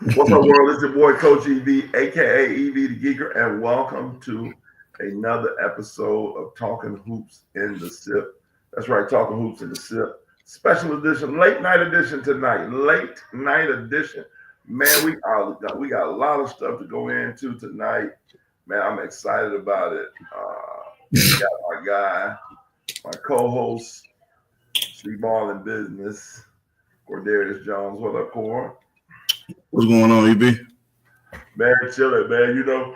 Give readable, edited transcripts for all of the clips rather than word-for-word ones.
What's up, world? It's your boy, Coach EV, aka EV the Geeker, and welcome to another episode of Talking Hoops in the Sip. That's right, Talking Hoops in the Sip. Special edition, late night edition tonight. Late night edition. Man, we got a lot of stuff to go into tonight. Man, I'm excited about it. We got my guy, my co-host, Street Ball in Business, Cordarius Jones. What up, Cord? What's going on, EB? Man, chilling, man.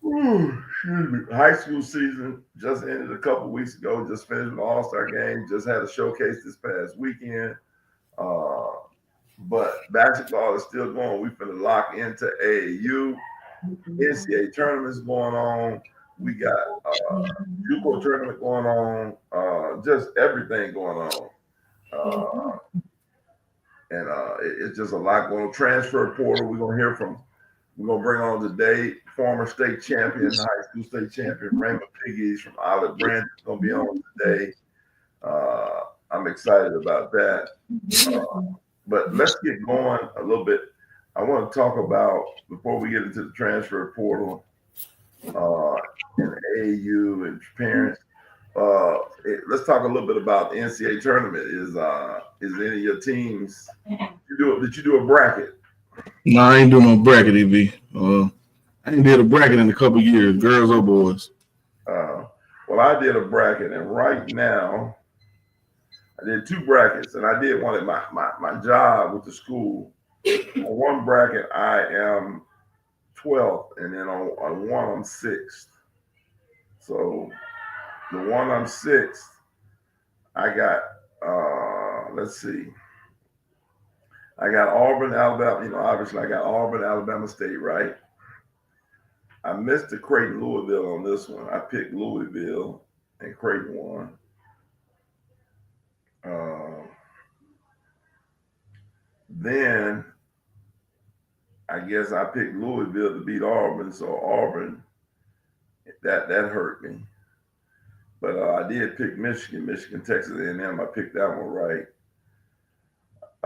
Excuse me. High school season just ended a couple weeks ago. Just finished an All-Star game. Just had a showcase this past weekend. But basketball is still going. We finna lock into AAU. NCAA tournaments going on. We got JUCO tournament going on. Just everything going on. And it's just a lot going on. Transfer portal. We're gonna bring on today former state champion, high school state champion Raymond Piggies from Olive Branch is gonna be on today. I'm excited about that. But let's get going a little bit. I want to talk about, before we get into the transfer portal and AAU and parents. Let's talk a little bit about the NCAA tournament. Is any of your teams? Did you do a bracket? No, I ain't doing no bracket, EB. I ain't did a bracket in a couple years, girls or boys. Well, I did a bracket, and right now I did two brackets, and I did one at my job with the school. On one bracket, I am 12th, and then on one, I'm 6th. So the one I'm 6th, I got, let's see. I got Auburn, Alabama. Obviously, I got Auburn, Alabama State, right? I missed the Creighton, Louisville on this one. I picked Louisville, and Creighton won. Then I guess I picked Louisville to beat Auburn, so Auburn, that hurt me. But I did pick Michigan, Texas A&M. I picked that one right.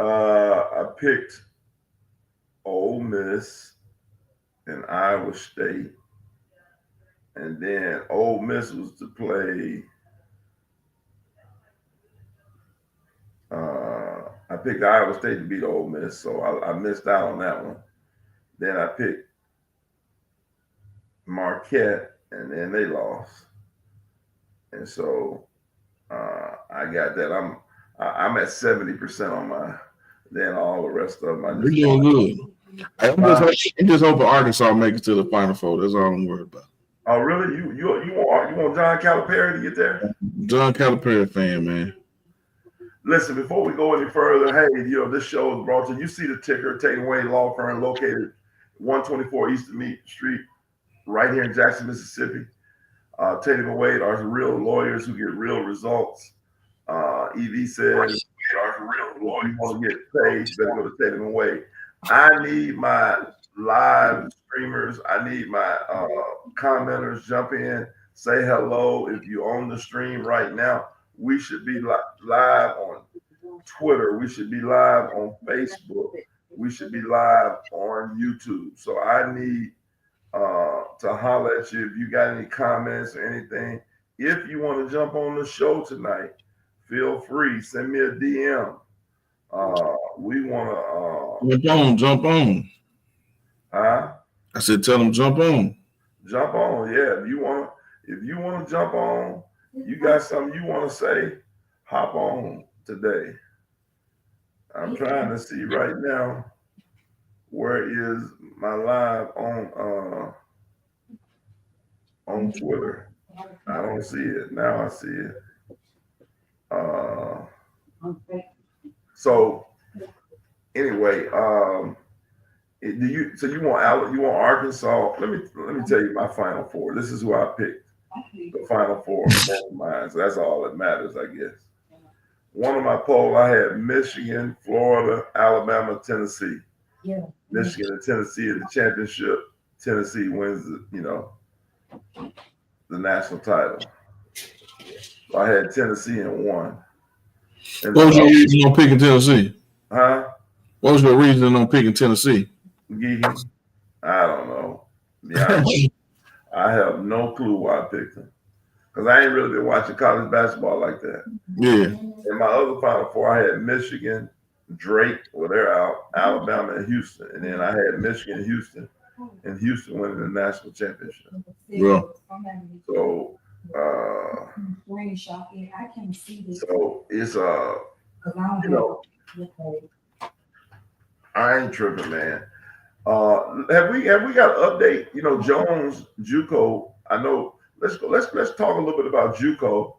I picked Ole Miss and Iowa State, and then Ole Miss was to play. I picked Iowa State to beat Ole Miss, so I missed out on that one. Then I picked Marquette, and then they lost. And so I got that. I'm at 70% on my. Then all the rest of them. You're doing good. I'm just hoping Arkansas makes it to the Final Four. That's all I'm worried about. Oh, really? You want John Calipari to get there? John Calipari fan, man. Listen, before we go any further, hey, this show is brought to you. You see the ticker, Tatum Wade Law Firm, located 124 Eastern Meat Street, right here in Jackson, Mississippi. Tatum and Wade are real lawyers who get real results. EV says, you want to get paid, you better go to Tatum and Wade. I need my live streamers. I need my commenters jump in, say hello. If you're on the stream right now, we should be live on Twitter. We should be live on Facebook. We should be live on YouTube. So I need to holler at you if you got any comments or anything. If you want to jump on the show tonight, feel free. Send me a DM. We want to jump on. Huh? I said, tell them jump on. Jump on, yeah. If you want to jump on, you got something you want to say, hop on today. I'm trying to see right now where is my live on Twitter. I don't see it. Now I see it. So anyway, you want Arkansas? Let me tell you my Final Four. This is who I picked. The Final Four of both mine. So that's all that matters, I guess. One of my polls, I had Michigan, Florida, Alabama, Tennessee. Yeah. Michigan and Tennessee in the championship. Tennessee wins the national title. So I had Tennessee in one. What was your reason on picking Tennessee? Huh? What was your reason on picking Tennessee? Geeky. I don't know. Yeah, I have no clue why I picked him because I ain't really been watching college basketball like that. Yeah. In my other Final Four, I had Michigan, Drake, well, they're out, Alabama, and Houston. And then I had Michigan, and Houston winning the national championship. Yeah. So, so it's, I ain't tripping, man. Have we got an update? Jones, JUCO. I know. Let's talk a little bit about JUCO.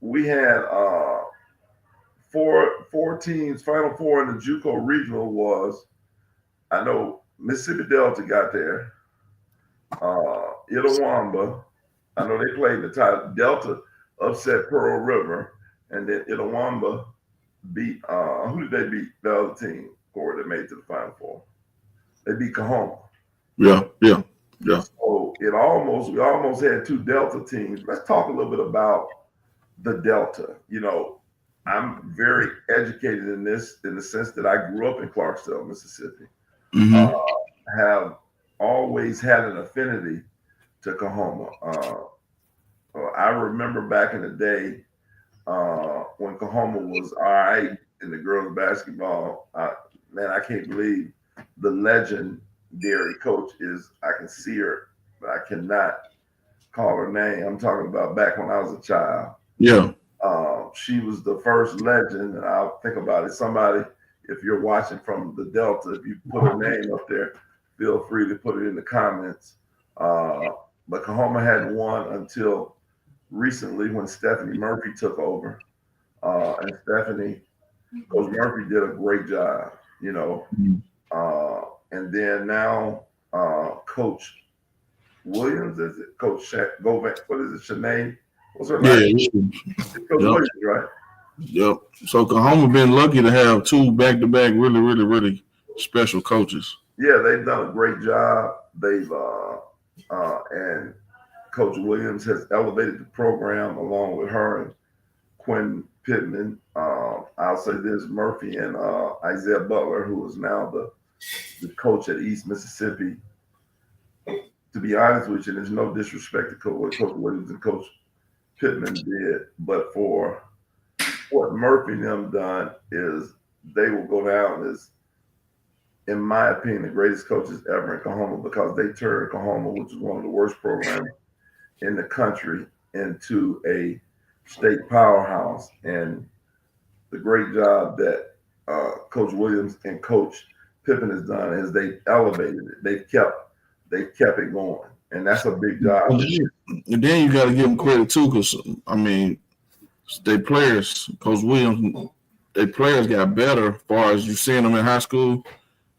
We had four teams. Final four in the JUCO regional was, I know Mississippi Delta got there. Itawamba. I know they played the tie. Delta upset Pearl River, and then Itawamba beat. Who did they beat? The other team, Corey, that made it to the Final Four. They beat Kahoma. Yeah. So we almost had two Delta teams. Let's talk a little bit about the Delta. I'm very educated in this, in the sense that I grew up in Clarksdale, Mississippi. Mm-hmm. Have always had an affinity to Kahoma. I remember back in the day when Kahoma was all right in the girls' basketball. I can't believe the legendary coach is. I can see her, but I cannot call her name. I'm talking about back when I was a child. Yeah. She was the first legend, and I'll think about it. Somebody, if you're watching from the Delta, if you put her name up there, feel free to put it in the comments. But Kahoma hadn't won until recently when Stephanie Murphy took over. And Coach Murphy did a great job, and then now Coach Williams, is it? Coach what is it, Shanae? What's her name? Yeah. Coach Williams, right? Yep. So Kahoma been lucky to have two back-to-back really, really, really special coaches. Yeah, they've done a great job. They've and Coach Williams has elevated the program along with her and Quinn Pittman. I'll say this: Murphy and Isaiah Butler, who is now the coach at East Mississippi. To be honest with you, there's no disrespect to what Coach Williams and Coach Pittman did, but for what Murphy and them done, is they will go down as, in my opinion, the greatest coaches ever in Kahoma, because they turned Kahoma, which is one of the worst programs in the country, into a state powerhouse. And the great job that Coach Williams and Coach Pippen has done is they've elevated it. They've kept it going, and that's a big job. And then you got to give them credit too, because they players, Coach Williams, their players got better. As far as you seeing them in high school,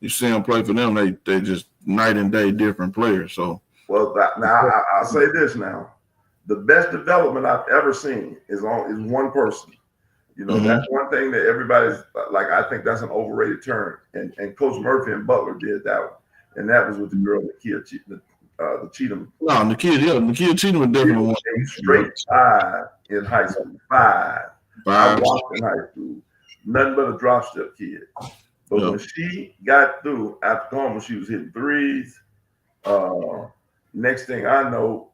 you see them play for them. They just night and day different players. So now I'll say this now: the best development I've ever seen is one person. That's one thing that everybody's like. I think that's an overrated term, and Coach Murphy and Butler did that one, and that was with the girl Nakia the Cheatham. No, Nakia Cheatham was definitely one. Straight 5 in high school. 5. I walked in high school. Nothing but a drop step kid. But when she got through after Kahoma, she was hitting threes. Next thing I know,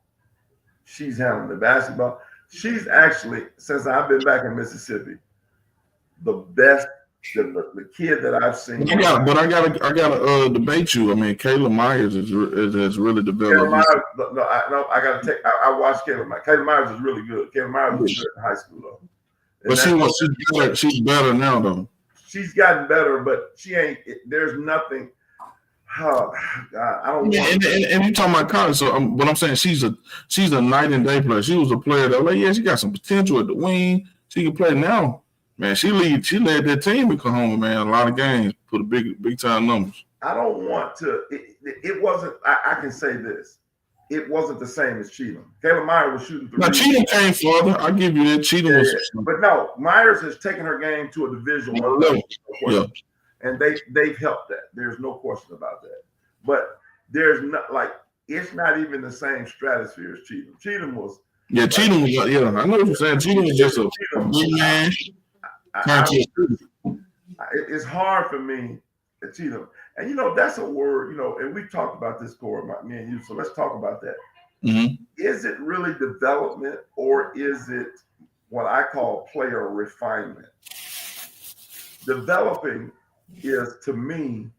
she's handling the basketball. She's actually, since I've been back in Mississippi, the best, the kid that I've seen. I gotta debate you. I mean, Kayla Myers has really developed. I gotta take. I watched Kayla Myers. Kayla Myers is really good. Kayla Myers was good in high school though. But she's better now though. She's gotten better, but she ain't. There's nothing. Oh, God, I don't. Yeah, and you talking about college, so but I'm saying she's a night and day player. She was a player that, like, she got some potential at the wing. She can play now, man. She led that team in Kahoma, man. A lot of games, put a big time numbers. I don't want to. It wasn't. I can say this. It wasn't the same as Cheatham. Kayla Myers was shooting threes. Now Cheatham came further. I'll give you that. Cheatham was. But no, Myers has taken her game to a Division I level. Yeah. And they've helped that. There's no question about that. But there's not, like, it's not even the same stratosphere as Cheatham. Cheatham was. Yeah, Cheatham was. Yeah, I know what you're saying. Cheatham was just a big man. It's hard for me achieve them. And that's a word, and we've talked about this, Corey, me and you. So let's talk about that. Mm-hmm. Is it really development, or is it what I call player refinement? Developing is, to me,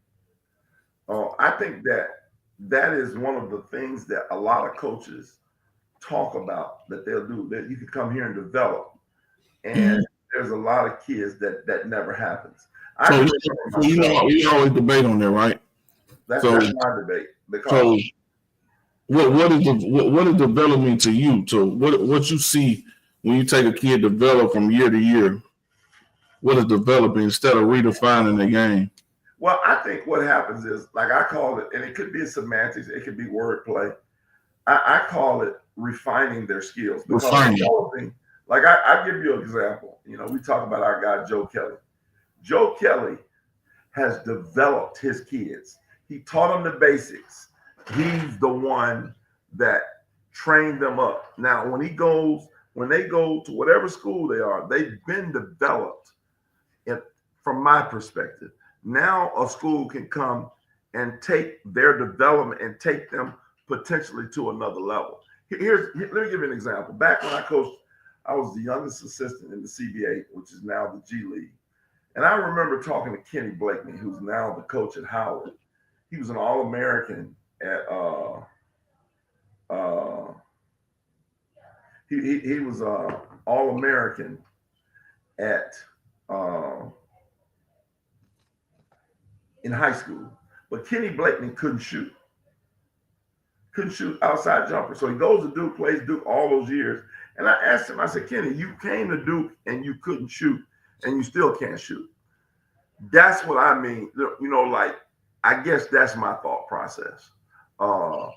I think that is one of the things that a lot of coaches talk about that they'll do. That you can come here and develop, and there's a lot of kids that never happens. I So, can so remember myself. we always debate on that, right? That's my debate So because what is development to you? So what you see when you take a kid develop from year to year? What is developing instead of redefining the game? well, I think what happens is, like I call it, and it could be semantics, it could be wordplay. I call it refining their skills because Refining. developing. Like I give you an example. We talk about our guy Joe Kelly. Joe Kelly has developed his kids. He taught them the basics. He's the one that trained them up. Now, when they go to whatever school they are, they've been developed. And from my perspective, now a school can come and take their development and take them potentially to another level. Let me give you an example. Back when I coached, I was the youngest assistant in the CBA, which is now the G League. And I remember talking to Kenny Blakeney, who's now the coach at Howard. He was an All-American at he was All-American at in high school. But Kenny Blakeney couldn't shoot outside jumper. So he goes to Duke, plays Duke all those years. And I asked him, I said, Kenny, you came to Duke and you couldn't shoot, and you still can't shoot. That's what I mean. Like, I guess that's my thought process. When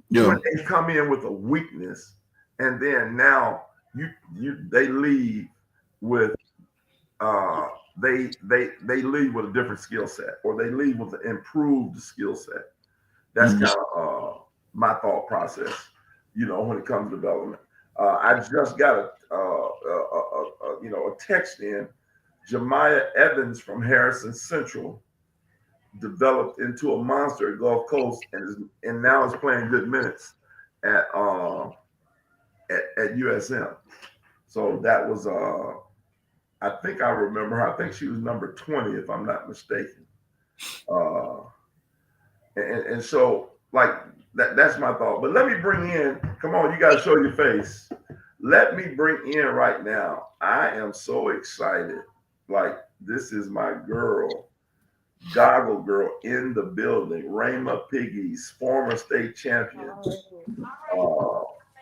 they come in with a weakness, and then now they leave with they leave with a different skill set, or they leave with an improved skill set. That's kind of my thought process. When it comes to development. I just got a text in. Jemiah Evans from Harrison Central developed into a monster at Gulf Coast, and now is playing good minutes at USM. So that was I think I remember her. I think she was number 20, if I'm not mistaken. And so, like, that's my thought. But let me bring in. Come on, you got to show your face. Let me bring in right now. I am so excited. Like, this is my girl, Goggle Girl, in the building. Rayma Piggies, former state champion,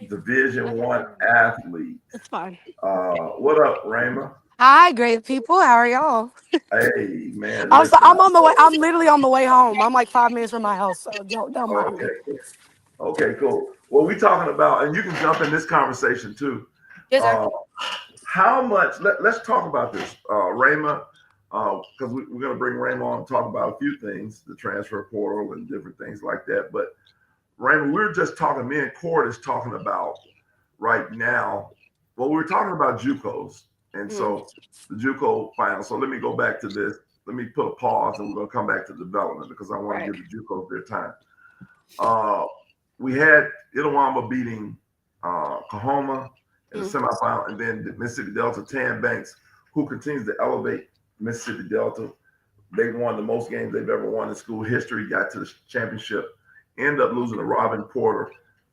Division I athlete. It's fine. What up, Rayma? Hi, great people. How are y'all? Hey, man. I'm on the way. I'm literally on the way home. I'm like 5 minutes from my house, so don't mind me. Okay, cool. Well, we talking about, and you can jump in this conversation too. Yes, sir. How much? Let's talk about this, Rayma, because we're going to bring Rayma on and talk about a few things, the transfer portal and different things like that. But Rayma, we're just talking. Me and Cord is talking about right now. Well, we're talking about JUCOs, and so the JUCO final. So let me go back to this. Let me put a pause, and we're going to come back to development because I want to give the JUCOs their time. We had Itawamba beating Kahoma in the semifinal, and then Mississippi Delta, Tan Banks, who continues to elevate Mississippi Delta. They won the most games they've ever won in school history, got to the championship, ended up losing to Robin Porter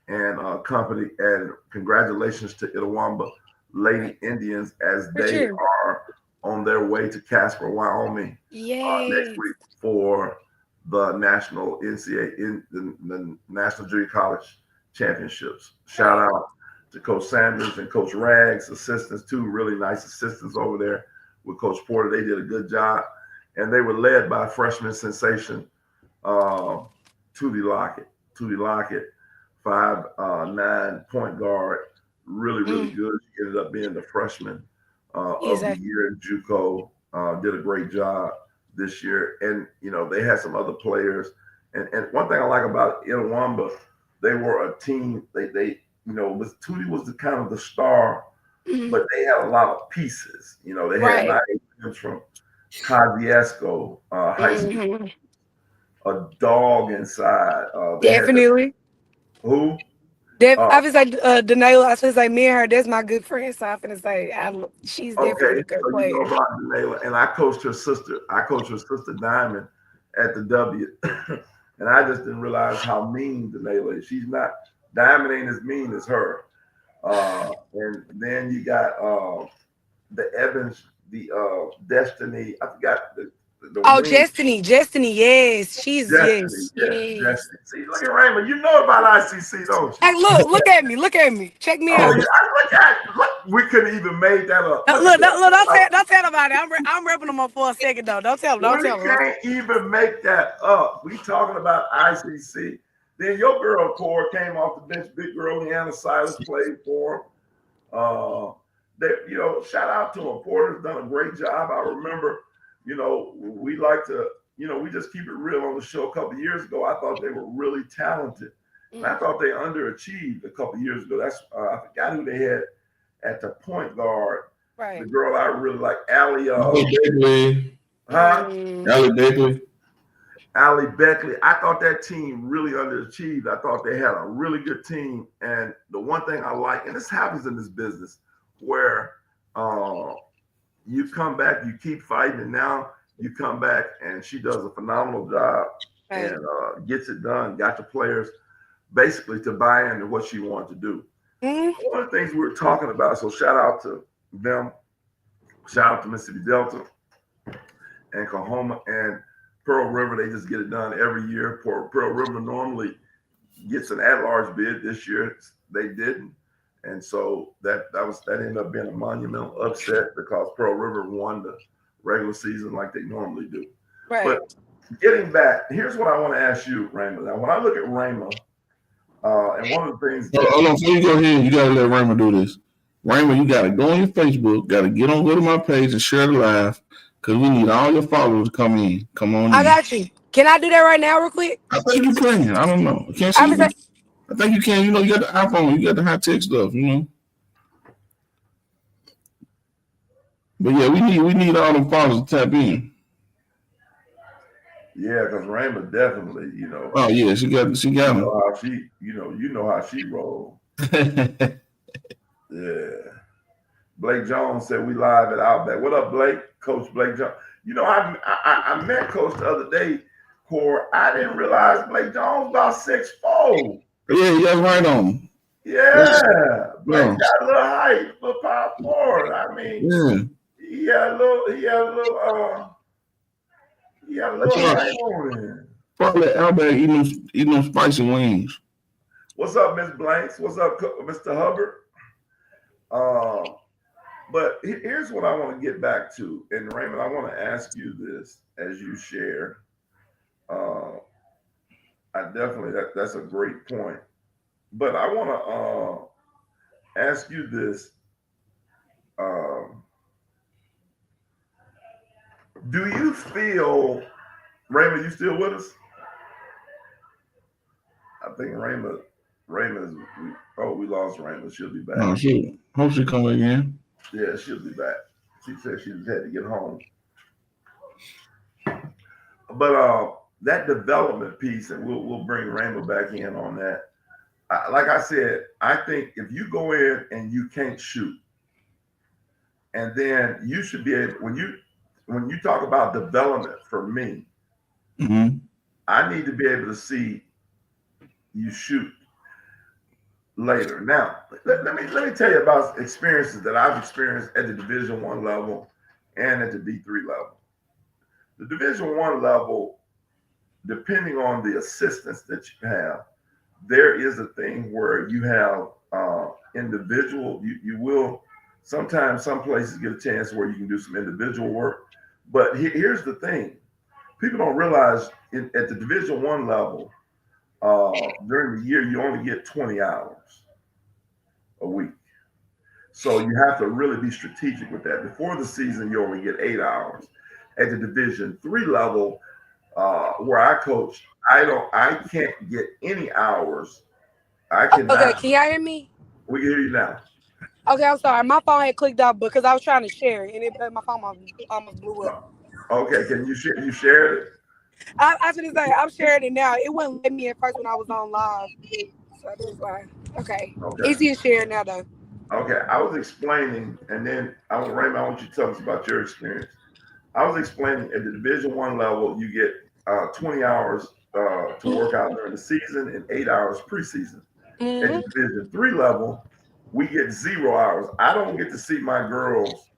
and company. And congratulations to Itawamba Lady Indians as they are on their way to Casper, Wyoming next week for the national NCAA in the National Junior College Championships. Shout out to Coach Sanders and Coach Rags, assistants, two really nice assistants over there with Coach Porter. They did a good job, and they were led by freshman sensation Tootie Lockett. Tootie Lockett, 5'9" point guard, really good. She ended up being the freshman of the year in JUCO. Did a great job this year, and they had some other players. And one thing I like about Itawamba, they were a team. They Tootie was the kind of the star, but they had a lot of pieces. They had 9 from Kosciuszko High School, Mhm. a dog inside. They had Definitely. who? I Uh, was like Danila. I was like me and her. That's my good friend. So I'm finna say she's definitely okay, a good so you know player. about Denayla, and I coached her sister. I coached her sister Diamond at the W, and I just didn't realize how mean Denayla is. She's not. Diamond ain't as mean as her. And then you got the Evans, the Destiny. I forgot the Oh, wing. Destiny. Yes, Destiny, yeah, yes. Destiny. See, look at Raymond. You know about ICC, don't you? Hey, look at me. Look at me. Check me Oh, out. yeah. Look at look. We couldn't even made that up. Look at Look, that. don't tell nobody. I'm repping them up for a second though. Don't We tell them. can't even make that up. We talking about ICC. Then your girl Core came off the bench. Big girl Leanna Silas played for him. That shout out to him. Porter's done a great job. I remember, we like to, we just keep it real on the show. A couple of years ago, I thought they were really talented, and I thought they underachieved a couple of years ago. That's I forgot who they had at the point guard. The Right. girl I really like, Allie. Beckley, Huh? Allie Beckley. Allie Beckley. I thought that team really underachieved. I thought they had a really good team. And the one thing I like, and this happens in this business, where uh, you come back, you keep fighting, and now you come back, and she does a phenomenal job Right. and gets it done. Got the players basically to buy into what she wanted to do. Mm-hmm. One of the things we were talking about. So shout out to them. Shout out to Mississippi Delta and Kahoma and Pearl River. They just get it done every year. Pearl River normally gets an at-large bid. This year they didn't, and so that ended up being a monumental upset because Pearl River won the regular season like they normally do. Right. But getting back, here's what I want to ask you, Raymond. Now, when I look at Raymond, and one of the things that Hold on, before you go ahead, you gotta let Raymond do this. Raymond, you gotta go on your Facebook, gotta go to my page and share the live, cause we need all your followers to come in. Come on I in. got you. Can I do that right now, real quick? I think you can. I don't know. I can't see I was you. like, I think you can. You got the iPhone, you got the high tech stuff. But yeah, we need all the followers to tap in. yeah, because Raymond definitely, Oh yeah, she got them. how she rolls. Yeah. Blake Jones said we live at Outback. What up, Blake? Coach Blake Jones. I met Coach the other day, Core. I didn't realize Blake Jones about 6'4". Yeah, you got right on. Yeah. Blake Yeah. got a little height for power forward. I mean, Yeah. he had a little height on him. Probably Outback eating them spicy wings. What's up, Miss Blanks? What's up, Mr. Hubbard? But here's what I want to get back to. And Raymond, I want to ask you this as you share. I definitely that's a great point. But I want to ask you this. Do you feel, Raymond, you still with us? I think Raymond is, we lost Raymond. She'll be back. Oh, shit. Hope she come again. Yeah, she'll be back. She said she just had to get home. But that development piece, and we'll bring Raymond back in on that. Like I said, I think if you go in and you can't shoot, and then you should be able when you talk about development for me, I need to be able to see you shoot later. Now, let me tell you about experiences that I've experienced at the Division I level and at the D3 level. The Division I level, depending on the assistance that you have, there is a thing where you have individual. You will sometimes some places get a chance where you can do some individual work. But here's the thing: people don't realize at the Division I level, during the year you only get 20 hours a week. So you have to really be strategic with that. Before the season, you only get 8 hours. At the Division III level, where I coach, I can't get any hours. I okay, cannot. can y'all hear me? We can hear you now. Okay, I'm sorry. My phone had clicked off because I was trying to share it, and my phone almost blew up. Okay, can you share? You shared it. I should say I'm sharing it now. It wouldn't let me at first when I was on live, so that's why. Okay, Okay. easy to share now though. Okay. I was explaining, and then Raymond, I want you to tell us about your experience. I was explaining at the Division 1 level, you get 20 hours to work out during the season and 8 hours preseason. At Hmm. the Division 3 level, we get 0 hours. I don't get to see my girls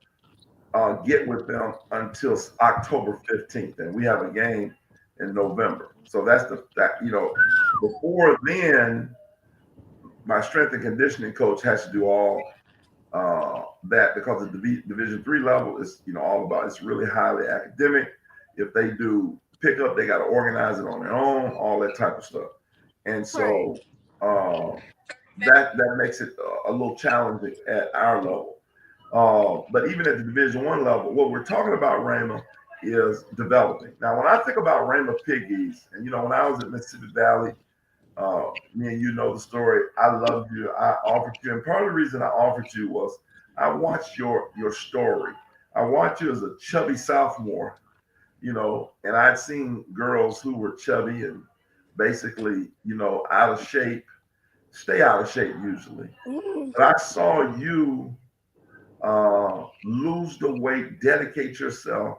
get with them until October 15th, and we have a game in November. So that's before then, my strength and conditioning coach has to do all that because the Division 3 level is all about it's really highly academic. If they do pickup, they got to organize it on their own, all that type of stuff. And Right. so uh, that makes it a little challenging at our level. But even at the Division 1 level, what we're talking about, Rama, is developing. Now, when I think about Rama Piggies, and when I was at Mississippi Valley, me and you know the story. I loved you. I offered you, and part of the reason I offered you was I watched your story. I watched you as a chubby sophomore, and I'd seen girls who were chubby and basically, out of shape, stay out of shape usually. Mhm. But I saw you lose the weight, dedicate yourself,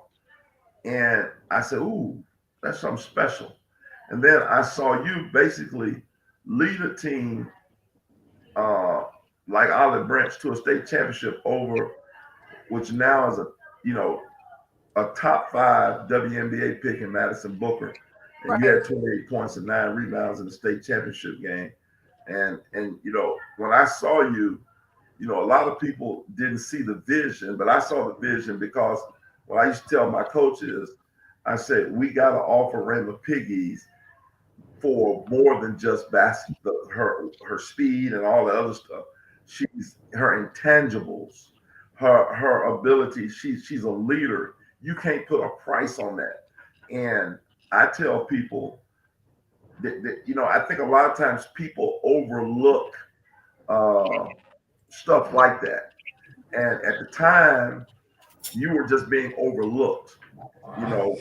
and I said, "Ooh, that's something special." And then I saw you basically lead a team uh, like Olive Branch to a state championship over, which now is you know, a top 5 WNBA pick in Madison Booker, and you Right. had 28 points and 9 rebounds in the state championship game. And when I saw you, a lot of people didn't see the vision, but I saw the vision because what I used to tell my coaches, I said we got to offer Raymond Piggies for more than just her speed and all the other stuff. She's her intangibles, her ability. She's a leader. You can't put a price on that. And I tell people that I think a lot of times people overlook uh, stuff like that. And at the time, you were just being overlooked. You know,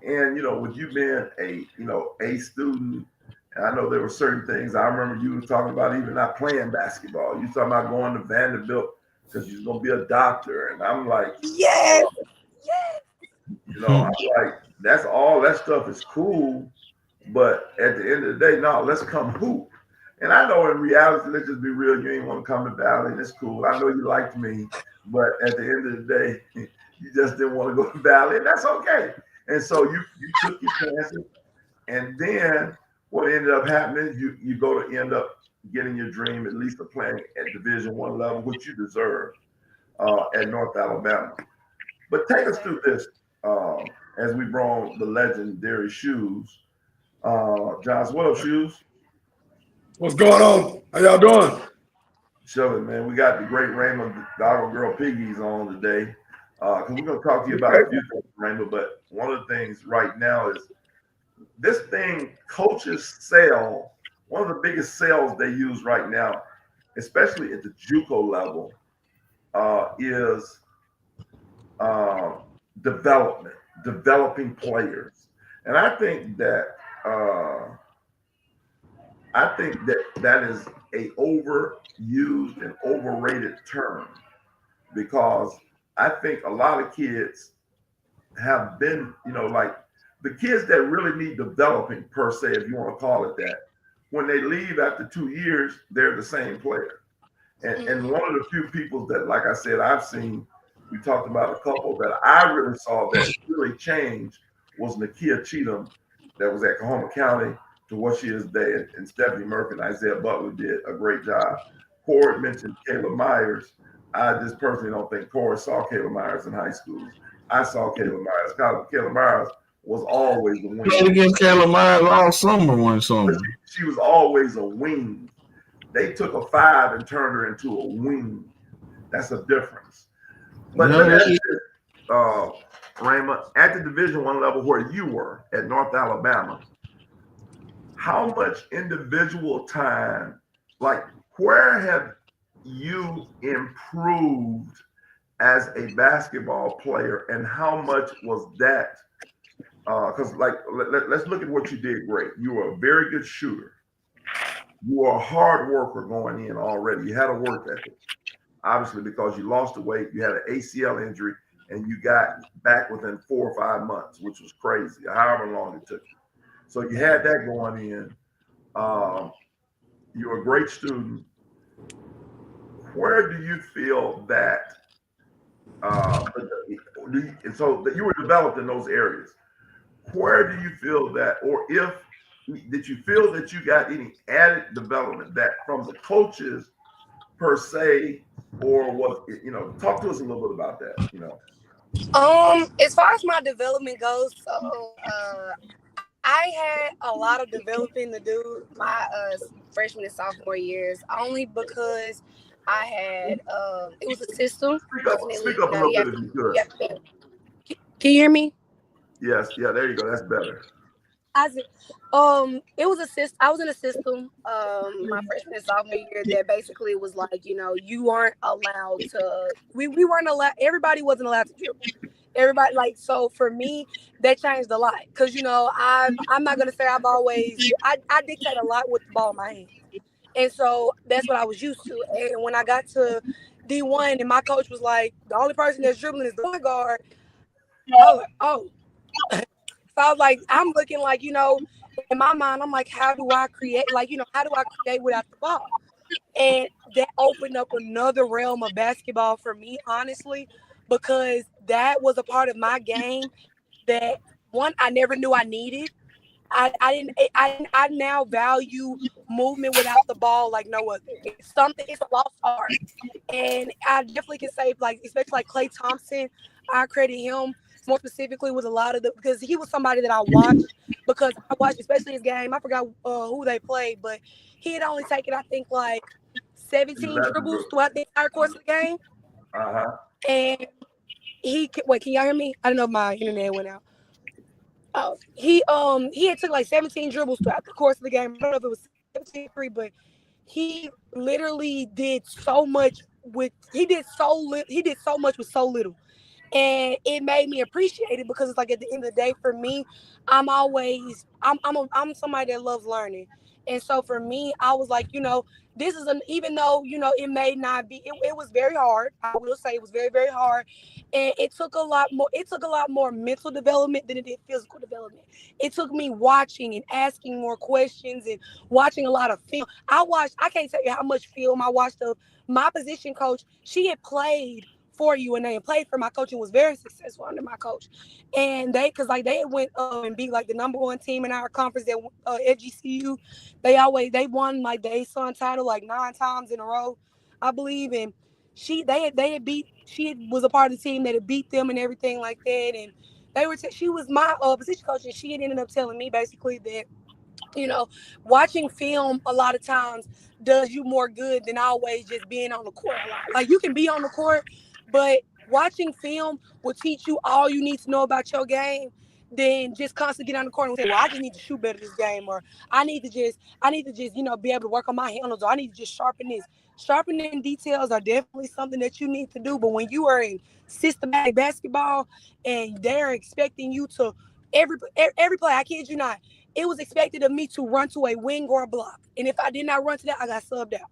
and with you being a student, and I know there were certain things I remember you were talking about even not playing basketball. You talking about going to Vanderbilt because you're gonna be a doctor, and I'm like, Yes. Yes. I'm like, that's all that stuff is cool, but at the end of the day, no, let's come hoop. And I know in reality, let's just be real, you ain't want to come to Valley, and it's cool. I know you liked me, but at the end of the day, you just didn't want to go to Valley, and that's okay. And so you took your chances, and then what ended up happening, you go to end up getting your dream, at least of playing at Division 1 level, which you deserve at North Alabama. But take us through this as we brought on the legendary Shoes. John's, what up, Shoes? What's going on? How y'all doing? Chilling, man. We got the great Raymond Doggle Girl Piggies on today. Because we're going to talk to you about a Okay. few things, Raymond. But one of the things right now is this thing coaches sell. One of the biggest sales they use right now, especially at the JUCO level, is uh, development, developing players. And uh, I think that is a overused and overrated term because I think a lot of kids have been, like the kids that really need developing per se, if you want to call it that, when they leave after 2 years, they're the same player. And one of the few people that, like I said, I've seen, we talked about a couple that I really saw that really changed was Nakia Cheatham, that was at Cahoma County to what she is today, and Stephanie Murphy and Isaiah Butler did a great job. Corey mentioned Kayla Myers. I just personally don't think Corey saw Kayla Myers in high school. I saw Kayla Myers. Kayla Myers was always a Played wing. against Caleb Myers all summer one But summer. she was always a wing. They took a 5 and turned her into a wing. That's a difference. But let me Yeah, ask you this, Rama, at the Division 1 level where you were at North Alabama, how much individual time, like where have you improved as a basketball player, and how much was that? Because let's look at what you did great. You were a very good shooter. You were a hard worker going in already. You had a work ethic. Obviously, because you lost the weight, you had an ACL injury, and you got back within 4 or 5 months, which was crazy, however long it took you. So you had that going in. You're a great student. Where do you feel that? So that you were developed in those areas. Where do you feel that, or if did you feel that you got any added development that from the coaches per se, or was it, talk to us a little bit about that, As far as my development goes, I had a lot of developing to do my freshman and sophomore years, only because I had it was a system. Speak Definitely, up a little bit if you could. Can you hear me? Yes, yeah, there you go, that's better. I said, it was a system. I was in a system, my freshman and sophomore year that basically was like, you aren't allowed to. We weren't allowed. Everybody wasn't allowed to dribble. Everybody like so for me that changed a lot because I'm not gonna say I've always I dictate a lot with the ball in my hand, and so that's what I was used to. And when I got to D1 and my coach was like, the only person that's dribbling is the point guard. I was like, oh. So I was like, I'm looking like, in my mind, I'm like, how do I create? Like, how do I create without the ball? And that opened up another realm of basketball for me, honestly, because that was a part of my game that one I never knew I needed. I now value movement without the ball like no other. It's a lost art. And I definitely can say like especially like Klay Thompson, I credit him more specifically with a lot of because he was somebody that I watched because I watched especially his game. I forgot who they played, but he had only taken I think like 17 dribbles throughout the entire course of the game. Uh-huh. And wait, can y'all hear me? I don't know if my internet went out. Oh, he had took like 17 dribbles throughout the course of the game. I don't know if it was 17-3, but he literally did so much he did so much with so little. And it made me appreciate it because it's like at the end of the day for me, I'm somebody that loves learning. And so for me, I was like, this is even though, it may not be it was very hard. I will say it was very, very hard. And it took a lot more mental development than it did physical development. It took me watching and asking more questions and watching a lot of film. I can't tell you how much film I watched of my position coach. She had played for UNA and played for my coach and was very successful under my coach. And they went and beat like the #1 team in our conference at GCU. They won like the ASUN title like 9 times in a row, I believe. And she was a part of the team that had beat them and everything like that. And she was my position coach, and she had ended up telling me basically that watching film a lot of times does you more good than always just being on the court a lot. Like you can be on the court, but watching film will teach you all you need to know about your game than just constantly get on the court and say, well, I just need to shoot better this game, or I need to just, be able to work on my handles, or I need to just sharpen this. Sharpening details are definitely something that you need to do. But when you are in systematic basketball and they're expecting you to every play, I kid you not, it was expected of me to run to a wing or a block. And if I did not run to that, I got subbed out.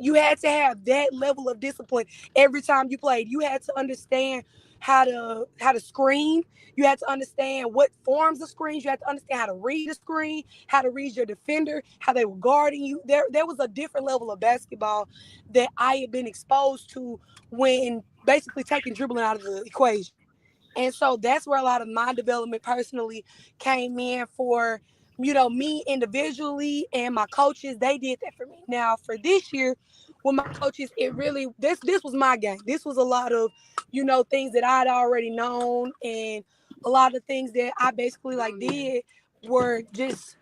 You had to have that level of discipline every time you played. You had to understand how to screen. You had to understand what forms of screens. You had to understand how to read the screen, how to read your defender, how they were guarding you. There was a different level of basketball that I had been exposed to when basically taking dribbling out of the equation. And so that's where a lot of my development personally came in for, me individually and my coaches. They did that for me. Now for this year, with my coaches, it really this was my game. This was a lot of, things that I'd already known, and a lot of things that I basically like did were just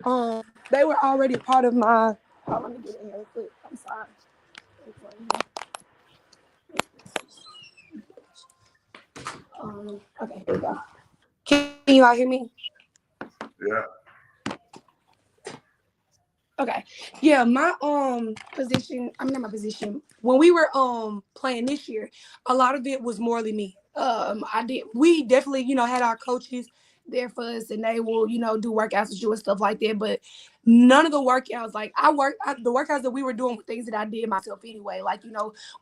they were already a part of my let me get in here quick. I'm sorry. Okay, here we go. Can you all hear me? Yeah. Okay. Yeah, my position, I mean not my position. When we were playing this year, a lot of it was morally me. We definitely, had our coaches there for us and they will, do workouts with you and stuff like that. But none of the workouts, like the workouts that we were doing were things that I did myself anyway. Like,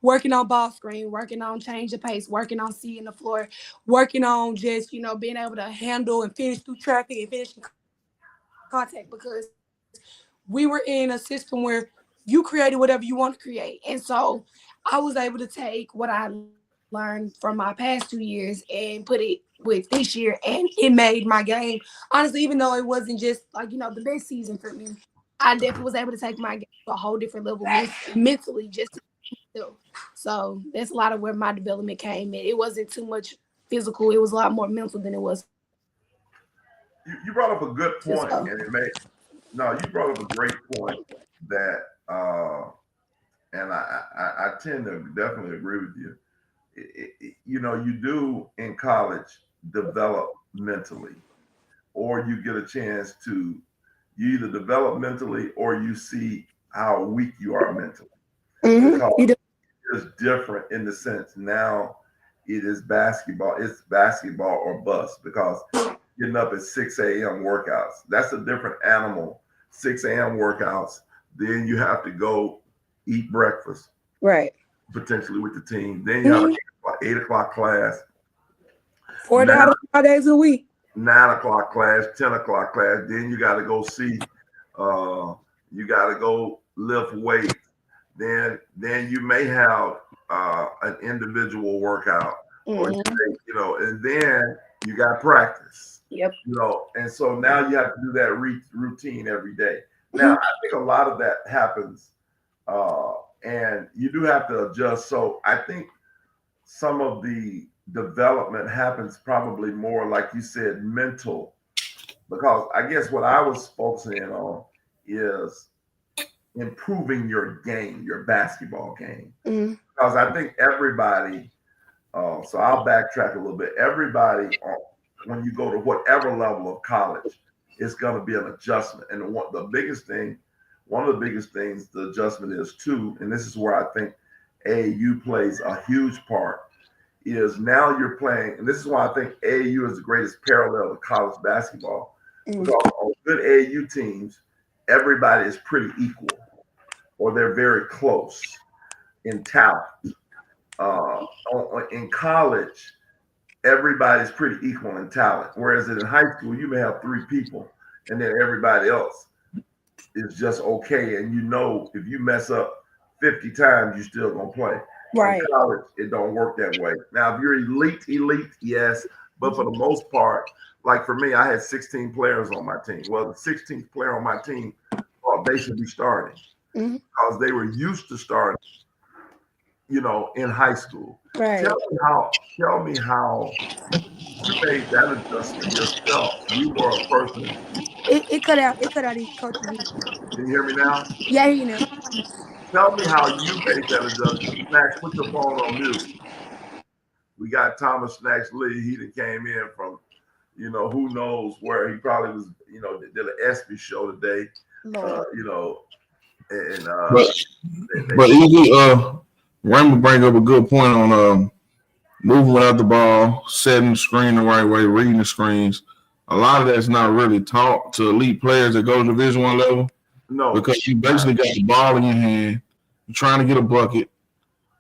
working on ball screen, working on change of pace, working on seeing the floor, working on just, being able to handle and finish through traffic and finish in contact because we were in a system where you created whatever you want to create. And so I was able to take what I learned from my past 2 years and put it with this year. And it made my game, honestly, even though it wasn't just like, the best season for me, I definitely was able to take my game to a whole different level mentally just to do. So that's a lot of where my development came in. It wasn't too much physical. It was a lot more mental than it was physical. You brought up a good point, and it made no. You brought up a great point that, and I tend to definitely agree with you. You do in college develop mentally, or you get a chance to you either develop mentally or you see how weak you are mentally. Because You do. it's different in the sense now it is basketball. It's basketball or bust because getting up at 6 a.m. workouts. That's a different animal. 6 a.m. workouts. Then you have to go eat breakfast, Right. potentially with the team. Then you have an 8 o'clock class, 4 days a week. 9 o'clock class, 10 o'clock class. Then you got to go see, you got to go lift weights. Then you may have an individual workout, or and then you got practice. Yep. And so now you have to do that routine every day. Now I think a lot of that happens, and you do have to adjust. So I think some of the development happens probably more, like you said, mental, because I guess what I was focusing on is improving your game, your basketball game. Because I think everybody, so I'll backtrack a little bit. Everybody, when you go to whatever level of college, it's going to be an adjustment. And one of the biggest things the adjustment is too, and this is where I think AAU plays a huge part, is now you're playing, and this is why I think AAU is the greatest parallel to college basketball. Because on good AAU teams, everybody is pretty equal, or they're very close in talent. In college, everybody's pretty equal in talent. Whereas in high school, you may have 3 people, and then everybody else is just okay. And if you mess up 50 times, you're still gonna play. Right. In college, it don't work that way. Now, if you're elite, yes, but for the most part, like for me, I had 16 players on my team. Well, the 16th player on my team, they should be starting because they were used to starting, in high school. Right. Tell me how you made that adjustment yourself. You were a person. It cut out. It cut out. Coach V. Can you hear me now? Yeah, I hear you now. Tell me how you made that adjustment. Snacks, put your phone on mute. We got Thomas Snacks Lee. He that came in from, who knows where. He probably was, did an ESPY show today. But Rambo bring up a good point on moving without the ball, setting the screen the right way, reading the screens. A lot of that's not really taught to elite players that go to Division I level. No, because you basically got the ball in your hand, you're trying to get a bucket,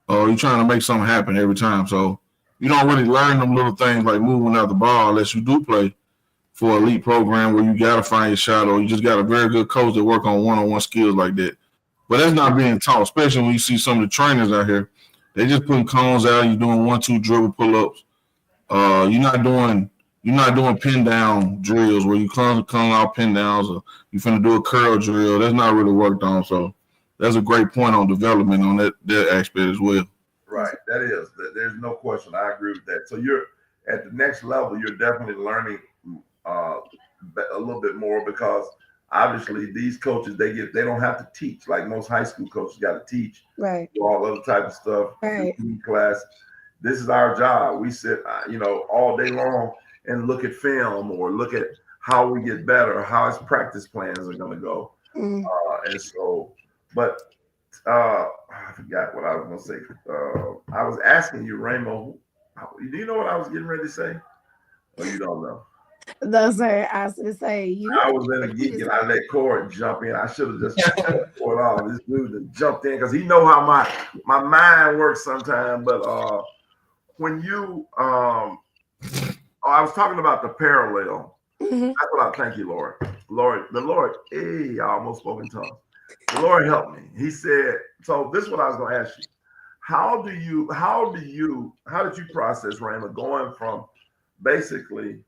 or you're trying to make something happen every time. So you don't really learn them little things like moving out the ball unless you do play for an elite program where you got to find your shot, or you just got a very good coach that work on one-on-one skills like that. But that's not being taught, especially when you see some of the trainers out here. They just putting cones out. You're doing 1-2 dribble pull-ups. You're not doing pin down drills where you come out pin downs, or you finna do a curl drill. That's not really worked on. So that's a great point on development on that aspect as well. Right, that is. There's no question. I agree with that. So you're at the next level. You're definitely learning a little bit more because obviously these coaches they don't have to teach like most high school coaches got to teach. Right. All other type of stuff. Right. Class. This is our job. We sit, all day long and look at film or look at how we get better, how his practice plans are going to go. Mm. And so, but I forgot what I was gonna say. I was asking you, Rainbow. Do you know what I was getting ready to say? Or you don't know? Those are I was gonna say you. I was in a geek and I let Corey jump in. I should have just pulled off. This dude that jumped in because he know how my mind works sometimes. But when you I was talking about the parallel. Mhm. That's what I thank you, Lord. The Lord, hey, I almost spoke in tongues. The Lord helped me. He said, so this is what I was gonna ask you. How did you process, Raymond, going from basically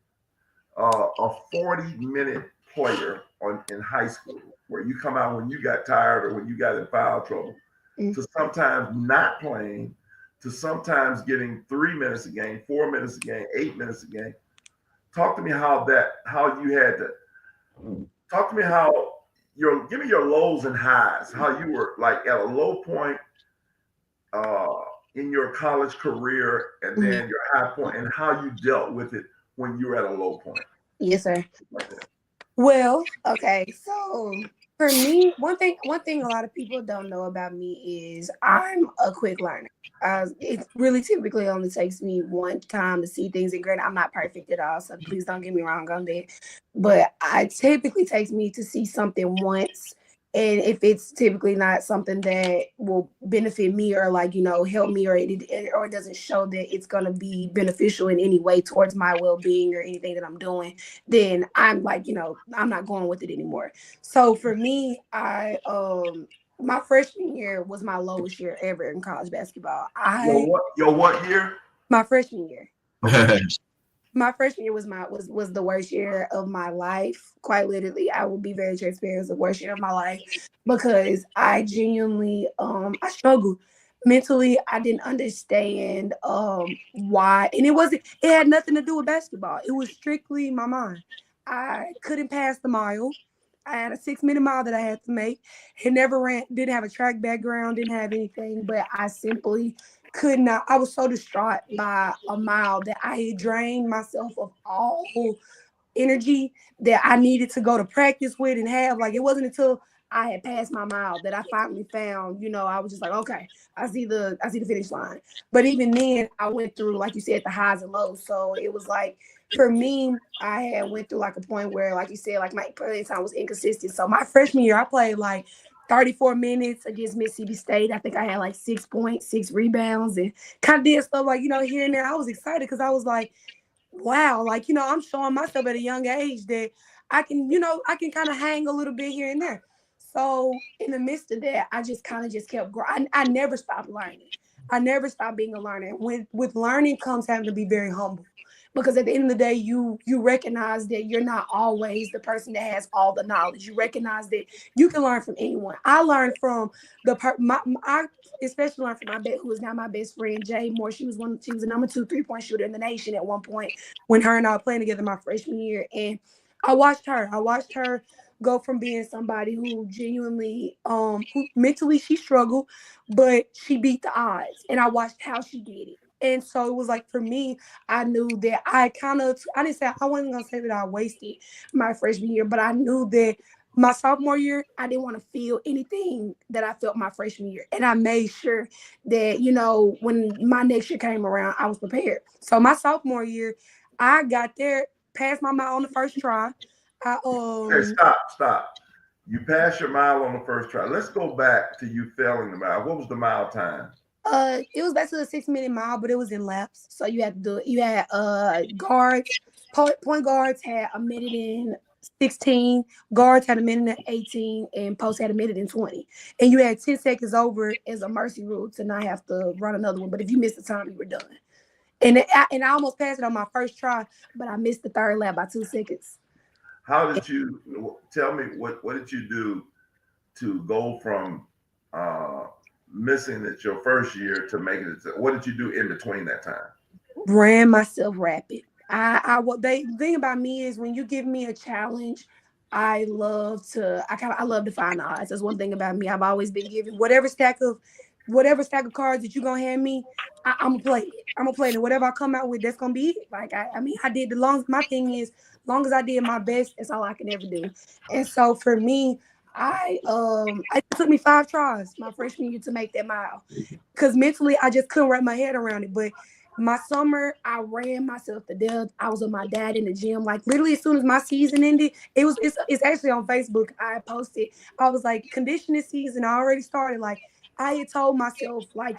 a 40-minute player in high school where you come out when you got tired or when you got in foul trouble Mm. to sometimes not playing to sometimes getting 3 minutes a game, 4 minutes a game, 8 minutes a game. Talk to me how you had to talk to me how give me your lows and highs, how you were like at a low point uh, in your college career and Mhm. then your high point and how you dealt with it when you were at a low point Yes, sir. like that. Well, Okay, so for me, one thing a lot of people don't know about me is I'm a quick learner. It really typically only takes me one time to see things. And granted, I'm not perfect at all, so please don't get me wrong on that. But it typically takes me to see something once, and if it's typically not something that will benefit me or like help me, or it doesn't show that it's gonna be beneficial in any way towards my well being or anything that I'm doing, then I'm like I'm not going with it anymore. So for me, I my freshman year was my lowest year ever in college basketball. Your what year? My freshman year. Okay. My freshman year was the worst year of my life. Quite literally, I will be very transparent. It was the worst year of my life because I genuinely I struggled mentally. I didn't understand why, and it had nothing to do with basketball. It was strictly my mind. I couldn't pass the mile. I had a 6 minute mile that I had to make. It never ran, didn't have a track background, didn't have anything, but I simply could not. I was so distraught by a mile that I had drained myself of all energy that I needed to go to practice with and have. Like it wasn't until I had passed my mile that I finally found, I was just like, okay, I see the finish line. But even then I went through, like you said, the highs and lows. So it was like for me, I had went through like a point where, like you said, like my playing time was inconsistent. So my freshman year, I played like 34 minutes against Mississippi State. I think I had like 6 points, 6 rebounds, and kind of did stuff like, here and there. I was excited because I was like, wow, like, I'm showing myself at a young age that I can kind of hang a little bit here and there. So in the midst of that, I just kind of just kept growing. I never stopped learning. I never stopped being a learner. With learning comes having to be very humble. Because at the end of the day, you recognize that you're not always the person that has all the knowledge. You recognize that you can learn from anyone. I learned from I especially learned from my who is now my best friend, Jay Moore. She was a number 2 3-point shooter in the nation at one point when her and I were playing together my freshman year. And I watched her go from being somebody who genuinely who mentally she struggled, but she beat the odds. And I watched how she did it. And so it was like for me, I knew that I didn't say, I wasn't gonna say that I wasted my freshman year, but I knew that my sophomore year, I didn't want to feel anything that I felt my freshman year. And I made sure that, when my next year came around, I was prepared. So my sophomore year, I got there, passed my mile on the first try. I Okay, stop. You passed your mile on the first try. Let's go back to you failing the mile. What was the mile time? it was basically a 6 minute mile, but it was in laps. So you had to do it. You had guards, point guards had a minute in 16, guards had a minute in 18, and post had a minute in 20. And you had 10 seconds over as a mercy rule to not have to run another one. But if you missed the time, you were done. And I almost passed it on my first try, but I missed the third lap by 2 seconds. How did you tell me what did you do to go from uh, missing it your first year to making it? What did you do in between that time? Ran myself rapid. What they the thing about me is when you give me a challenge, I love to find the odds. That's one thing about me. I've always been given whatever stack of cards that you're gonna hand me, I'm gonna play it. I'm gonna play it. And whatever I come out with, that's gonna be it. Like I mean, I did the long. My thing is, long as I did my best, that's all I can ever do. And so for me, it took me 5 tries my freshman year to make that mile because mentally I just couldn't wrap my head around it. But my summer, I ran myself to death. I was with my dad in the gym. Like literally, as soon as my season ended, it's actually on Facebook. I posted. I was like, conditioning season already started. Like I had told myself, like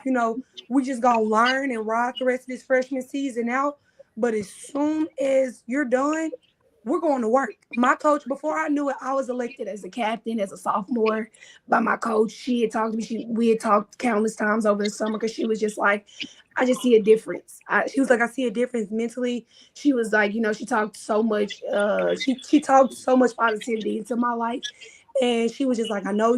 we just gonna learn and ride the rest of this freshman season out. But as soon as you're done, we're going to work. My coach, before I knew it, I was elected as a captain as a sophomore by my coach. She had talked to me. We had talked countless times over the summer because she was just like, I just see a difference. She was like, I see a difference mentally. She was like, she talked so much. She talked so much positivity into my life. And she was just like, I know,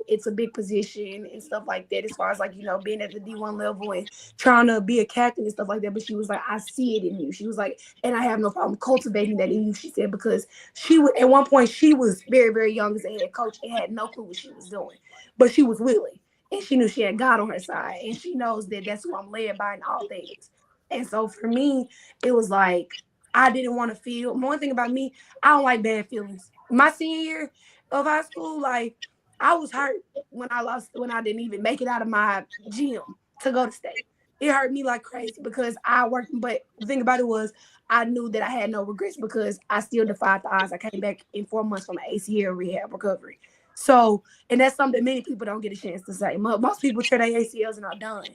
it's a big position and stuff like that, as far as like, being at the D1 level and trying to be a captain and stuff like that. But she was like, I see it in you. She was like, and I have no problem cultivating that in you, she said, because she was at one point, she was very, very young as a head coach and had no clue what she was doing, but she was willing. And she knew she had God on her side. And she knows that that's who I'm led by in all things. And so for me, it was like, I didn't want to feel. One thing about me, I don't like bad feelings. My senior year of high school, like I was hurt when I didn't even make it out of my gym to go to state. It hurt me like crazy because I worked, but the thing about it was I knew that I had no regrets because I still defied the odds. I came back in 4 months from an ACL rehab recovery. So, and that's something many people don't get a chance to say. Most people tear their ACLs and are done.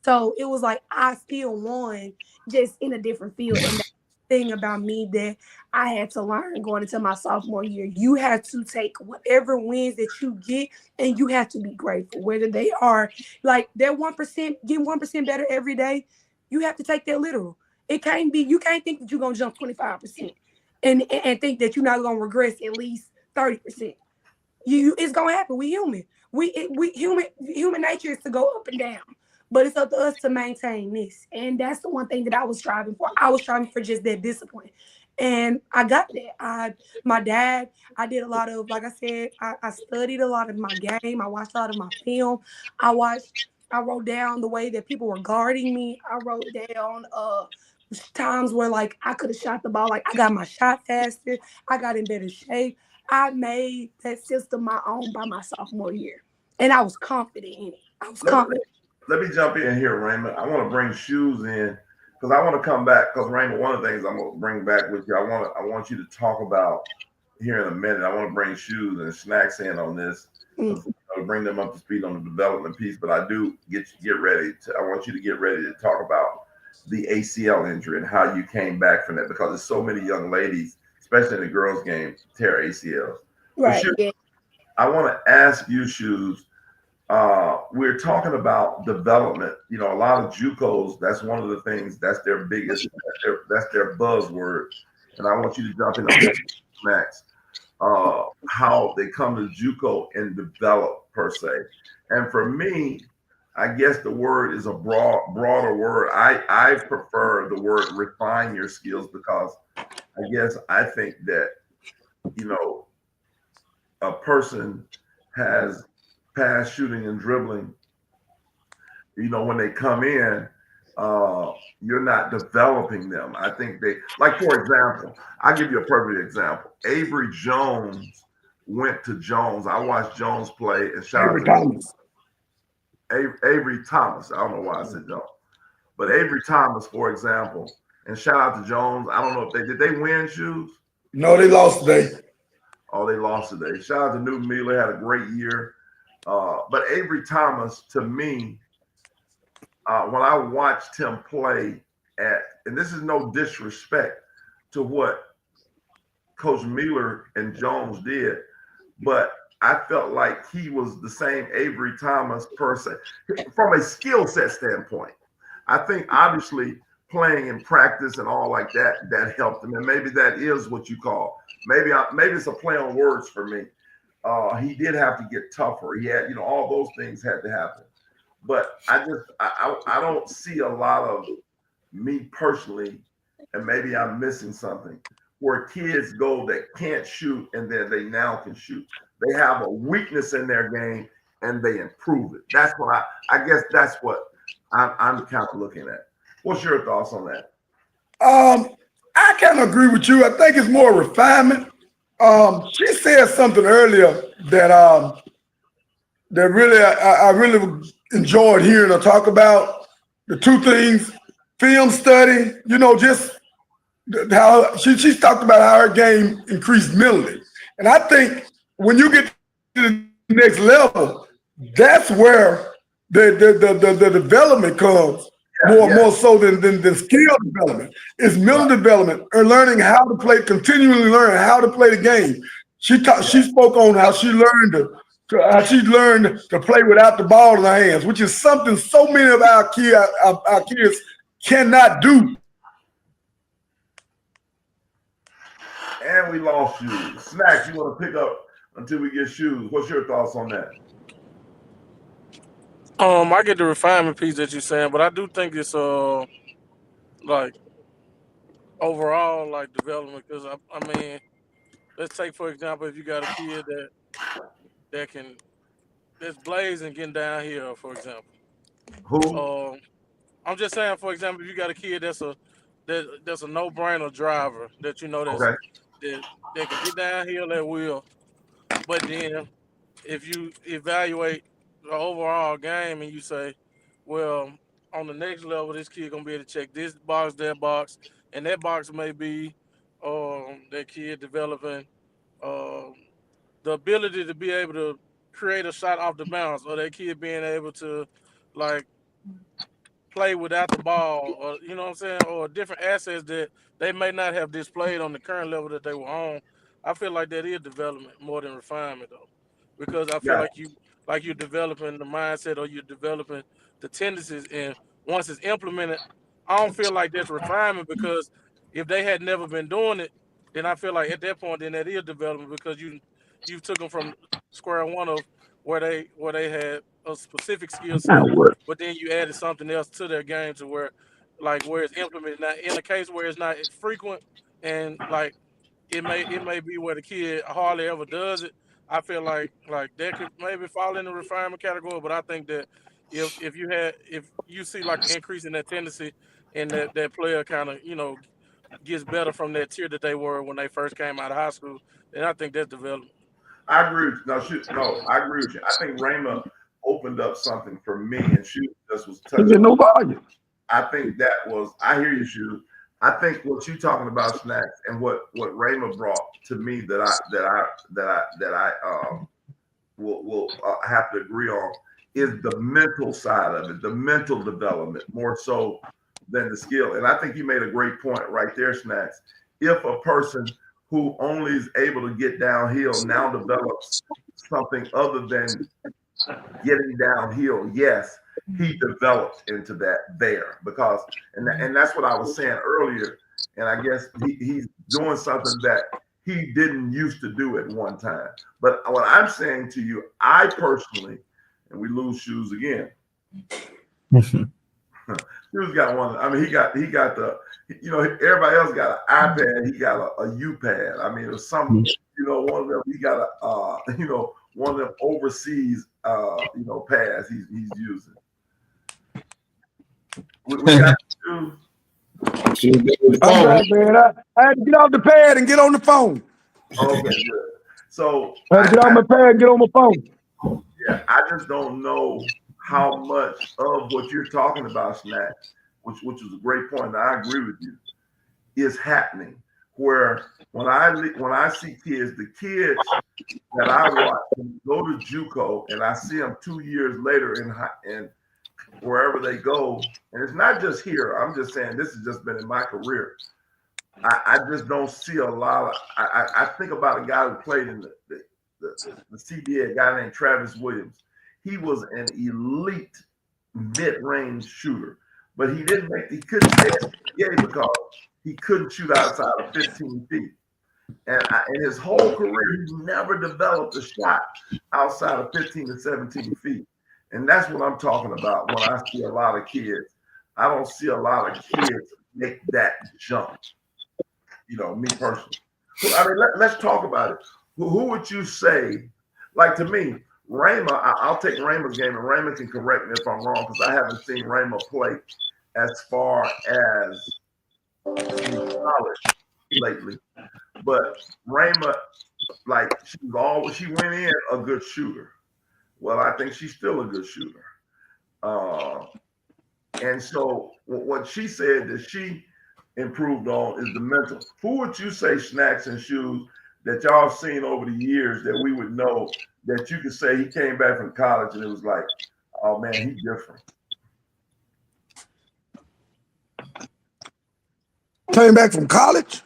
So it was like I still won, just in a different field. And thing about me that I had to learn going into my sophomore year. You have to take whatever wins that you get and you have to be grateful, whether they are like they're 1%, getting 1% better every day. You have to take that literal. It can't be, you can't think that you're gonna jump 25% and think that you're not gonna regress at least 30%. It's gonna happen. We human. We human nature is to go up and down. But it's up to us to maintain this. And that's the one thing that I was striving for. I was striving for just that discipline. And I got that. My dad, I did a lot of, like I said, I studied a lot of my game. I watched a lot of my film. I wrote down the way that people were guarding me. I wrote down times where like I could have shot the ball. Like I got my shot faster. I got in better shape. I made that system my own by my sophomore year. And I was confident in it. I was confident. Let me jump in here, Raymond. I want to bring shoes in because I want to come back. Because Raymond, one of the things I'm gonna bring back with you, I want you to talk about here in a minute. I want to bring shoes and snacks in on this. To bring them up to speed on the development piece. But I do get ready to. I want you to get ready to talk about the ACL injury and how you came back from that because there's so many young ladies, especially in the girls' game, tear ACLs. Right. Shoes, yeah. I want to ask you, Shoes. We're talking about development. You know, a lot of JUCOs, that's one of the things, that's their biggest, that's their buzzword. And I want you to jump in on that, Max, how they come to JUCO and develop per se. And for me, I guess the word is a broader word. I prefer the word refine your skills because I think that, a person has pass, shooting, and dribbling, when they come in, you're not developing them. I think they, like, for example, I'll give you a perfect example. Avery Jones went to Jones. I watched Jones play and shout Avery out to Thomas. Avery Thomas. I don't know why I said Jones. But Avery Thomas, for example, and shout out to Jones. I don't know if did they win, Shoes? No, they lost today. Oh, they lost today. Shout out to Newton Mueller, had a great year. But Avery Thomas, to me, when I watched him play and this is no disrespect to what Coach Mueller and Jones did, but I felt like he was the same Avery Thomas person from a skill set standpoint. I think obviously playing in practice and all like that helped him, and maybe that is what you call maybe it's a play on words for me. He did have to get tougher. He had, all those things had to happen. But I don't see a lot of, me personally, and maybe I'm missing something, where kids go that can't shoot and then they now can shoot. They have a weakness in their game and they improve it. That's what I guess that's what I'm kind of looking at. What's your thoughts on that? I kind of agree with you. I think it's more refinement. She said something earlier that that really I really enjoyed hearing her talk about the two things: film study. You know, just how she's talked about how her game increased mentally, and I think when you get to the next level, that's where the development comes Yeah, more yeah, so than skill development. It's mental right, development or learning how to play, continually learning how to play the game. She yeah. spoke on how she learned how she learned to play without the ball in her hands, which is something so many of our kids cannot do. And we lost shoes. Snacks, you want to pick up until we get shoes? What's your thoughts on that? I get the refinement piece that you're saying, but I do think it's like overall like development because I mean, let's take for example if you got a kid that can that's blazing getting down here, for example. Who? Um, I'm just saying, for example, if you got a kid that's a no brainer driver that you know Okay. that that can get downhill at will, but then if you evaluate the overall game and you say, well, on the next level, this kid gonna be able to check this box, that box, and that box may be that kid developing um, the ability to be able to create a shot off the bounce, or that kid being able to like play without the ball, or you know what I'm saying, or different assets that they may not have displayed on the current level that they were on. I feel like that is development more than refinement though, because I feel Yeah. like you're developing the mindset or you're developing the tendencies, and once it's implemented, I don't feel like that's refinement because if they had never been doing it, then I feel like at that point then that is development because you took them from square one of where they had a specific skill set but then you added something else to their game to where, like, where it's implemented. Now, in a case where it's not frequent and like it may be where the kid hardly ever does it. I feel like that could maybe fall in the refinement category. But I think that if you see like an increase in that tendency and that player kind of gets better from that tier that they were when they first came out of high school, then I think that's development. I agree with you. No, no, I agree with you. I think Rama opened up something for me, and she just was He touching get on. no volume. I think that was. I hear you, Shoe. I think what you talking about, snacks, and what Rama brought to me that I will have to agree on is the mental side of it, the mental development more so than the skill. And I think you made a great point right there, snacks. If a person who only is able to get downhill now develops something other than getting downhill, yes, he developed into that there because and that's what I was saying earlier. And I guess he's doing something that he didn't used to do at one time. But what I'm saying to you, I personally, and we lose shoes again. Shoes got one. I mean, he got the everybody else got an iPad. He got a U pad. I mean, it was some one of them. He got a one of them overseas pads he's using. We got shoes. I'm back, man. I had to get off the pad and get on the phone. Okay, good. So I had to get off my pad and get on my phone. yeah, I just don't know how much of what you're talking about, Snack, which is a great point. And I agree with you, is happening. Where when I see kids, the kids that I watch go to JUCO, and I see them 2 years later in wherever they go, and it's not just here. I'm just saying this has just been in my career. I just don't see a lot of. I think about a guy who played in the CBA, a guy named Travis Williams. He was an elite mid-range shooter, but he couldn't stay at CBA because he couldn't shoot outside of 15 feet. And in his whole career, he never developed a shot outside of 15 to 17 feet. And that's what I'm talking about when I see a lot of kids. I don't see a lot of kids make that jump. Me personally. I mean, let's talk about it. Who would you say, like to me, Rama, I'll take Rama's game, and Rama can correct me if I'm wrong, because I haven't seen Rama play as far as in college lately. But Rama, like she went in a good shooter. Well, I think she's still a good shooter. Uh, and so what she said that she improved on is the mental. Who would you say snacks and shoes that y'all seen over the years that we would know that you could say he came back from college and it was like, oh man, he's different. Came back from college.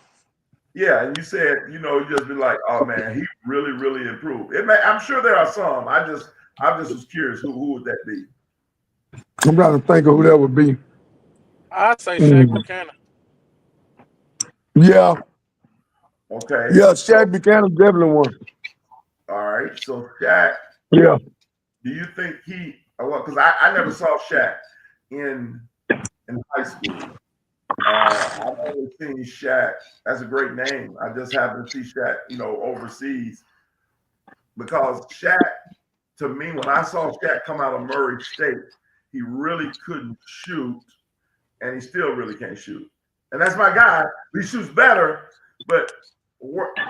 Yeah, and you said, you just been like, oh man, he really, really improved. I'm sure there are some. I just was curious who would that be? I'm trying to think of who that would be. I'd say Shaq Mm. Buchanan. Yeah, Okay. yeah. So Shaq Buchanan definitely one. all right. So Shaq, Yeah. do you think well, because I never saw Shaq in high school. I've only seen Shaq. That's a great name. I just happened to see Shaq, overseas because Shaq, to me, when I saw Shaq come out of Murray State, he really couldn't shoot, and he still really can't shoot. And that's my guy. He shoots better, but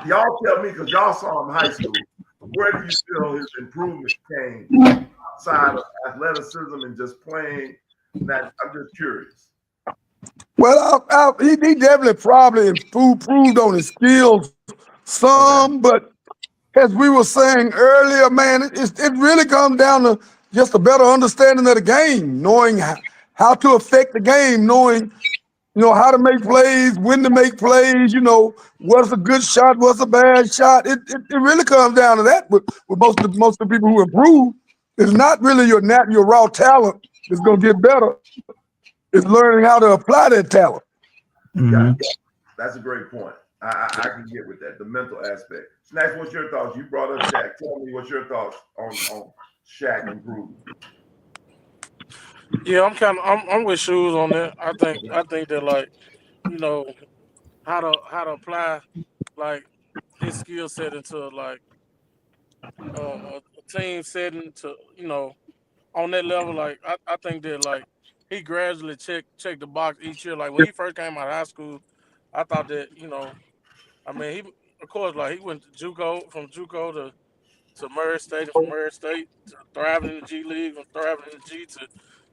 y'all tell me because y'all saw him in high school. Where do you feel his improvement came outside of athleticism and just playing? That I'm just curious. Well, he definitely probably improved on his skills Okay. some, but as we were saying earlier, man, it really comes down to just a better understanding of the game, knowing how to affect the game, knowing how to make plays, when to make plays, what's a good shot, what's a bad shot. It really comes down to that. But with most of the people who improve, it's not really your raw talent that's gonna get better. It's learning how to apply that talent. Yeah, Mm-hmm. that's a great point. I can get with that. The mental aspect. Snacks, what's your thoughts? You brought up Shaq. Tell me what's your thoughts on Shaq improving. Yeah, I'm with shoes on that. I think that like you know how to apply like his skill set into like a team setting to on that level. Like I think that like he gradually checked the box each year. Like when he first came out of high school, I thought that I mean he of course like he went to JUCO from JUCO to Murray State and from Murray State to thriving in the G League, from thriving in the G to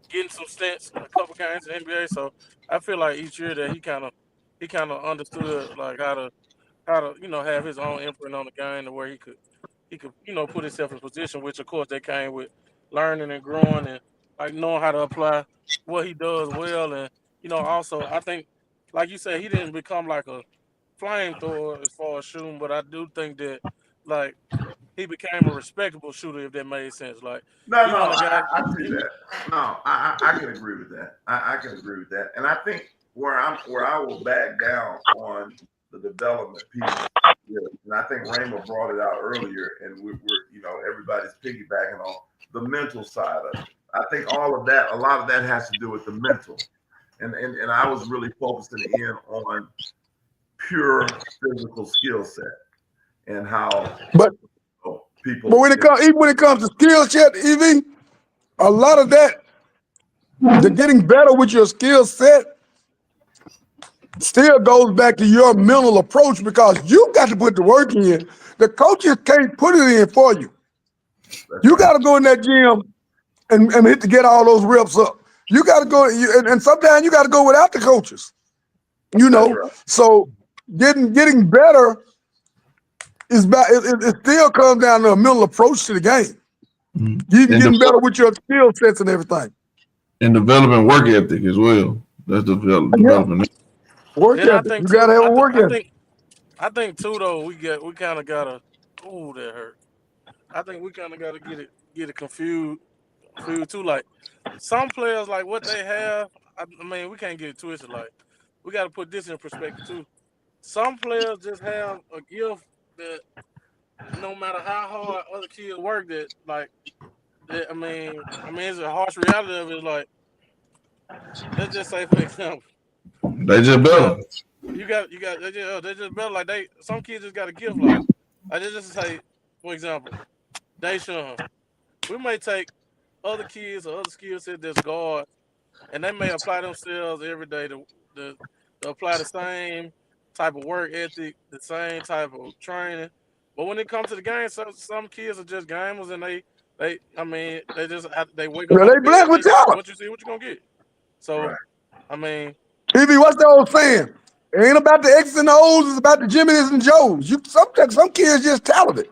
getting some stints, a couple games in the NBA. So I feel like each year that he kind of understood like how to have his own imprint on the game to where he could put himself in position. Which of course that came with learning and growing and like knowing how to apply what he does well. And also I think like you said he didn't become like a flamethrower as far as shooting, but I do think that like he became a respectable shooter if that made sense. Like No, he no, won a guy. I see that. No, I can agree with that. I can agree with that. And I think where I will back down on the development piece, yeah, and I think Raymond brought it out earlier, and we're everybody's piggybacking on the mental side of it. I think all of that, a lot of that has to do with the mental. And I was really focusing in on pure physical skill set and how But but people. when it comes even when it comes to skill set, Ev, a lot of that, the getting better with your skill set still goes back to your mental approach because you got to put the work in. The coaches can't put it in for you. That's You right. got to go in that gym and hit to get all those reps up. You got to go, and sometimes you got to go without the coaches. That's right. So getting better is about. It still comes down to a mental approach to the game. Mm-hmm. Getting better with your skill sets and everything. And developing work ethic as well. That's Yeah, development. work And I ethic. think You got to too. have I, a th- work I ethic. think I think too though we kind of gotta. Ooh, that hurt. I think we kind of gotta get it confused too. Like some players like what they have. I mean we can't get it twisted. Like we got to put this in perspective too. Some players just have a gift that no matter how hard other kids work, that like that, I mean it's a harsh reality of it. Like let's just say for example, They just you got better. you got they just better like they some kids just got a gift like they just say for example Deshaun. We may take other kids or other skill sets that's guard and they may apply themselves every day to apply the same type of work ethic, the same type of training. But when it comes to the game, some kids are just gamers, and they just they wake up Yeah, out they of bed. blessed with talent. What you see, what you gonna get. So Right. I mean, Evie, what's the old saying? It ain't about the X's and O's, it's about the Jimmys and Joes. Some kids just talented.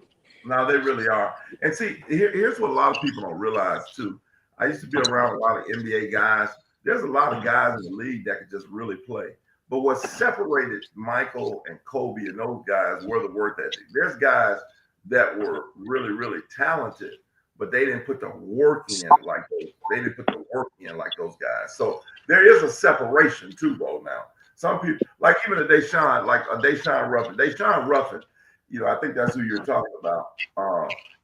No, they really are. And see, here's what a lot of people don't realize too. I used to be around a lot of NBA guys. There's a lot of guys in the league that could just really play. But what separated Michael and Kobe and those guys were the work ethic. There's guys that were really, really talented, but they didn't put the work in like those. They didn't put the work in like those guys. So there is a separation too, though. Now, some people, like even a Deshaun, like a Deshaun Ruffin. Deshaun Ruffin, you know, I think that's who you're talking about.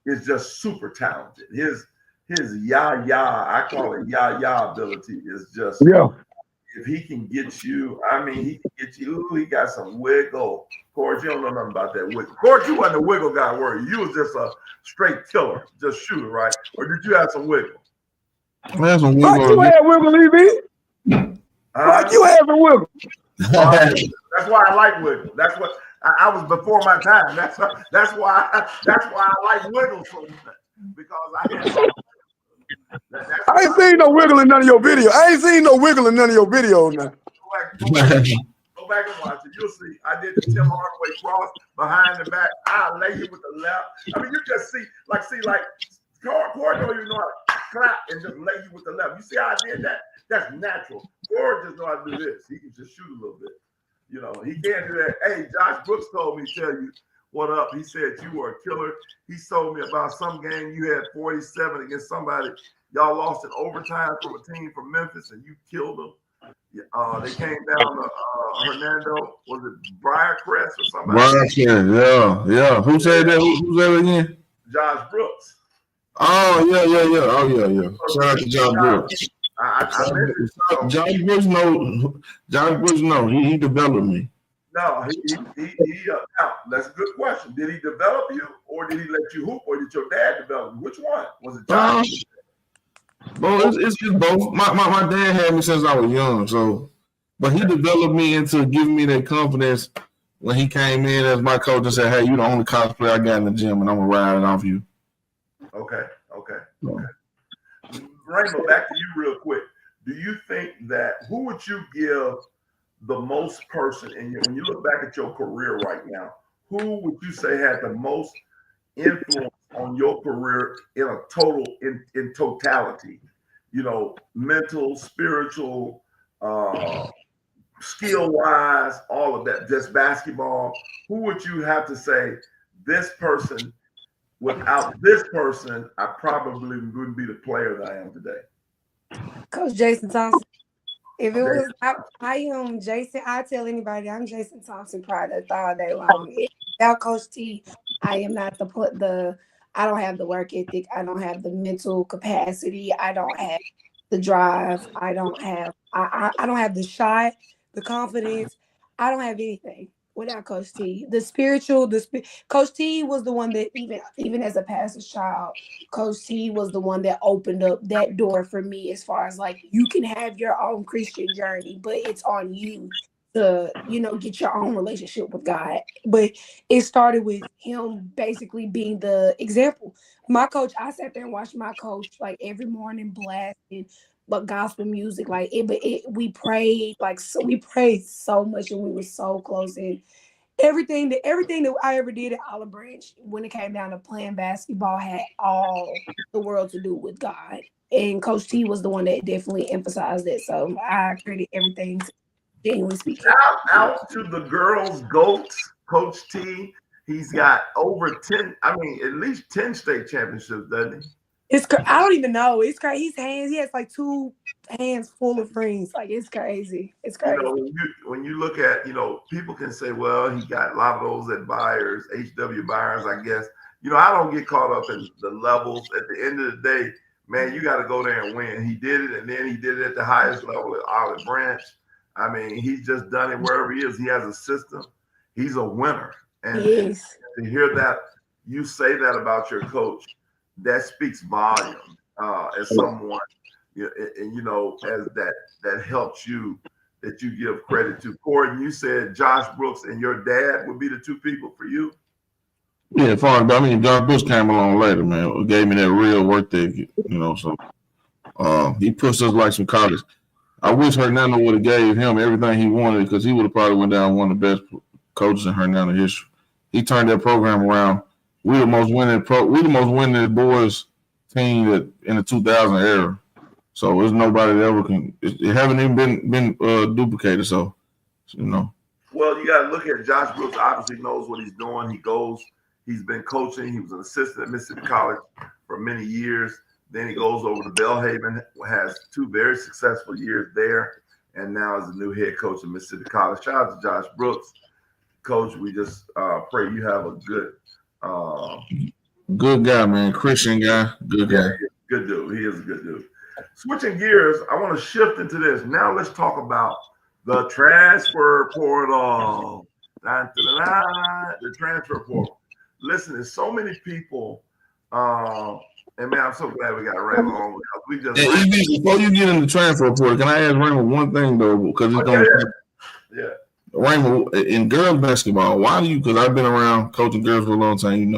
Is just super talented. His I call it ya ability is just, Yeah. if he can get you, I mean, he can get you. Ooh, he got some wiggle. Of course, you don't know nothing about that wiggle. Of course, you wasn't a wiggle guy, were you? You was just a straight killer, just shooter, right? Or did you have some wiggle? Man, some Like wiggle you again. had wiggle, Evie. Like you had some wiggle. That's why I like wiggle. That's what I was before my time. That's why I like wiggle so much, because I had. I ain't seen no wiggle in none of your videos. I ain't seen no wiggle in none of your videos now. Go back and watch it. You'll see. I did the Tim Hardaway cross behind the back. I lay you with the left. I mean, you just see like Cord don't even know how to clap and just lay you with the left. You see how I did that? That's natural. Cord just know how to do this. He can just shoot a little bit. You know, he can't do that. Hey, Josh Brooks told me to tell you what up. He said you were a killer. He told me about some game you had 47 against somebody. Y'all lost in overtime from a team from Memphis, and you killed them. They came down to Hernando. Was it Briarcrest or somebody? Briarcrest, yeah. Who said that? Who said it again? Josh Brooks. Oh, yeah. Oh, yeah. Shout out to John Brooks. John Brooks know. He developed me. No, he now, that's a good question. Did he develop you, or did he let you hoop, or did your dad develop you? Which one? Was it Josh? Bro, it's both. My dad had me since I was young, so, but he developed me into giving me that confidence when he came in as my coach and said, "Hey, you the only college player I got in the gym, and I'm gonna ride it off you." Okay. Rainbow, back to you real quick. Do you think that who would you give the most person when you look back at your career right now? Who would you say had the most influence on your career in totality? You know, mental, spiritual, skill wise, all of that, just basketball. Who would you have to say this person? Without this person, I probably wouldn't be the player that I am today. Coach Jason Thompson. If it was, I am Jason. I tell anybody I'm Jason Thompson product all day long. Without Coach T, I am not I don't have the work ethic. I don't have the mental capacity. I don't have the drive. I don't have the shot, the confidence. I don't have anything without Coach T. Coach T was the one that even as a pastor's child, Coach T was the one that opened up that door for me as far as like you can have your own Christian journey, but it's on you to, get your own relationship with God. But it started with him basically being the example. My coach, I sat there and watched my coach like every morning blasting but gospel music, like we prayed we prayed so much and we were so close, and everything that I ever did at Olive Branch when it came down to playing basketball had all the world to do with God. And Coach T was the one that definitely emphasized that. So I credit everything to genuinely speaking. Out to the girls' goats, Coach T. He's got over 10, at least 10 state championships, doesn't he? I don't even know. It's crazy. He has like 2 hands full of rings. Like, it's crazy. It's crazy. When you look at, people can say, well, he got a lot of those at Byers, HW Byers, I guess. I don't get caught up in the levels. At the end of the day, man, you got to go there and win. He did it, and then he did it at the highest level at Olive Branch. He's just done it wherever he is. He has a system. He's a winner. And to hear that, you say that about your coach, that speaks volume as someone, as that helps you, that you give credit to. Gordon, you said Josh Brooks and your dad would be the 2 people for you. Yeah, as far as I mean, Josh Bush came along later, man. It gave me that real work ethic, So he pushed us like some college. I wish Hernando would have gave him everything he wanted because he would have probably went down one of the best coaches in Hernando history. He turned that program around. We the most winning boys team that in the 2000 era. So there's nobody that ever can. It haven't even been duplicated. So. Well, you got to look at Josh Brooks. Obviously, knows what he's doing. He's been coaching. He was an assistant at Mississippi College for many years. Then he goes over to Belhaven, has 2 very successful years there, and now is the new head coach at Mississippi College. Shout out to Josh Brooks, coach. We just pray you have a good guy, man. Christian guy, good guy. Good dude. He is a good dude. Switching gears, I want to shift into this. Now let's talk about the transfer portal. The transfer portal. Listen, there's so many people, and man, I'm so glad we got Raymond on. We just before you get in the transfer portal, can I ask Raymond one thing though? Because it's going to Raymond, in girls basketball, why do you? Because I've been around coaching girls for a long time.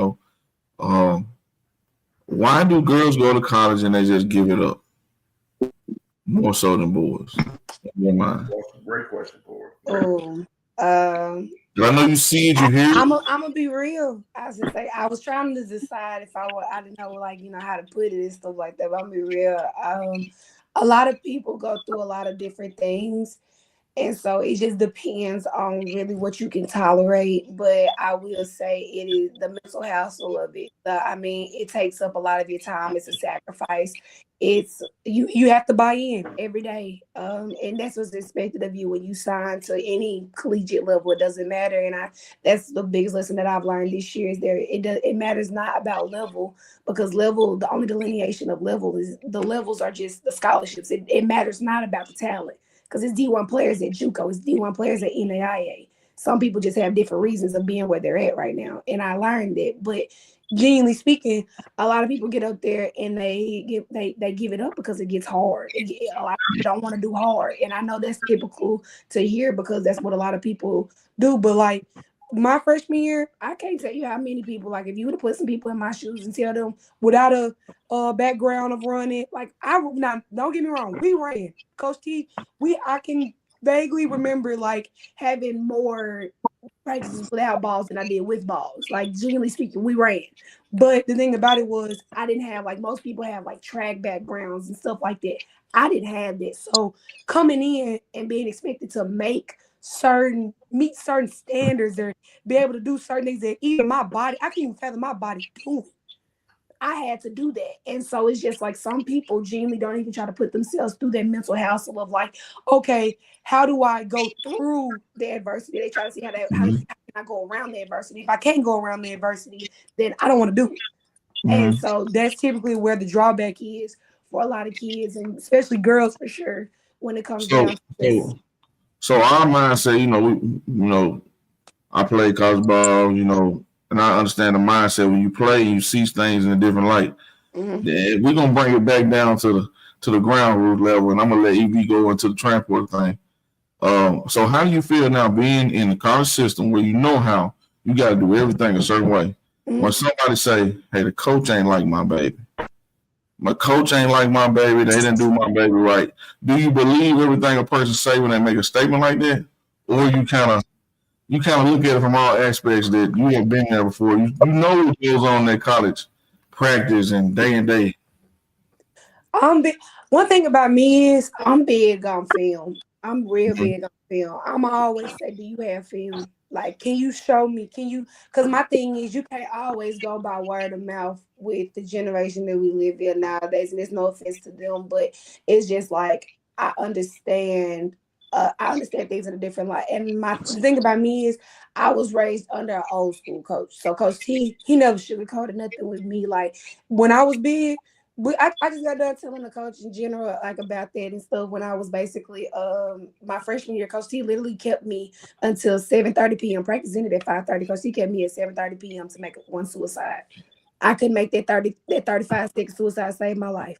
Why do girls go to college and they just give it up more so than boys? In your mind. Great question, Cora. I know you see it, you hear it. I'm gonna be real. I was say I was trying to decide if I didn't know how to put it and stuff like that. But I'm gonna be real. A lot of people go through a lot of different things. And so it just depends on really what you can tolerate. But I will say it is the mental hassle of it. It takes up a lot of your time. It's a sacrifice. It's you have to buy in every day. And that's what's expected of you when you sign to any collegiate level. It doesn't matter. And that's the biggest lesson that I've learned this year is it matters not about level, because level, the only delineation of level is the levels are just the scholarships. It matters not about the talent. Because it's D1 players at JUCO, it's D1 players at NAIA. Some people just have different reasons of being where they're at right now. And I learned that. But genuinely speaking, a lot of people get up there and they give it up because it gets hard. A lot of people don't want to do hard. And I know that's typical to hear because that's what a lot of people do. But like my freshman year, I can't tell you how many people, like if you would have put some people in my shoes and tell them without a background of running, like now don't get me wrong, we ran. Coach T, I can vaguely remember like having more practices without balls than I did with balls. Like genuinely speaking, we ran. But the thing about it was I didn't have, like most people have like track backgrounds and stuff like that. I didn't have that. So coming in and being expected to meet certain standards or be able to do certain things that even my body, I can't even fathom my body doing. I had to do that. And so it's just like some people genuinely don't even try to put themselves through that mental hassle of like, okay, how do I go through the adversity? They try to see how can I go around the adversity. If I can't go around the adversity, then I don't want to do it. And so that's typically where the drawback is for a lot of kids, and especially girls for sure, when it comes down to this. So our mindset, I play college ball, and I understand the mindset when you play, you see things in a different light. Mm-hmm. We're gonna bring it back down to the ground root level, and I'm gonna let EV go into the transport thing. So how do you feel now being in the college system where you know how you got to do everything a certain way? Mm-hmm. When somebody say, "Hey, the coach ain't like my baby. My coach ain't like my baby. They didn't do my baby right." Do you believe everything a person say when they make a statement like that, or you kind of look at it from all aspects that you have been there before? You know what goes on in that college practice and day. One thing about me is I'm big on film. I'm real big on film. I'm always say, do you have film? Like, can you show me? Because my thing is you can't always go by word of mouth with the generation that we live in nowadays. And there's no offense to them, but it's just like, I understand things in a different light. And the thing about me is I was raised under an old school coach. So Coach T, he never sugarcoated nothing with me. Like when I was big, I just got done telling the coach in general like about that and stuff when I was basically my freshman year. Coach T literally kept me until 7:30 p.m. Practice ended at 5:30. Coach T kept me at 7:30 p.m. to make one suicide. I couldn't make that 35-second suicide save my life.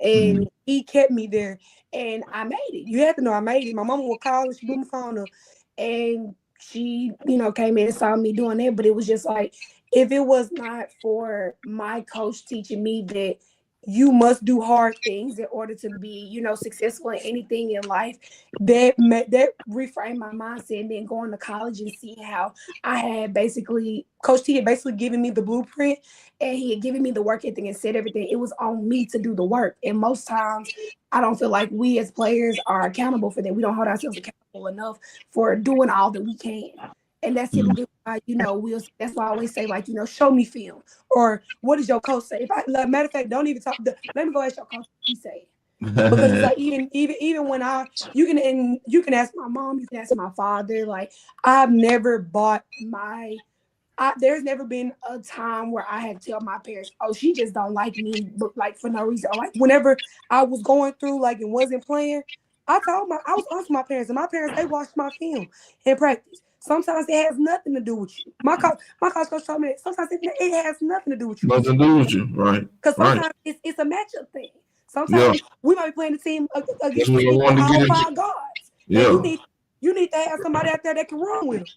And he kept me there and I made it. You have to know I made it. My mama would call and she blew my phone up and she, came in and saw me doing that. But it was just like, if it was not for my coach teaching me that you must do hard things in order to be, successful in anything in life, that reframed my mindset. And then going to college and see how I had basically, Coach T had basically given me the blueprint, and he had given me the work ethic and said everything. It was on me to do the work. And most times, I don't feel like we as players are accountable for that. We don't hold ourselves accountable enough for doing all that we can. And that's typically why, that's why I always say, like, show me film. Or what does your coach say? If I, like, matter of fact, don't even talk. Let me go ask your coach what he say. Because it's like even when you can ask my mom, you can ask my father. Like, I've never bought there's never been a time where I had to tell my parents, oh, she just don't like me, but like for no reason. Or like whenever I was going through like and wasn't playing, I was honest with my parents, and my parents, they watched my film in practice. Sometimes it has nothing to do with you. My coach told me that sometimes it has nothing to do with you. Nothing to do with you, right? Because Right. sometimes it's a matchup thing. Yeah. Sometimes we might be playing the team That's against what I wanted to get all into. five guards, and Yeah. you need to have somebody out there that can run with them.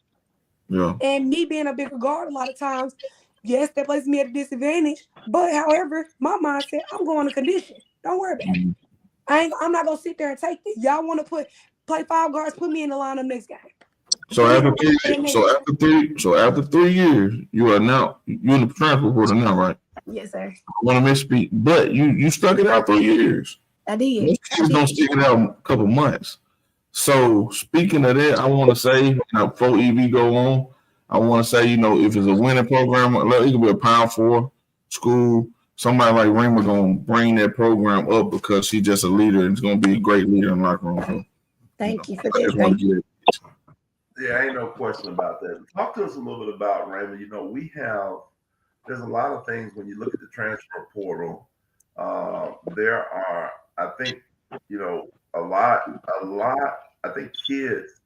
Yeah. And me being a bigger guard, a lot of times, yes, that places me at a disadvantage. But however, my mindset, I'm going to condition. Don't worry about it. I'm not gonna sit there and take it. Y'all want to play five guards? Put me in the lineup next game. So after 3 years, you are now you in the transfer portal now, right? Yes, sir. I want to misspeak, but you stuck it out 3 years. I did. Most kids don't stick it out a couple months. So speaking of that, I want to say before EV go on, I want to say if it's a winning program, it could be a Pound 4 school. Somebody like Rima gonna bring that program up because she's just a leader and it's gonna be a great leader in the locker room. So, Thank you for I just that. want to get it. Yeah, ain't no question about that. Talk to us a little bit about Raymond. There's a lot of things when you look at the transfer portal. There are, I think, a lot. I think kids,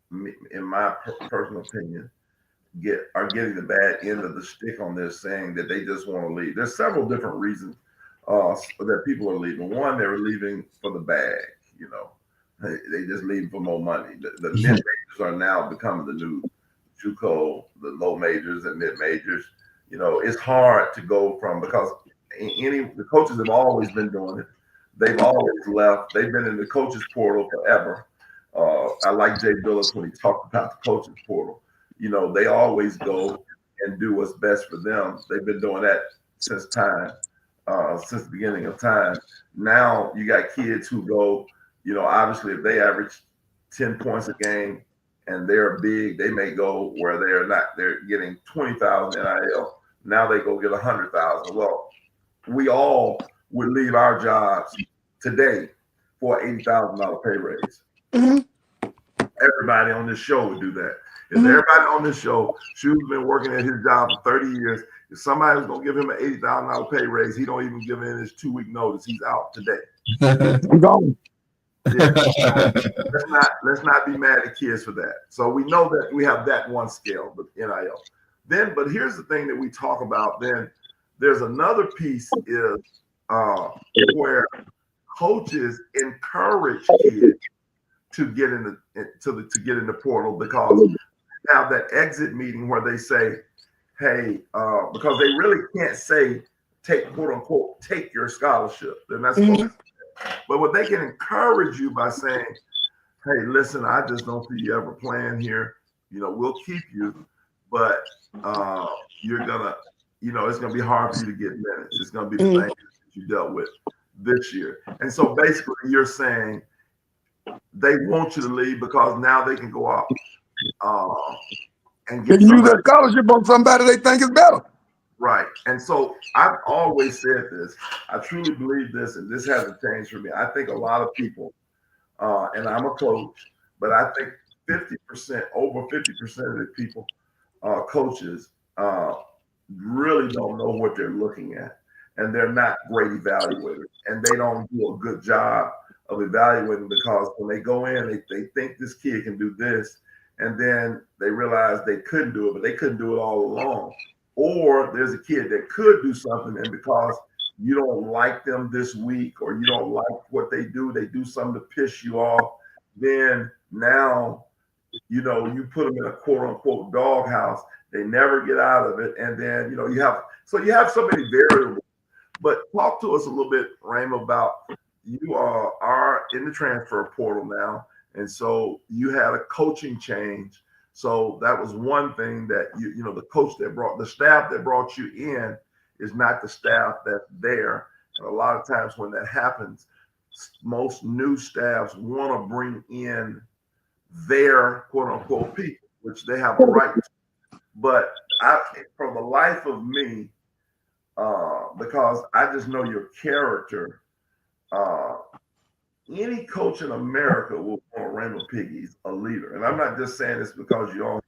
in my personal opinion, are getting the bad end of the stick on this, saying that they just want to leave. There's several different reasons that people are leaving. One, they're leaving for the bag. They just leave for more money. The mid majors are now becoming the new JUCO, the low majors and mid majors. It's hard to go from, because the coaches have always been doing it. They've always left. They've been in the coaches portal forever. I like Jay Billis when he talked about the coaches portal. They always go and do what's best for them. They've been doing that since the beginning of time. Now you got kids who go, obviously if they average 10 points a game and they're big, they may go where they're getting 20,000 NIL. Now they go get 100,000. Well, we all would leave our jobs today for $80,000 pay raise. Mm-hmm. Everybody on this show would do that. If everybody on this show, Shu's been working at his job for 30 years. If somebody was gonna give him an $80,000 pay raise, he don't even give in his 2-week notice. He's out today. I'm gone. Yeah. Let's not be mad at kids for that. So we know that we have that one scale, but NIL. But here's the thing that we talk about. Then there's another piece is where coaches encourage kids to get in the portal, because they have that exit meeting where they say, hey, because they really can't say quote unquote take your scholarship. They're not supposed to. But what they can encourage you by saying, hey, listen, I just don't see you ever playing here. We'll keep you, but you're gonna, it's gonna be hard for you to get minutes. It's gonna be the thing that you dealt with this year. And so basically you're saying they want you to leave because now they can go out and get use that scholarship on somebody they think is better. Right. And so I've always said this. I truly believe this, and this hasn't changed for me. I think a lot of people, and I'm a coach, but I think over 50% of the people, coaches, really don't know what they're looking at. And they're not great evaluators. And they don't do a good job of evaluating, because when they go in, they think this kid can do this. And then they realize they couldn't do it, but they couldn't do it all along. Or there's a kid that could do something, and because you don't like them this week, or you don't like what they do something to piss you off, then now, you put them in a quote unquote doghouse, They never get out of it. And then, you have so many variables. But talk to us a little bit, Raym, about you are in the transfer portal now. And so you had a coaching change. So that was one thing that the staff that brought you in is not the staff that's there. And a lot of times when that happens, most new staffs want to bring in their quote unquote people, which they have a right to. But for the life of me, because I just know your character, uh, any coach in America will want Raymond Piggy's a leader. And I'm not just saying this because you're on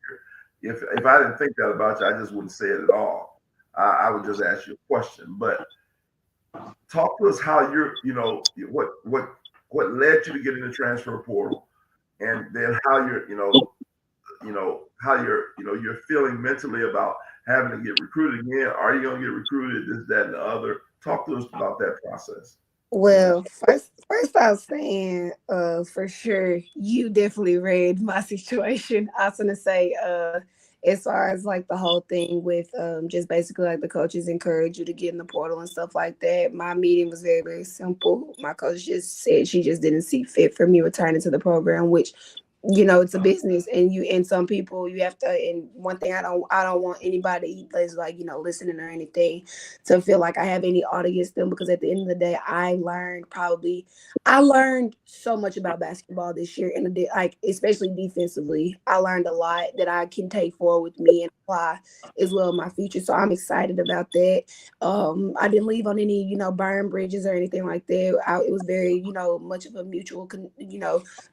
here. If I didn't think that about you, I just wouldn't say it at all. I would just ask you a question. But talk to us how what led you to get in the transfer portal, and then how you're feeling mentally about having to get recruited again. Are you going to get recruited? This, that, and the other. Talk to us about that process. Well, first I was saying, for sure, you definitely read my situation. I was gonna say, as far as like the whole thing with just basically like the coaches encourage you to get in the portal and stuff like that. My meeting was very, very simple. My coach just said she just didn't see fit for me returning to the program, which it's a business, and some people you have to. And one thing I don't want anybody that's like listening or anything to feel like I have any ought against them, because at the end of the day, I learned so much about basketball this year, and like especially defensively, I learned a lot that I can take forward with me and apply as well in my future. So I'm excited about that. I didn't leave on any burn bridges or anything like that. It was very much of a mutual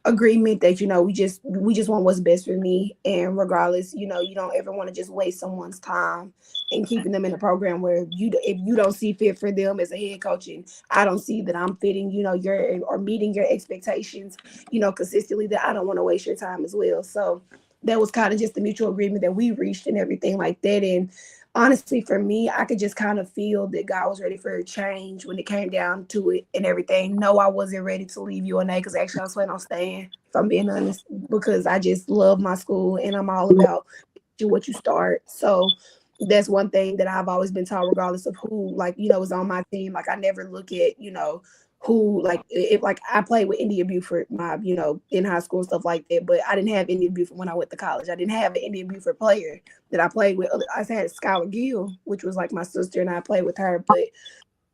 agreement that we just want what's best for me, and regardless, you don't ever want to just waste someone's time and keeping them in a program where if you don't see fit for them as a head coach, and I don't see that I'm fitting your or meeting your expectations consistently, that I don't want to waste your time as well. So that was kind of just the mutual agreement that we reached and everything like that. And honestly, for me, I could just kind of feel that God was ready for a change when it came down to it and everything. No, I wasn't ready to leave UNA, because actually I was planning on staying, if I'm being honest, because I just love my school and I'm all about do what you start. So that's one thing that I've always been taught, regardless of who is on my team. Like I never look at who, like if like I played with India Buford in high school and stuff like that, but I didn't have India Buford when I went to college. I didn't have an India Buford player that I played with. I had Skylar Gill, which was like my sister, and I played with her. But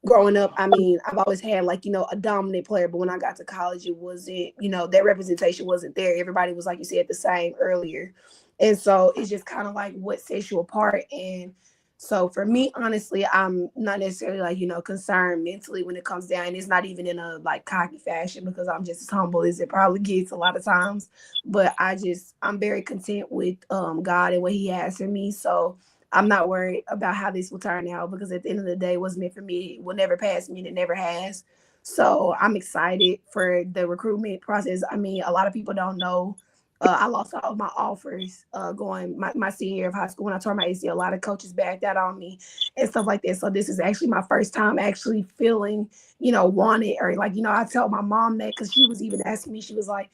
growing up, I mean, I've always had a dominant player, but when I got to college, it wasn't, that representation wasn't there. Everybody was, like you said, the same earlier. And so it's just kind of like what sets you apart. And so for me, honestly, I'm not necessarily concerned mentally when it comes down. And it's not even in a like cocky fashion, because I'm just as humble as it probably gets a lot of times. But I'm very content with God and what he has for me. So I'm not worried about how this will turn out, because at the end of the day, what's meant for me will never pass me, and it never has. So I'm excited for the recruitment process. I mean, a lot of people don't know. I lost all of my offers going my senior year of high school when I tore my ACL. A lot of coaches backed out on me and stuff like that. So this is actually my first time actually feeling, wanted, or I tell my mom that, because she was even asking me. She was like,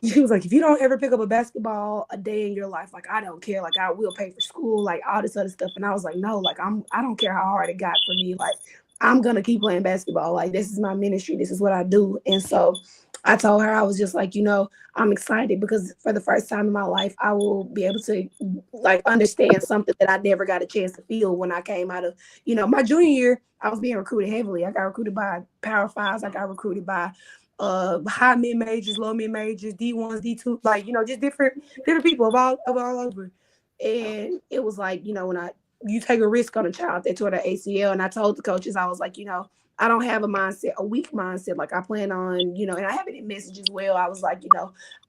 if you don't ever pick up a basketball a day in your life, like I don't care, like I will pay for school, like all this other stuff. And I was like, no, like I don't care how hard it got for me. Like I'm gonna keep playing basketball. Like this is my ministry. This is what I do. And so I told her, I was just like, I'm excited, because for the first time in my life, I will be able to like understand something that I never got a chance to feel when I came out of, my junior year. I was being recruited heavily. I got recruited by Power Fives. I got recruited by high mid majors, low mid majors, D1s, D2, like just different people of all over. And it was like, when you take a risk on a child that tore the ACL, and I told the coaches, I was like, I don't have a weak mindset. Like I plan on, and I have it in message as well. I was like,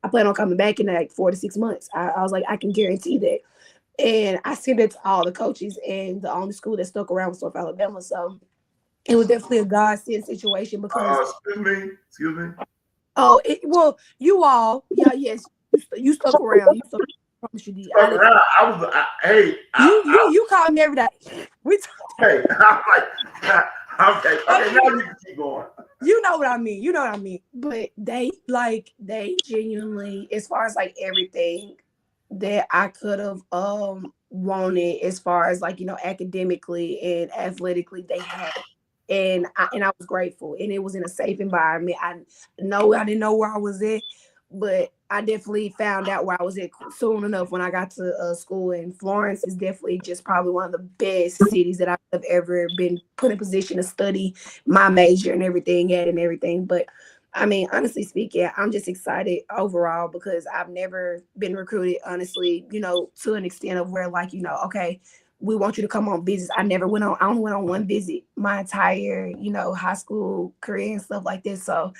I plan on coming back in like 4 to 6 months. I was like, I can guarantee that. And I said that to all the coaches, and the only school that stuck around was North Alabama. So it was definitely a godsend situation, because Excuse me. oh, well, you all, yeah, yes, you stuck around. You stuck. I promise you did. You called me every day. We Hey, I'm like, okay, now you can keep going. You know what I mean. But they genuinely, as far as like everything, that I could have wanted as far as like, academically and athletically they had. And I was grateful, and it was in a safe environment. I know I didn't know where I was at, but I definitely found out where I was at soon enough when I got to school. And Florence is definitely just probably one of the best cities that I've ever been put in position to study my major and everything at and everything. But I mean, honestly speaking, I'm just excited overall because I've never been recruited, honestly, to an extent of where, like, okay, we want you to come on visits. I only went on one visit my entire, high school career and stuff like this. So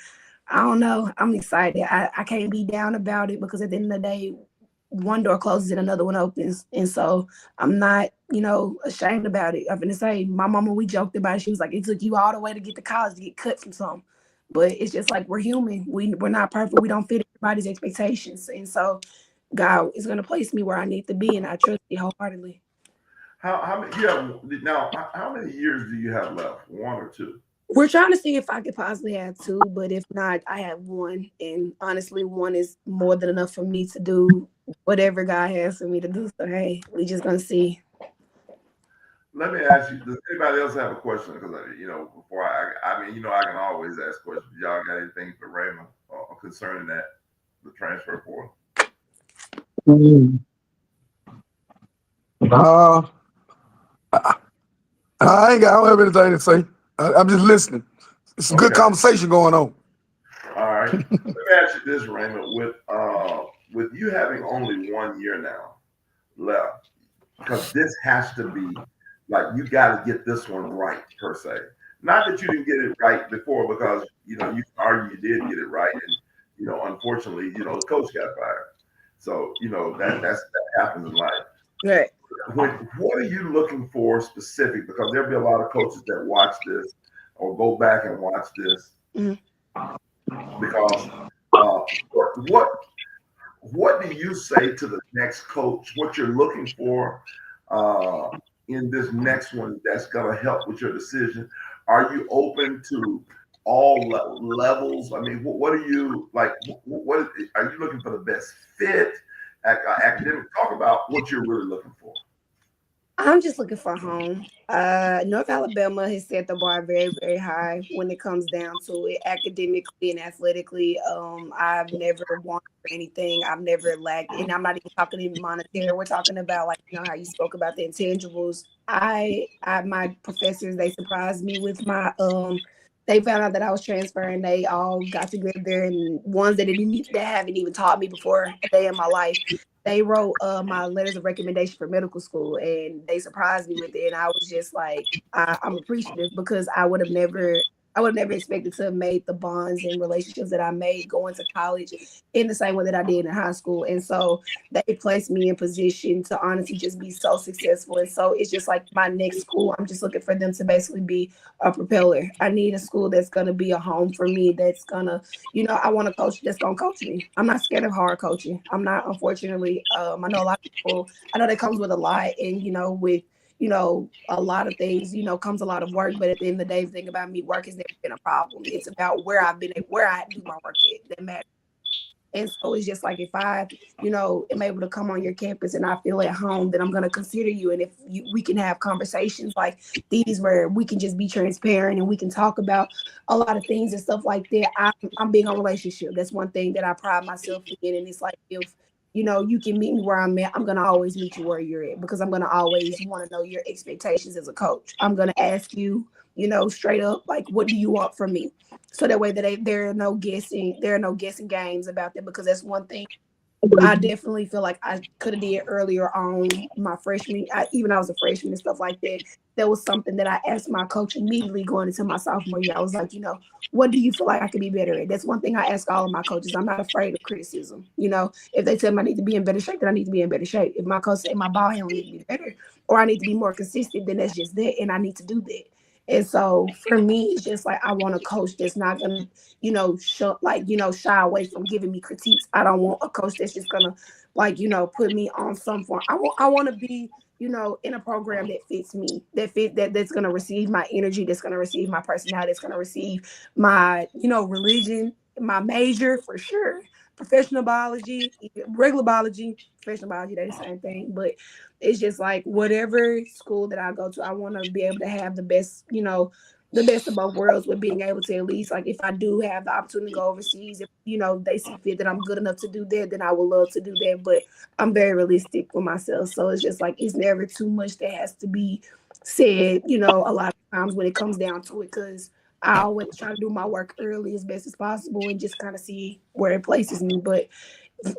I don't know. I'm excited. I can't be down about it because at the end of the day, one door closes and another one opens. And so I'm not, ashamed about it. I'm gonna say my mama, we joked about it. She was like, it took you all the way to get to college to get cut from something. But it's just like we're human. We're not perfect. We don't fit everybody's expectations. And so God is gonna place me where I need to be, and I trust it wholeheartedly. How many you have now? How many years do you have left? One or two? We're trying to see if I could possibly have two, but if not, I have one. And honestly, one is more than enough for me to do whatever God has for me to do. So hey, we just gonna see. Let me ask you, does anybody else have a question? Because, before I mean, I can always ask questions. Y'all got anything for Raymond concerning that, the transfer portal? Mm. Uh, I don't have anything to say. I'm just listening. It's a good Okay. conversation going on. All right. Let me ask you this, Raymond. With you having only 1 year now left, because this has to be like you got to get this one right per se. Not that you didn't get it right before, because you can argue you did get it right, and unfortunately, the coach got fired. So that happens in life. Right. What are you looking for specific? Because there'll be a lot of coaches that watch this or go back and watch this, Mhm. because uh, what what do you say to the next coach? What you're looking for uh, in this next one that's going to help with your decision? Are you open to all levels? I mean, what are you like? What are you looking for the best fit? Academic. Talk about what you're really looking for. I'm just looking for home. North Alabama has set the bar very, very high when it comes down to it, academically and athletically. I've never wanted for anything. I've never lacked, and I'm not even talking in monetary. We're talking about like how you spoke about the intangibles. My professors, they surprised me with my. They found out that I was transferring. They all got together, and ones that didn't that haven't even taught me before a day in my life, they wrote my letters of recommendation for medical school, and they surprised me with it. And I was just like, I'm appreciative because I would have never expected to have made the bonds and relationships that I made going to college in the same way that I did in high school. And so they placed me in position to honestly just be so successful. And so it's just like my next school, I'm just looking for them to basically be a propeller. I need a school that's going to be a home for me, that's going to, I want a coach that's going to coach me. I'm not scared of hard coaching. I'm not, unfortunately. I know a lot of people, I know that comes with a lot. And, with, a lot of things, comes a lot of work. But at the end of the day, the thing about me, work has never been a problem. It's about where I've been, where I do my work at that matters. And so it's just like if I, am able to come on your campus and I feel at home, then I'm going to consider you. And if we can have conversations like these where we can just be transparent and we can talk about a lot of things and stuff like that. I'm big on relationship. That's one thing that I pride myself in. And it's like if you can meet me where I'm at, I'm going to always meet you where you're at because I'm going to always want to know your expectations as a coach. I'm going to ask you, straight up, like, what do you want from me? So that way that there are no guessing games about that because that's one thing I definitely feel like I could have did earlier on my freshman, even I was a freshman and stuff like that. That was something that I asked my coach immediately going into my sophomore year. I was like, what do you feel like I could be better at? That's one thing I ask all of my coaches. I'm not afraid of criticism. If they tell me I need to be in better shape, then I need to be in better shape. If my coach say my ball handling need to be better or I need to be more consistent, then that's just that. And I need to do that. And so for me, it's just like I want a coach that's not gonna, shy away from giving me critiques. I don't want a coach that's just gonna, put me on some form. I want to be, in a program that fits me, that's gonna receive my energy, that's gonna receive my personality, that's gonna receive my, religion, my major for sure. professional biology, regular biology, professional biology, they're the same thing. But it's just like whatever school that I go to, I want to be able to have the best, the best of both worlds with being able to at least like if I do have the opportunity to go overseas, if they see fit that I'm good enough to do that, then I would love to do that. But I'm very realistic with myself. So it's just like it's never too much that has to be said, a lot of times when it comes down to it, because I always try to do my work early as best as possible and just kind of see where it places me. But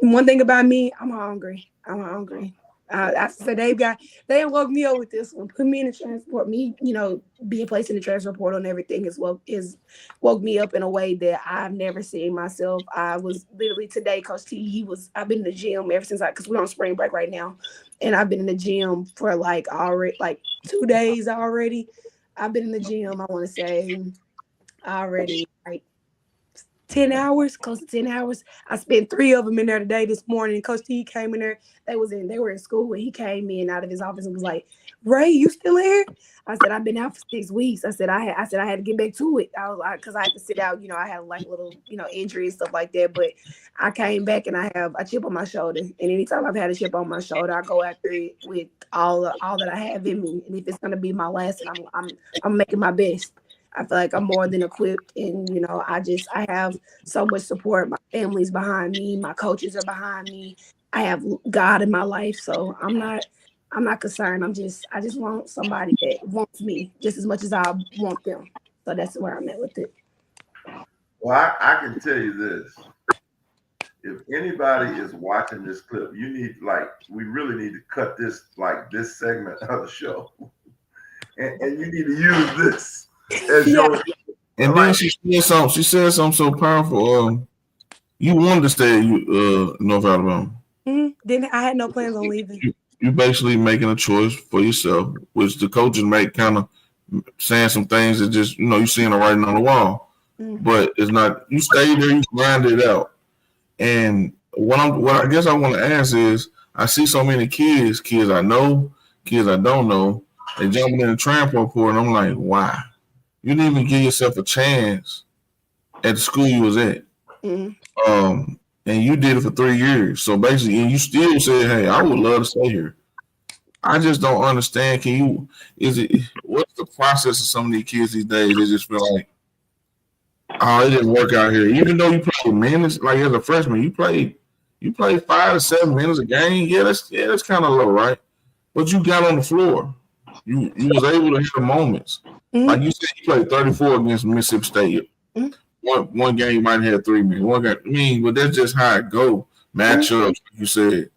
one thing about me, I'm hungry. I'm hungry. I said they woke me up with this one. Put me in the transport. Me, being placed in the transport portal and everything woke me up in a way that I've never seen myself. I was literally today, Coach T. I've been in the gym ever since because we're on spring break right now, and I've been in the gym for like already like 2 days already. I've been in the gym. I want to say already like 10 hours, close to 10 hours. I spent 3 of them in there today this morning. Coach T came in there. They were in school when he came in out of his office and was like, "Ray, you still here?" I said, "I've been out for 6 weeks." I said, I had to get back to it. I was like, because I had to sit out, I had like little, injury and stuff like that. But I came back and I have a chip on my shoulder. And anytime I've had a chip on my shoulder, I go after it with all that I have in me. And if it's gonna be my last, and I'm making my best. I feel like I'm more than equipped, and I have so much support. My family's behind me, my coaches are behind me. I have God in my life, so I'm not concerned. I just want somebody that wants me just as much as I want them. So that's where I'm at with it. Well, I can tell you this. If anybody is watching this clip, we really need to cut this segment of the show, and you need to use this as your. And then she said something. She said something so powerful. You wanted to stay at North Alabama. Mm-hmm. Then I had no plans on leaving. You basically making a choice for yourself, which the coaches make kind of saying some things that just you seeing the writing on the wall. Mm-hmm. But it's not. You stayed there. You grinded it out. And what I guess I want to ask is, I see so many kids I know, kids I don't know, they jumping in the transport port, and I'm like, why? You didn't even give yourself a chance at the school you was at. Mm-hmm. And you did it for 3 years. So basically, and you still said, hey, I would love to stay here. I just don't understand. What's the process of some of these kids these days? They just feel like, oh, it didn't work out here. Even though you played minutes, like as a freshman, you played 5 to 7 minutes a game. Yeah, that's kind of low, right? But you got on the floor. You was able to hit moments. Mm-hmm. Like you said, you played 34 against Mississippi State. Mm-hmm. One game you might have had 3 minutes. But that's just how it go. Matchups, like you said.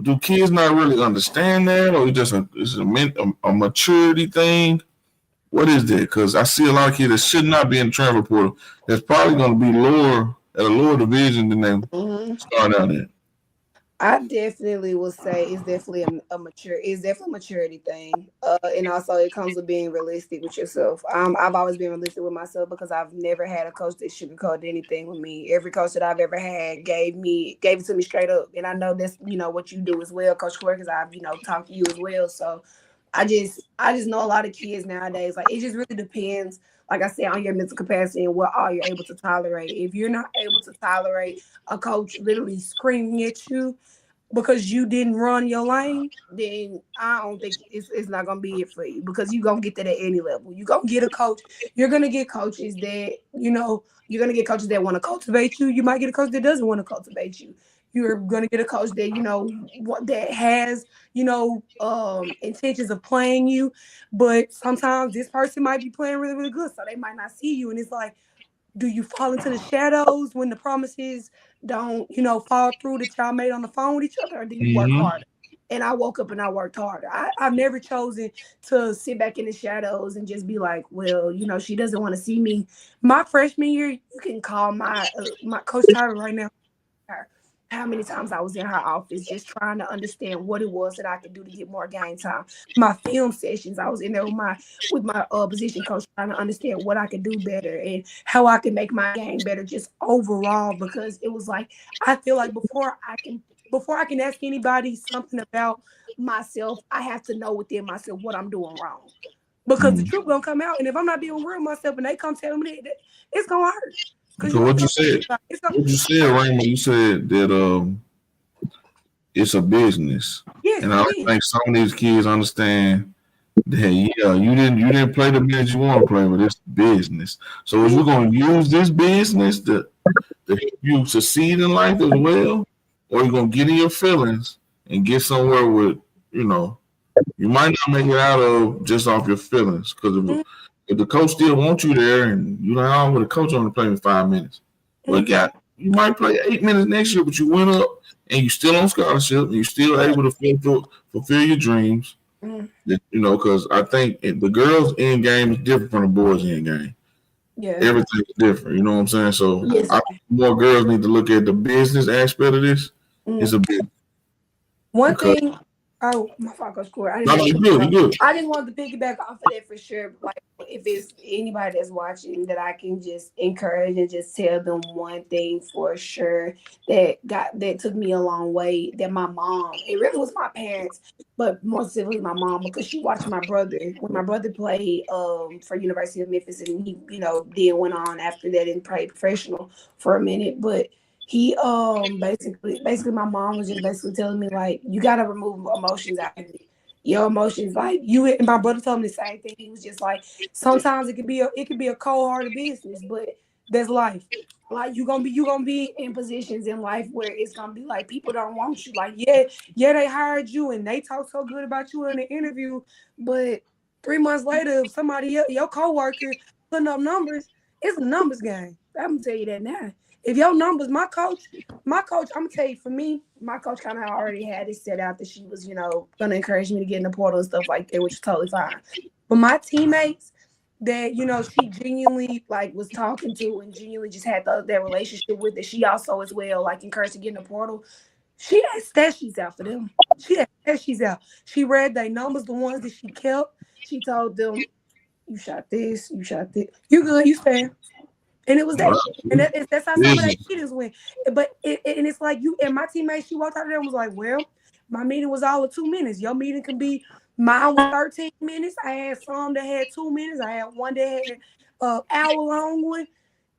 Do kids not really understand that, or it's a maturity thing? What is that? Because I see a lot of kids that should not be in the transfer portal. That's probably going to be at a lower division than they start out at. I definitely will say it's definitely a maturity thing, and also it comes with being realistic with yourself. I've always been realistic with myself because I've never had a coach that sugarcoated anything with me. Every coach that I've ever had gave it to me straight up, and I know that's what you do as well, Coach Clark, because I've talked to you as well. So I just know a lot of kids nowadays, like it just really depends, like I said, on your mental capacity and what all you're able to tolerate. If you're not able to tolerate a coach literally screaming at you because you didn't run your lane, then I don't think it's not gonna be it for you, because you're gonna get that at any level. You're gonna get a coach. You're gonna get coaches that you're gonna get coaches that want to cultivate you. You might get a coach that doesn't want to cultivate you. You're gonna get a coach that that has intentions of playing you, but sometimes this person might be playing really, really good, so they might not see you, and it's like, do you fall into the shadows when the promises don't, fall through that y'all made on the phone with each other, or do you work harder? And I woke up and I worked harder. I've never chosen to sit back in the shadows and just be like, well, she doesn't want to see me. My freshman year, you can call my Coach Tyler right now. How many times I was in her office just trying to understand what it was that I could do to get more game time. My film sessions, I was in there with my position coach trying to understand what I could do better and how I could make my game better just overall, because it was like, I feel like before I can ask anybody something about myself, I have to know within myself what I'm doing wrong. Because the truth gonna come out, and if I'm not being real with myself and they come tell me that, it's gonna hurt. Because So what you said, Raymond, you said that it's a business, yes, and I it don't is. think some of these kids understand that. Yeah, you didn't play the business you want to play, but it's business. So is you gonna use this business to help you succeed in life as well, or you gonna get in your feelings and get somewhere with you know you might not make it out of just off your feelings because if the coach still wants you there and you know, oh, well, the coach only played in 5 minutes. Well, you might play 8 minutes next year, but you went up and you still on scholarship and you're still able to fulfill your dreams. Because I think the girls' end game is different from the boys' end game. Yeah. Everything's different. You know what I'm saying? So Yes. I think more girls need to look at the business aspect of this. It's a big One thing. Oh, my fault, Coach Core. I no, didn't you good. You good. I just wanted to piggyback off of that for sure. Like, if it's anybody that's watching, that I can just encourage and just tell them one thing for sure that took me a long way. That my mom, it really was my parents, but more specifically my mom, because she watched my brother when my brother played for University of Memphis, and he then went on after that and played professional for a minute, but. He basically my mom was just basically telling me, like, you gotta remove emotions out of it. Your emotions, like, you and my brother told me the same thing. He was just like, sometimes it could be a cold hearted business, but that's life. Like, you gonna be in positions in life where it's gonna be like people don't want you. Like, yeah, they hired you and they talk so good about you in the interview, but 3 months later, if somebody else, your coworker putting up numbers, it's a numbers game. I'm gonna tell you that now. If your numbers, my coach, I'm gonna tell you, for me, my coach kind of already had it set out that she was, gonna encourage me to get in the portal and stuff like that, which is totally fine. But my teammates that, she genuinely like was talking to and genuinely just had that relationship with, that she also as well like encouraged to get in the portal. She had stat sheets out for them. She had stat sheets out. She read their numbers, the ones that she kept. She told them, you shot this, you shot this. You good, you fair. And it was that. And that's how some of that meetings went. But and it's like you and my teammate, she walked out there and was like, well, my meeting was all of 2 minutes. Your meeting can be, mine was 13 minutes. I had some that had 2 minutes. I had one that had an hour long one.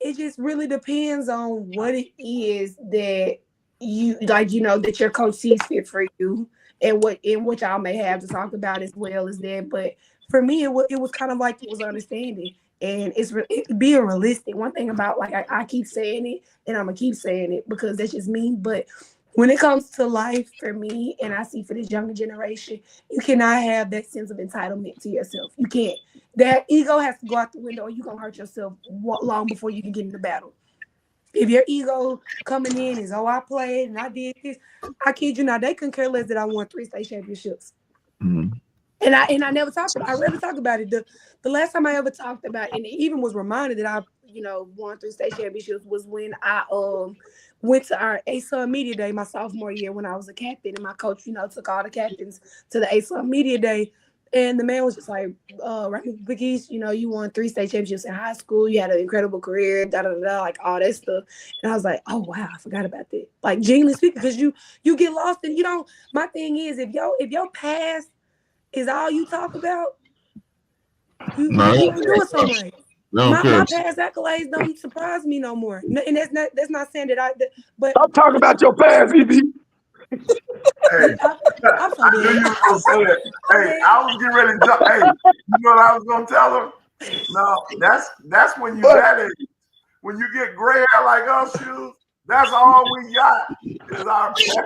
It just really depends on what it is that you like, that your coach sees fit for you, and what y'all may have to talk about as well as that. But for me, it was kind of like it was understanding. And it's being realistic. One thing about, like, I keep saying it, and I'm gonna keep saying it because that's just me. But when it comes to life, for me, and I see for this younger generation, you cannot have that sense of entitlement to yourself. You can't. That ego has to go out the window, or you're gonna hurt yourself long before you can get into battle. If your ego coming in is, oh, I played and I did this, I kid you not, they couldn't care less that I won 3 state championships. Mm-hmm. And I never talked about it. I rarely talk about it. The last time I ever talked about it, and even was reminded that I, won 3 state championships, was when I went to our ASUN Media Day my sophomore year when I was a captain, and my coach, took all the captains to the ASUN Media Day. And the man was just like, Big East, you won 3 state championships in high school. You had an incredible career, like all that stuff. And I was like, oh wow, I forgot about that. Like, genuinely speaking, because you get lost and you don't. My thing is, if your past is all you talk about, you ain't doing so right. My past accolades don't surprise me no more. And that's not saying that but I'm talking about your past, EB. Hey, I'm so I knew you were gonna say that. Hey, I was getting ready to jump. Hey, you know what I was gonna tell her? No, that's when you that age. When you get gray hair like us, shoes, that's all we got is our past.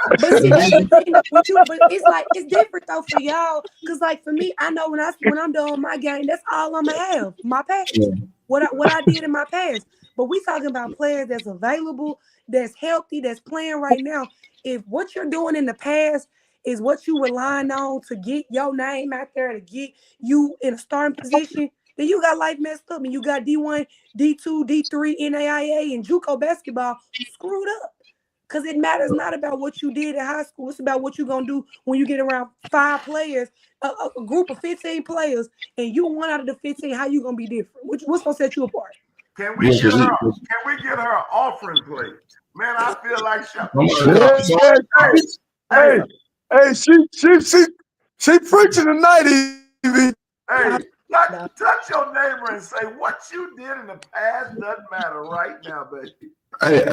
But see, that's the thing. But it's like, it's different though for y'all. Cause like for me, I know when I'm done with my game, that's all I'm gonna have. My past. Yeah. What I did in my past. But we talking about players that's available, that's healthy, that's playing right now. If what you're doing in the past is what you relying on to get your name out there, to get you in a starting position, then you got life messed up, and you got D1, D2, D3, NAIA, and JUCO basketball screwed up. Because it matters not about what you did in high school. It's about what you're going to do when you get around 5 players, a group of 15 players, and you one out of the 15, how you going to be different? What's going to set you apart? Can we get her an offering plate? Man, I feel like hey, she preaching tonight, Evie. Hey, Touch your neighbor and say what you did in the past doesn't matter right now, baby. Hey,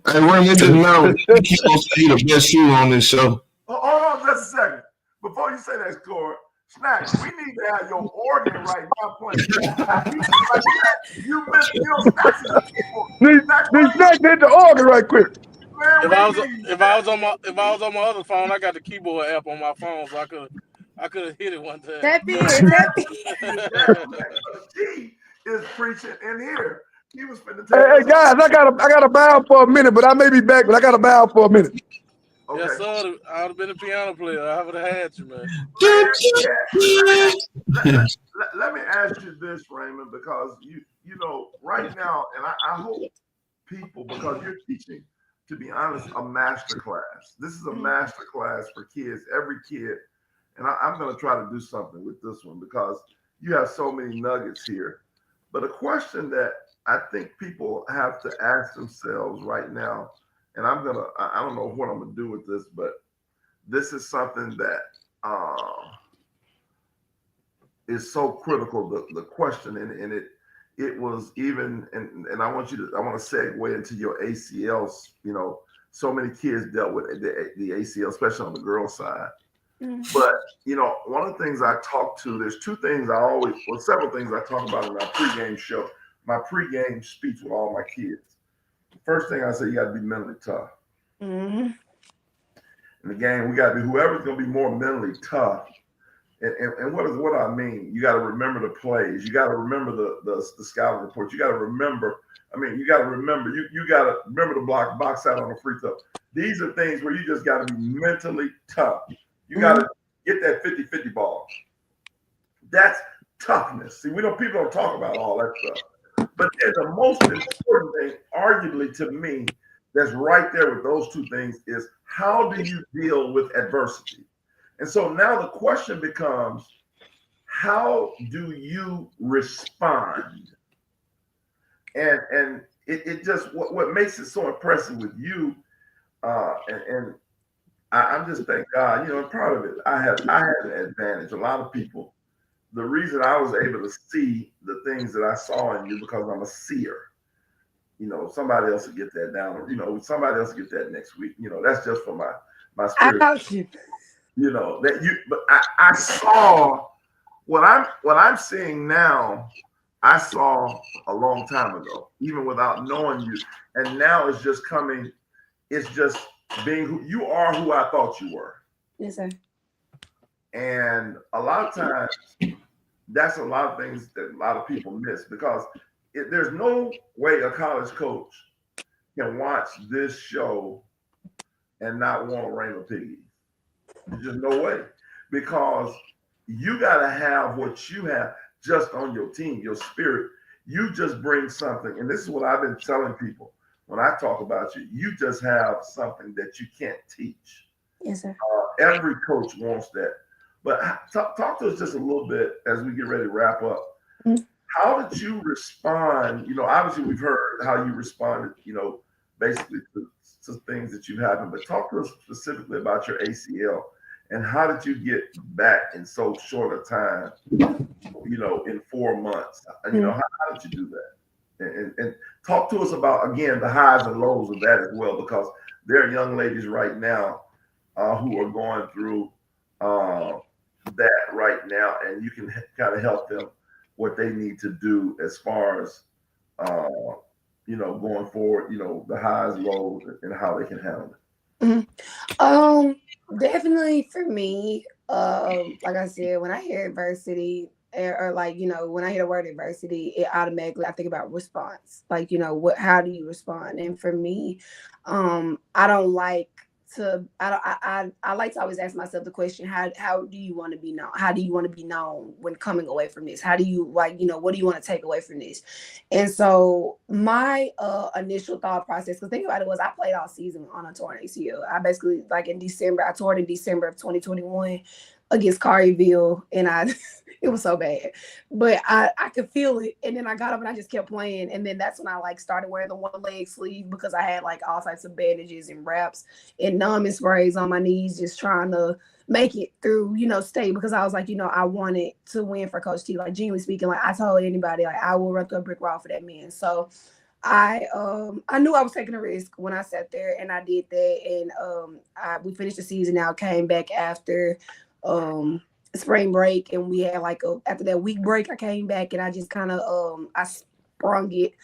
Ram, it just matter. You keep on saying the best shoe on this show. Hold on just a second. Before you say that, Score, Snacks, we need to have your organ right now playing. You missed, Snacks is a keyboard. These snacks hit the organ right quick. Man, If we I was need if I was on my other phone, I got the keyboard app on my phone, so I could have hit it one time. Tap in. He is preaching in here. He was finna take Hey guys, I gotta bow for a minute, but I may be back. But I gotta bow for a minute. Okay. Yes, sir. I would have been a piano player. I would have had you, man. Let me ask you this, Raymond, because you know right now, and I hope people, because you're teaching, to be honest, a master class. This is a master class for kids, every kid, and I'm going to try to do something with this one because you have so many nuggets here. But a question that I think people have to ask themselves right now, and I don't know what I'm gonna do with this, but this is something that is so critical. The question, and it was even, and I want to segue into your ACLs. You know, so many kids dealt with the ACL, especially on the girl side. But you know, one of the things I talk to, there's several things I talk about in our pregame show, my pregame speech with all my kids. The first thing I say, you got to be mentally tough. In the game, we got to be whoever's going to be more mentally tough. And what do I mean? You got to remember the plays. You got to remember the scouting report. You got to remember. You got to remember. You got to remember the box out on the free throw. These are things where you just got to be mentally tough. You got to get that 50-50 ball. That's toughness. See, people don't talk about all that stuff. But the most important thing, arguably to me, that's right there with those two things is how do you deal with adversity? And so now the question becomes, how do you respond? And it just, what makes it so impressive with you, and I'm just thank God, I'm proud of it. I had an advantage. A lot of people, the reason I was able to see the things that I saw in you because I'm a seer. Somebody else will get that down. Somebody else will get that next week. That's just for my spirit. But I saw what I'm seeing now. I saw a long time ago, even without knowing you, and now it's just coming. It's just being who you are, who I thought you were. Yes, sir. And a lot of times, that's a lot of things that a lot of people miss because there's no way a college coach can watch this show and not want to reign a piggy. There's just no way because you got to have what you have just on your team, your spirit. You just bring something, and this is what I've been telling people. When I talk about you, you just have something that you can't teach. Yes, sir. Every coach wants that. But talk to us just a little bit as we get ready to wrap up. How did you respond? Obviously we've heard how you responded, basically to things that you happened. But talk to us specifically about your ACL and how did you get back in so short a time, in 4 months? How did you do that? And talk to us about, again, the highs and lows of that as well, because there are young ladies right now who are going through that right now, and you can kind of help them what they need to do as far as, going forward, the highs, lows, and how they can handle it. Definitely for me, like I said, when I hear adversity, or when I hear the word adversity, it automatically I think about response. How do you respond? And for me, I like to always ask myself the question, how do you want to be known? How do you want to be known when coming away from this? How do you what do you want to take away from this? And so my initial thought process, because think about it, was I played all season on a torn ACL. I basically I toured in December of 2021 against Caryville, and It was so bad, but I could feel it. And then I got up and I just kept playing. And then that's when I like started wearing the one leg sleeve because I had like all types of bandages and wraps and numbing sprays on my knees, just trying to make it through, stay, because I was like, I wanted to win for Coach T. Like, genuinely speaking, like I told anybody, like I will run through a brick wall for that man. So I knew I was taking a risk when I sat there, and I did that. And we finished the season out, came back after spring break, and we had like after that week break, I came back and I just kind of I sprung it.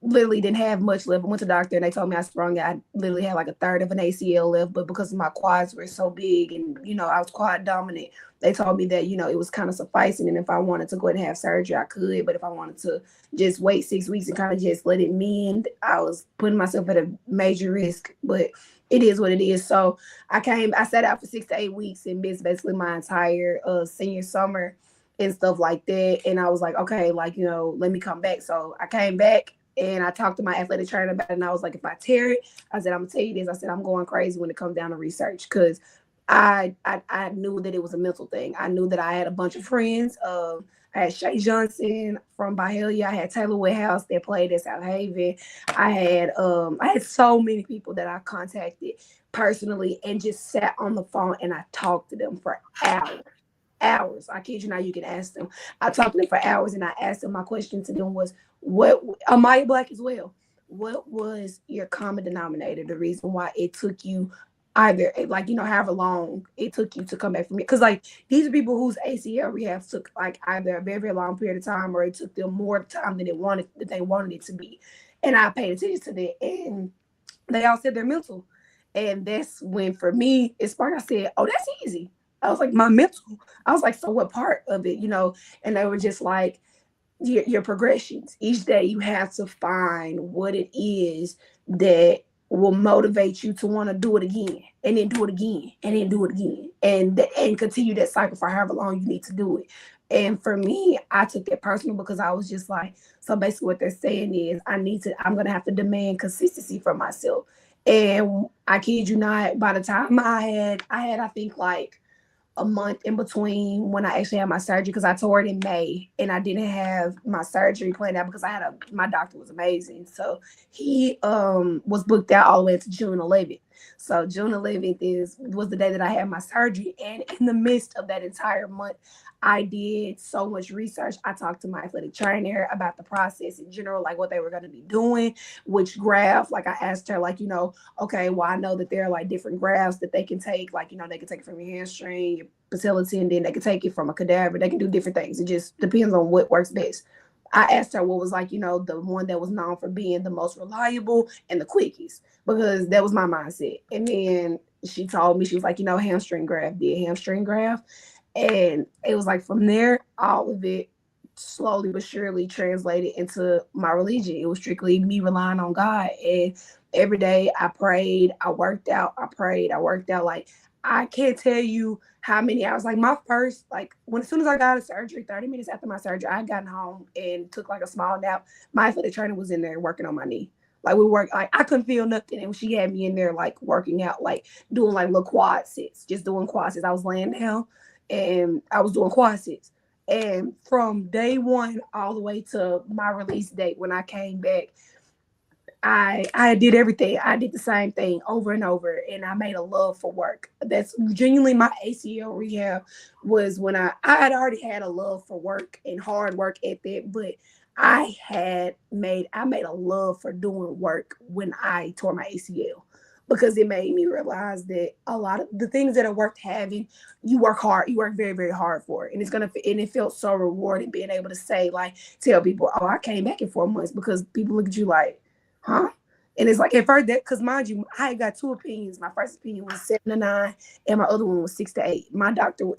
Literally didn't have much left. I went to the doctor and they told me I sprung it. I literally had like a third of an ACL left, but because my quads were so big and I was quad dominant, they told me that it was kind of sufficing, and if I wanted to go ahead and have surgery, I could. But if I wanted to just wait 6 weeks and kind of just let it mend, I was putting myself at a major risk. But it is what it is. So I sat out for 6 to 8 weeks and missed basically my entire senior summer and stuff like that. And I was like, okay, like, let me come back. So I came back and I talked to my athletic trainer about it. And I was like, if I tear it, I said, I'm gonna tell you this. I said, I'm going crazy when it comes down to research, because I knew that it was a mental thing. I knew that I had a bunch of friends. I had Shay Johnson from Byhalia. I had Taylor Woodhouse that played at South Haven. I had so many people that I contacted personally and just sat on the phone and I talked to them for hours. I kid you not, you can ask them. I talked to them for hours and I asked them, my question to them was, what, Amaya Black as well, what was your common denominator? The reason why it took you either, like, however long it took you to come back from it. Because, like, these are people whose ACL rehab took, like, either a very, very long period of time or it took them more time than they wanted it to be. And I paid attention to that. And they all said they're mental. And that's when, for me, it sparked. I said, oh, that's easy. I was like, my mental. I was like, so what part of it, And they were just like, your progressions. Each day you have to find what it is that will motivate you to want to do it again, and then do it again, and then do it again, and continue that cycle for however long you need to do it. And for me, I took that personal because I was just like, so basically what they're saying is I'm gonna have to demand consistency from myself. And I kid you not, by the time I had I think like a month in between when I actually had my surgery, because I tore it in May and I didn't have my surgery planned out because my doctor was amazing. So he was booked out all the way to June 11th. So June 11th was the day that I had my surgery. And in the midst of that entire month, I did so much research. I talked to my athletic trainer about the process in general, like what they were going to be doing, which graph. Like I asked her, like, okay, well, I know that there are like different graphs that they can take. Like, they can take it from your hamstring, your patella tendon, they can take it from a cadaver. They can do different things. It just depends on what works best. I asked her what was like, the one that was known for being the most reliable and the quickest, because that was my mindset. And then she told me, she was like, hamstring graft, did hamstring graft. And it was like from there, all of it slowly but surely translated into my religion. It was strictly me relying on God. And every day I prayed, I worked out, I prayed, I worked out. Like, I can't tell you how many hours. Like, my first, like, as soon as I got out of surgery, 30 minutes after my surgery, I had gotten home and took like a small nap. My athletic trainer was in there working on my knee. Like, we worked, like, I couldn't feel nothing. And she had me in there, like, working out, like, doing like little quad sits, just doing quad sits. I was laying down and I was doing quad sits. And from day one all the way to my release date, when I came back, I did everything. I did the same thing over and over, and I made a love for work. That's genuinely my ACL rehab was when I had already had a love for work and hard work at that, but I made a love for doing work when I tore my ACL, because it made me realize that a lot of the things that are worth having, you work hard, you work very, very hard for it. And it felt so rewarding being able to say, like, tell people, oh, I came back in 4 months, because people look at you like, huh? And it's like, at first, that, because mind you, I got two opinions. My first opinion was 7 to 9, and my other one was 6 to 8. My doctor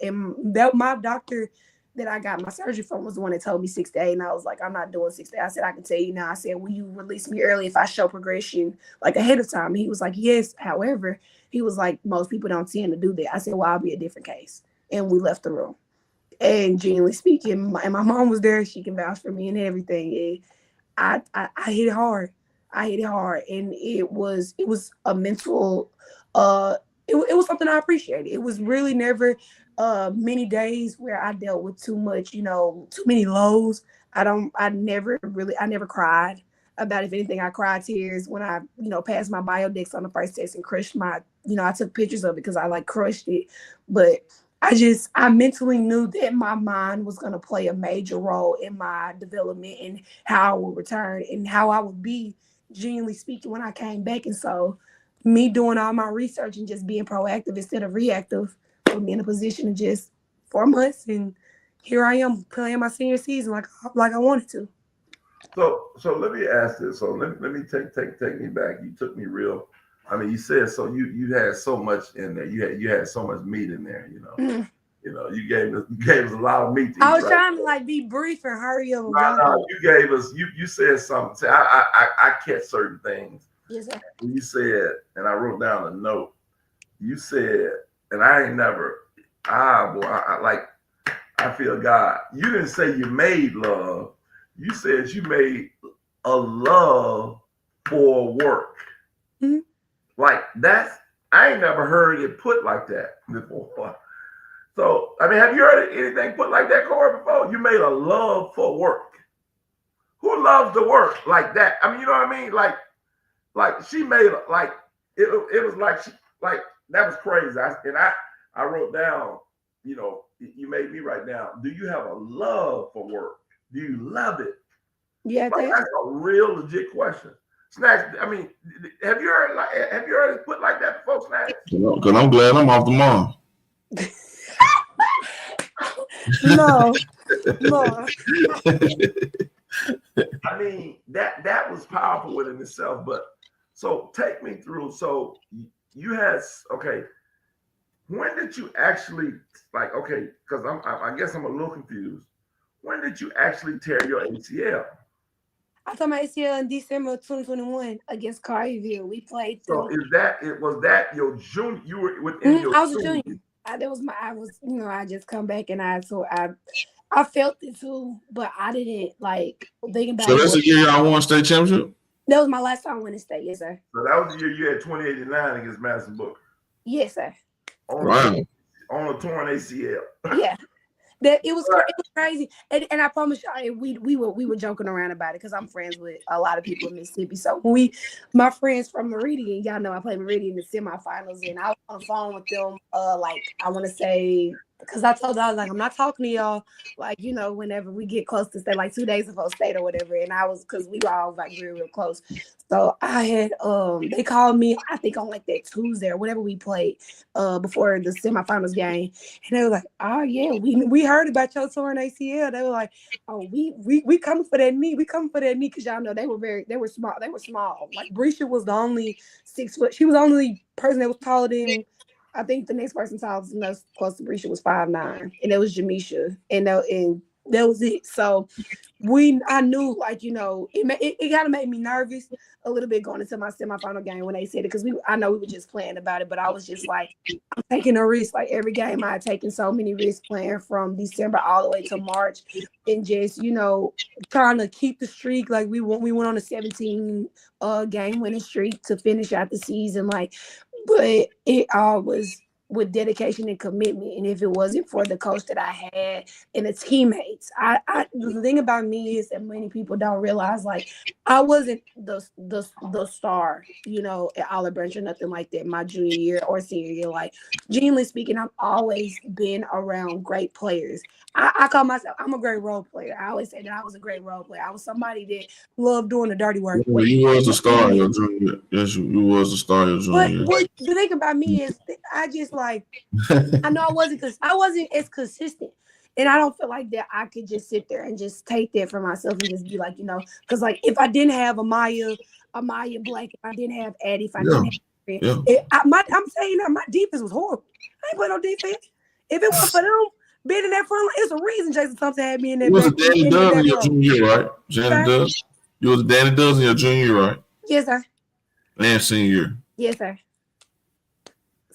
that I got my surgery from was the one that told me 6 to 8, and I was like, I'm not doing 6 to 8. I said, I can tell you now. I said, will you release me early if I show progression like ahead of time? And he was like, yes. However, he was like, most people don't tend to do that. I said, well, I'll be a different case. And we left the room. And genuinely speaking, my mom was there. She can vouch for me and everything. And I hit it hard. And it was a mental it was something I appreciated. It was really never many days where I dealt with too much, too many lows. I never cried about. If anything, I cried tears when I, passed my biodex on the first test and crushed my, I took pictures of it because I like crushed it. But I mentally knew that my mind was going to play a major role in my development and how I would return and how I would be, genuinely speaking, when I came back. And so me doing all my research and just being proactive instead of reactive put me in a position of just 4 months, and here I am playing my senior season like I wanted to. So let me ask this. So let me take me back. You took me real. I mean, you said so. You had so much in there. You had so much meat in there. Mm. You gave us a lot of meat to eat. I was right trying to like be brief and hurry up. No, you gave us. You said something. See, I catch certain things. Yes, sir. You said, and I wrote down a note. You said, and I ain't never. Boy, I feel God. You didn't say you made love. You said you made a love for work. Mm-hmm. Like I ain't never heard it put like that before. So, I mean, have you heard anything put like that, Corey, before? You made a love for work. Who loves to work like that? I mean, you know what I mean? Like she made like it was like that was crazy. I wrote down, you made me write down. Do you have a love for work? Do you love it? Yeah, Like, that's a real legit question. Snacks. I mean, have you heard it put like that before, Snacks? Because I'm glad I'm off the mom. No. I mean, that was powerful within itself. But so take me through. So you had when did you actually because I guess I'm a little confused. When did you actually tear your ACL? I tore my ACL in December of 2021 against Carterville. We played So was that your junior? You were within your I was a junior. I just come back and I felt it too, but I didn't thinking about it. So that's the year y'all won state championship? That was my last time winning state, yes, sir. So that was the year you had 2089 against Madison Booker. Yes, sir. On a torn ACL. Yeah. It was crazy, and I promise y'all, we were joking around about it because I'm friends with a lot of people in Mississippi. So when my friends from Meridian, y'all know I played Meridian in the semifinals, and I was on the phone with them. I want to say, because I told them I was like, I'm not talking to y'all. Whenever we get close to state, 2 days before state or whatever, and I was because we were all real close. So I had they called me, I think on that Tuesday or whatever we played before the semifinals game, and they were like, oh yeah, we heard about your torn ACL. They were like, oh, we coming for that knee. We coming for that knee because y'all know they were small. They were small. Like Brescia was the only 6 foot. She was the only person that was taller than, I think the next person taller than us close to Brescia was 5'9", and that was Jamisha, and that was it. So I knew it kind of made me nervous a little bit going into my semifinal game when they said it, because I know we were just playing about it, but I was just like, I'm taking a risk. Like every game I had taken so many risks playing from December all the way to March, and just trying to keep the streak. Like we went on a 17 game winning streak to finish out the season. But it all was with dedication and commitment. And if it wasn't for the coach that I had and the teammates, the thing about me is that many people don't realize, I wasn't the star, at Olive Branch or nothing like that my junior year or senior year. Genuinely speaking, I've always been around great players. I call myself, I'm a great role player. I always say that I was a great role player. I was somebody that loved doing the dirty work. Well, you was the star in your junior. Yes, you was the star in your junior. But the thing about me is I just I know I wasn't as consistent. And I don't feel like that I could just sit there and just take that for myself and just be because if I didn't have Amaya Black, if I didn't have Addie, if I didn't have I'm saying that my defense was horrible. I ain't playing no defense. If it wasn't for them being in that front line, it's a reason Jason Thompson had me in that. You was a Danny Dubs in your junior year, right? Danny Dubs. You was a Danny Dubs in your junior year, right? Yes, sir. And senior year. Yes, sir.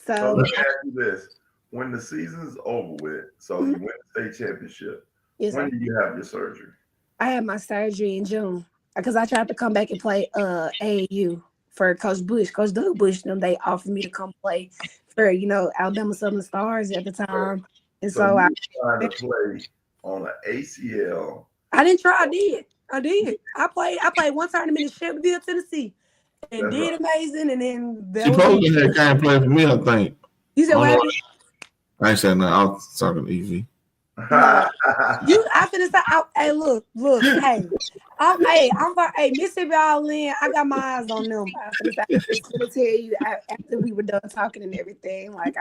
So let me ask you this: when the season's over with, so you win the state championship. Yes, when did you have your surgery? I had my surgery in June because I tried to come back and play AAU for Coach Bush, Coach Doug Bush. They offered me to come play transfer, Alabama Southern Stars at the time. And So so you were trying to play on an ACL. I didn't try. I did. I played one tournament in Shelbyville, Tennessee, and That's did right. amazing. And then She that was probably it. had kind of playing for me, I think. You said I don't what know. happened? I ain't saying nothing. I was talking to Evie. No, I finna say, hey, look, hey, hey, Mississippi all in. I got my eyes on them. I was gonna tell you after we were done talking and everything. Like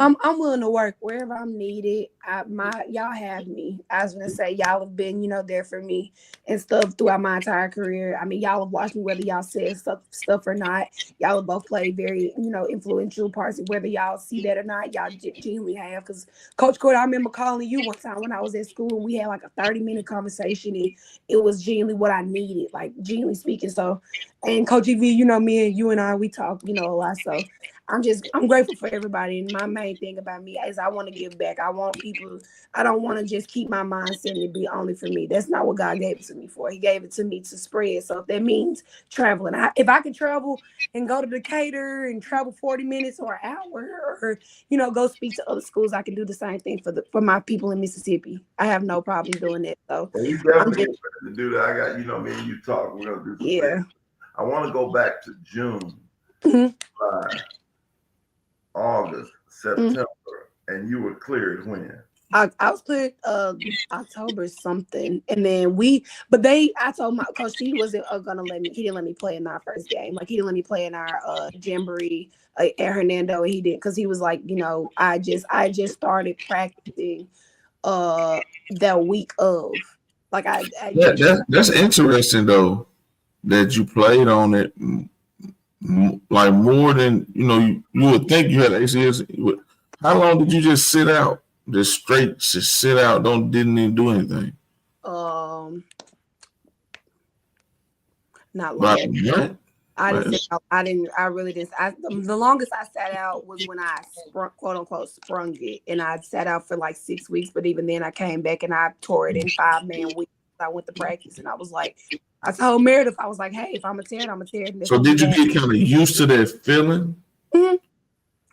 I'm willing to work wherever I'm needed. Y'all have me. I was gonna say y'all have been, there for me and stuff throughout my entire career. I mean, y'all have watched me whether y'all said stuff or not. Y'all have both played very, influential parts, whether y'all see that or not. Y'all genuinely have, because Coach Cord, I remember calling you one time when I was at school and we had like a 30-minute conversation, and it was genuinely what I needed, like genuinely speaking. So, and Coach EV, me and you and I, we talk, a lot. So I'm grateful for everybody. And my main thing about me is I want to give back. I don't want to just keep my mindset and it be only for me. That's not what God gave it to me for. He gave it to me to spread. So if that means traveling, if I can travel and go to Decatur and travel 40 minutes or an hour, or go speak to other schools, I can do the same thing for my people in Mississippi. I have no problem doing that. So Well, we I'm definitely just, get ready to do that. I got, me and you talk. We're gonna do some yeah. things. I want to go back to June, Mhm. July, August, September, and you were cleared when? I was cleared October something, and then I told my coach he wasn't gonna let me. He didn't let me play in our first game. Like he didn't let me play in our jamboree at Hernando. And he didn't, because he was like, I just started practicing that week of, like That's interesting though, that you played on it like more than you would think you had ACS. How long did you just sit out? Just sit out, didn't even do anything. Not Like long. what? I didn't sit out. I really didn't. The longest I sat out was when I quote unquote sprung it, and I sat out for like 6 weeks. But even then, I came back and I tore it in 5-man weeks. I went to practice, and I was like, I told Meredith, I was like, hey, if I'm gonna tear it, I'm gonna tear it. So did you get kind of used to that feeling? Mm-hmm.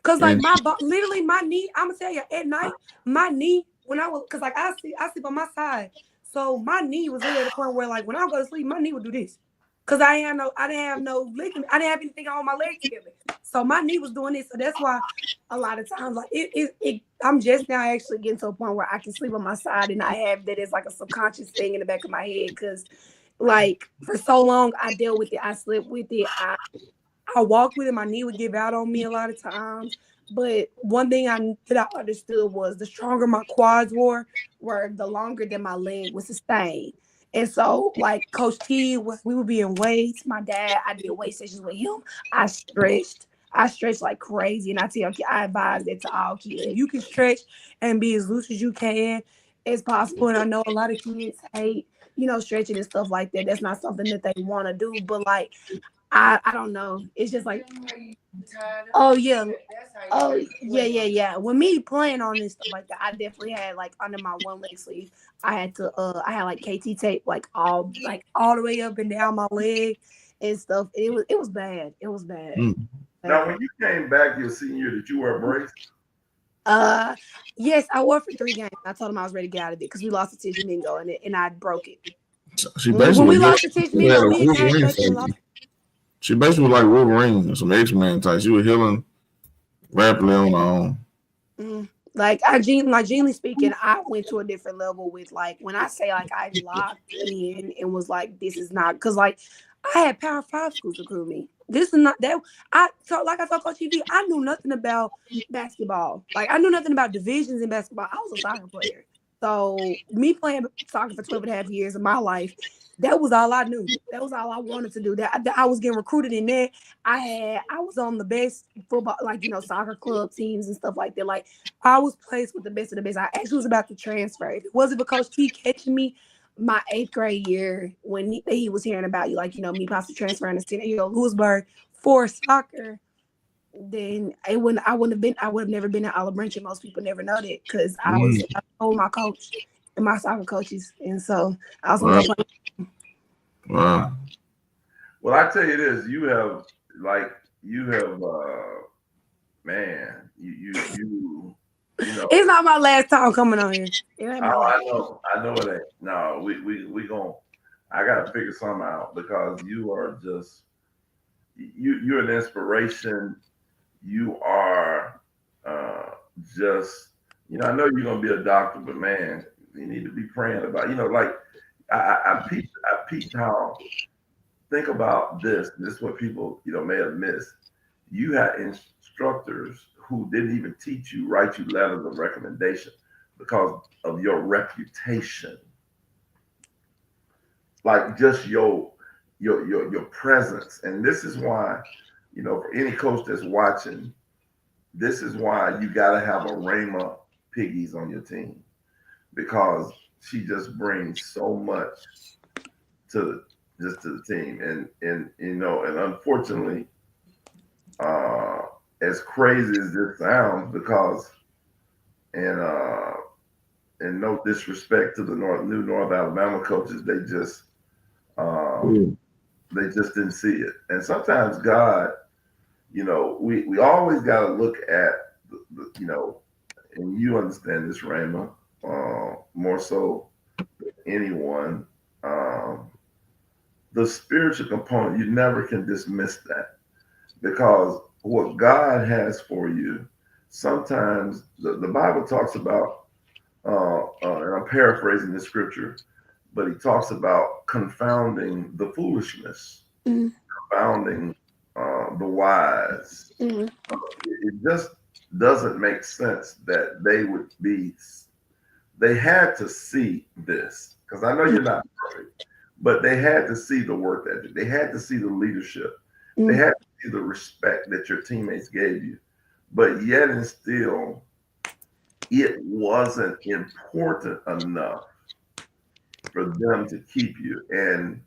Cause like literally my knee, I'm gonna tell you, at night, my knee, when I was, cause like I sleep on my side, so my knee was literally at the point where like when I go to sleep, my knee would do this. Cause I didn't have no ligament, I didn't have anything on my leg together. So my knee was doing this. So that's why a lot of times like I'm just now actually getting to a point where I can sleep on my side and I have that as like a subconscious thing in the back of my head. Cause like for so long I dealt with it, I slept with it, I walked with it. My knee would give out on me a lot of times. But one thing that I understood was the stronger my quads were the longer that my leg was sustained. And so, like Coach T, we would be in weights. My dad, I did weight sessions with him. I stretched. I stretched like crazy. And I advise that to all kids. If you can stretch and be as loose as you can as possible. And I know a lot of kids hate, stretching and stuff like that. That's not something that they want to do. But like, I don't know. It's just like, oh yeah, yeah. When me playing on this stuff like that, I definitely had like under my one leg sleeve, I had like KT tape all the way up and down my leg and stuff. It was bad. It was bad. Now, when you came back your senior year, did you wear a brace? Yes, I wore for 3 games. I told him I was ready to get out of it because we lost to Tishomingo and I broke it. She When basically we lost to Tishomingo, we came back and lost. She basically was like Wolverine and some X-Men type. She was healing rapidly on her own. Like genuinely speaking, I went to a different level with like when I say like I locked in and was like, this is not, because like I had Power 5 schools recruit me. This is not that I told Coach EV, I knew nothing about basketball. Like I knew nothing about divisions in basketball. I was a soccer player. So me playing soccer for 12 and a half years of my life, that was all I knew. That was all I wanted to do. That I was getting recruited in there. I was on the best football, like soccer club teams and stuff like that. Like I was placed with the best of the best. I actually was about to transfer. If it wasn't for Coach T catching me my 8th grade year when he was hearing about me possibly transferring to Lewisburg for soccer, then I would have never been at Olive Branch, and most people never know that because I told my coach and my soccer coaches, and so I was gonna go play. Wow. Well, I tell you this, you have man, you know. It's not my last time coming on here. It ain't my last. I know it ain't. No, we gon' I gotta figure something out because you are just you're an inspiration. You are just I know you're gonna be a doctor, but man, you need to be praying about like I peeped how think about this. This is what people may have missed. You had instructors who didn't even teach you, write you letters of recommendation because of your reputation, like just your presence. And this is why, for any coach that's watching, this is why you got to have a Rama Piggies on your team because she just brings so much to to the team. And unfortunately, as crazy as this sounds, because and no disrespect to the new North Alabama coaches, they just didn't see it. And sometimes God, we always got to look at and you understand this, Rama, more so than anyone. The spiritual component, you never can dismiss that because what God has for you, sometimes the Bible talks about, and I'm paraphrasing the scripture, but he talks about confounding the foolishness, confounding the wise. It just doesn't make sense that they had to see this because I know you're not perfect, but they had to see the work ethic. They had to see the leadership. They had to see the respect that your teammates gave you. But yet and still, it wasn't important enough for them to keep you. And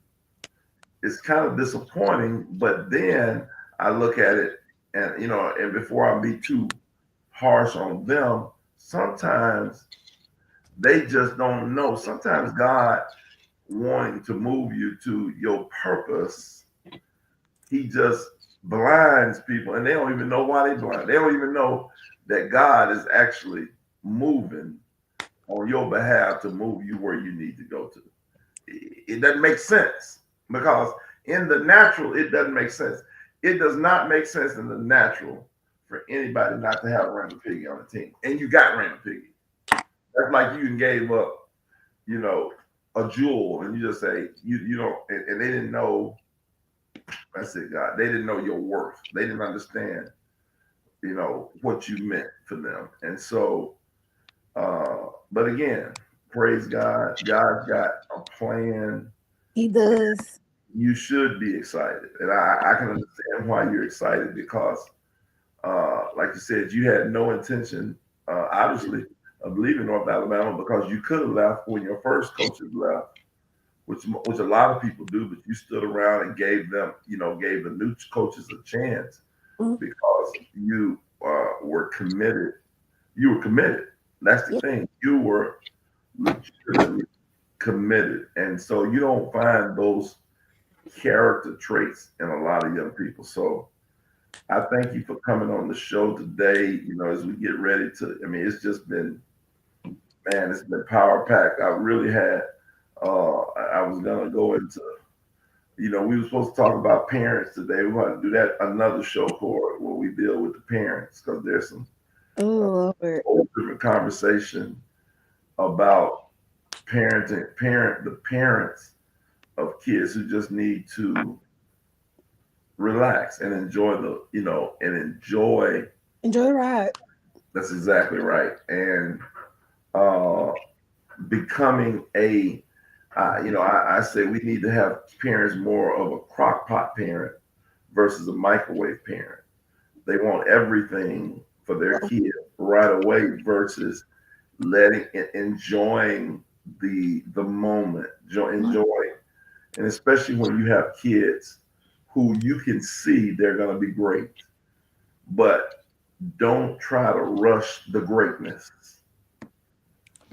it's kind of disappointing. But then I look at it and before I be too harsh on them, sometimes they just don't know. Sometimes God wanting to move you to your purpose, he just blinds people and they don't even know why they blind. They don't even know that God is actually moving on your behalf to move you where you need to go to. It doesn't make sense because in the natural, it doesn't make sense. It does not make sense in the natural for anybody not to have Randall Piggy on the team. And you got Randall Piggy. That's like you gave up, a jewel and you just say, you don't, and they didn't know. That's it, God. They didn't know your worth. They didn't understand, what you meant for them. And so, but again, praise God. God's got a plan. He does. You should be excited. And I can understand why you're excited because, like you said, you had no intention, obviously, of leaving North Alabama because you could have left when your first coaches left, which a lot of people do, but you stood around and gave them, gave the new coaches a chance because you were committed. You were committed. That's the thing. You were legitimately committed. And so you don't find those character traits in a lot of young people. So I thank you for coming on the show today. As we get ready to, it's just been, man, it's been power packed. I really had, I was going to go into, we were supposed to talk about parents today. We want to do that another show for where we deal with the parents because there's some whole different conversation about the parents of kids who just need to relax and enjoy enjoy the ride. That's exactly right. And becoming I say we need to have parents more of a crock pot parent versus a microwave parent. They want everything for their kid right away versus enjoying the moment, enjoying, and especially when you have kids who you can see they're going to be great, but don't try to rush the greatness.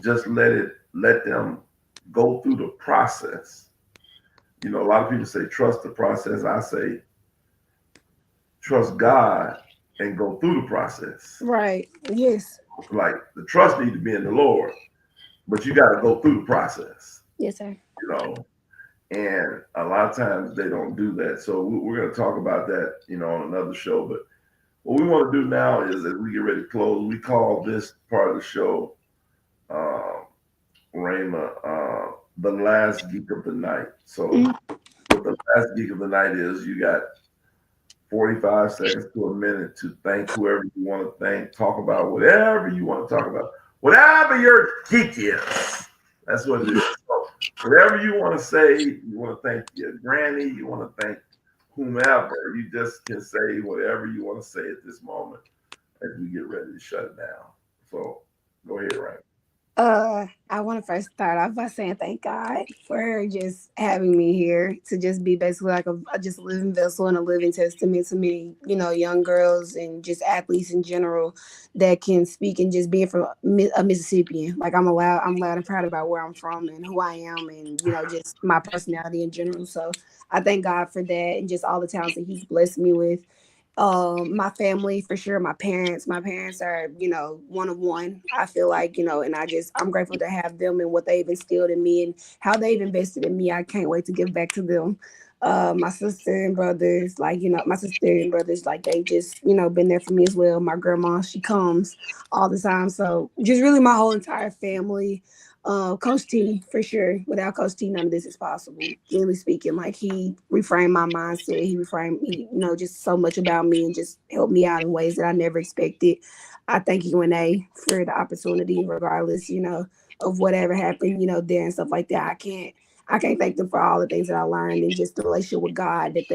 Just let them go through the process. A lot of people say trust the process. I say trust God and go through the process. Right. Yes. Like the trust need to be in the Lord, but you got to go through the process, Yes, sir. you know. And a lot of times they don't do that. So we're going to talk about that, on another show. But what we want to do now is, as we get ready to close, we call this part of the show, uh, Rayma, the last geek of the night. So what the last geek of the night is, you got 45 seconds to a minute to thank whoever you want to thank, talk about whatever you want to talk about, whatever your geek is. That's what it is. So whatever you want to say, you want to thank your granny, you want to thank whomever, you just can say whatever you want to say at this moment as we get ready to shut it down. So go ahead, Ryan. I want to first start off by saying thank God for just having me here to just be basically like a just a living vessel and a living testament to many, young girls and just athletes in general that can speak and just being from a Mississippian. Like I'm loud and proud about where I'm from and who I am and, just my personality in general. So I thank God for that and just all the talents that He's blessed me with. My family for sure, my parents are, one of one. I feel like, and I'm grateful to have them and what they've instilled in me and how they've invested in me. I can't wait to give back to them. My sister and brothers, like, my sister and brothers, like they just, been there for me as well. My grandma, she comes all the time. So just really my whole entire family. Coach T, for sure. Without Coach T, none of this is possible. Generally speaking, like he reframed my mindset. He reframed me, just so much about me and just helped me out in ways that I never expected. I thank UNA for the opportunity, regardless, of whatever happened, there and stuff like that. I can't thank them for all the things that I learned and just the relationship with God that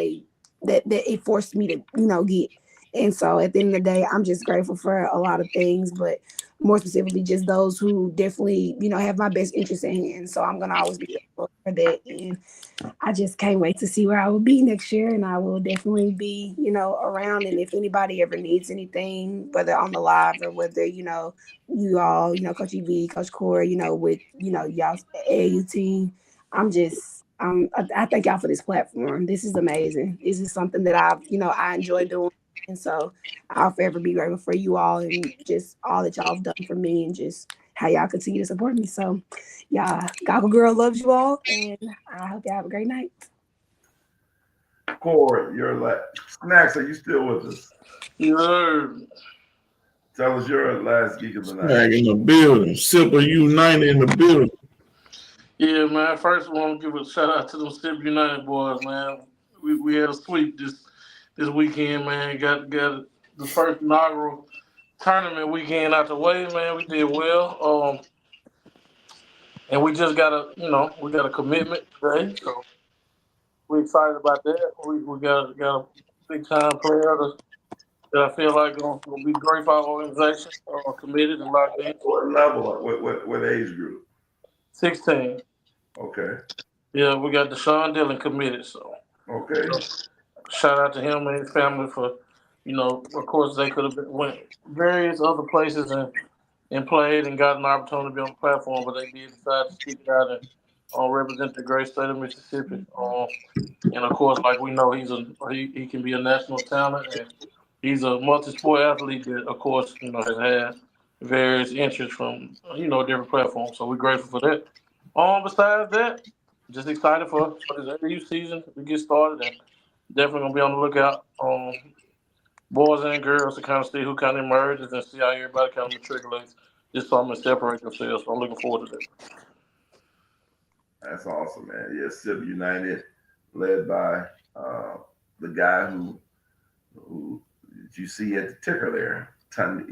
it forced me to, get. And so at the end of the day, I'm just grateful for a lot of things, but more specifically, just those who definitely, have my best interest in hand. So I'm gonna always be grateful for that. And I just can't wait to see where I will be next year. And I will definitely be, around. And if anybody ever needs anything, whether on the live or whether, you all, Coach EV, Coach Core, with, y'all's AAU team, I thank y'all for this platform. This is amazing. This is something that I enjoy doing. And so I'll forever be grateful for you all and just all that y'all have done for me and just how y'all continue to support me. So, yeah, Goggle Girl loves you all, and I hope y'all have a great night. Corey, you're like, Snacks, are you still with us? Yeah, Tell us your last geek of the night. Back in the building. Silver United in the building. yeah, man. First, I want to give a shout out to them Step United boys, man. We had a sweep this weekend, man. Got the first inaugural tournament weekend out the way, man. We did well. And we just got a commitment today, so we're excited about that. We got a big time player that I feel like gonna be great for our organization. Committed and locked in. What level? What age group? 16. Okay. Yeah, we got Deshaun Dillon committed. So Okay. shout out to him and his family for, of course they could have went various other places and played and got an opportunity to be on the platform, but they did decide to stick it out and represent the great state of Mississippi. And of course, like we know, he can be a national talent, and he's a multi-sport athlete that, of course, has had various interests from different platforms. So we're grateful for that. Besides that, just excited for this AU season to get started, and definitely gonna be on the lookout boys and girls to kind of see who kind of emerges and see how everybody kind of matriculates this summer and separate themselves. So I'm looking forward to that. That's awesome, man. Yeah, Civ United, led by the guy who did you see at the ticker there? Tatum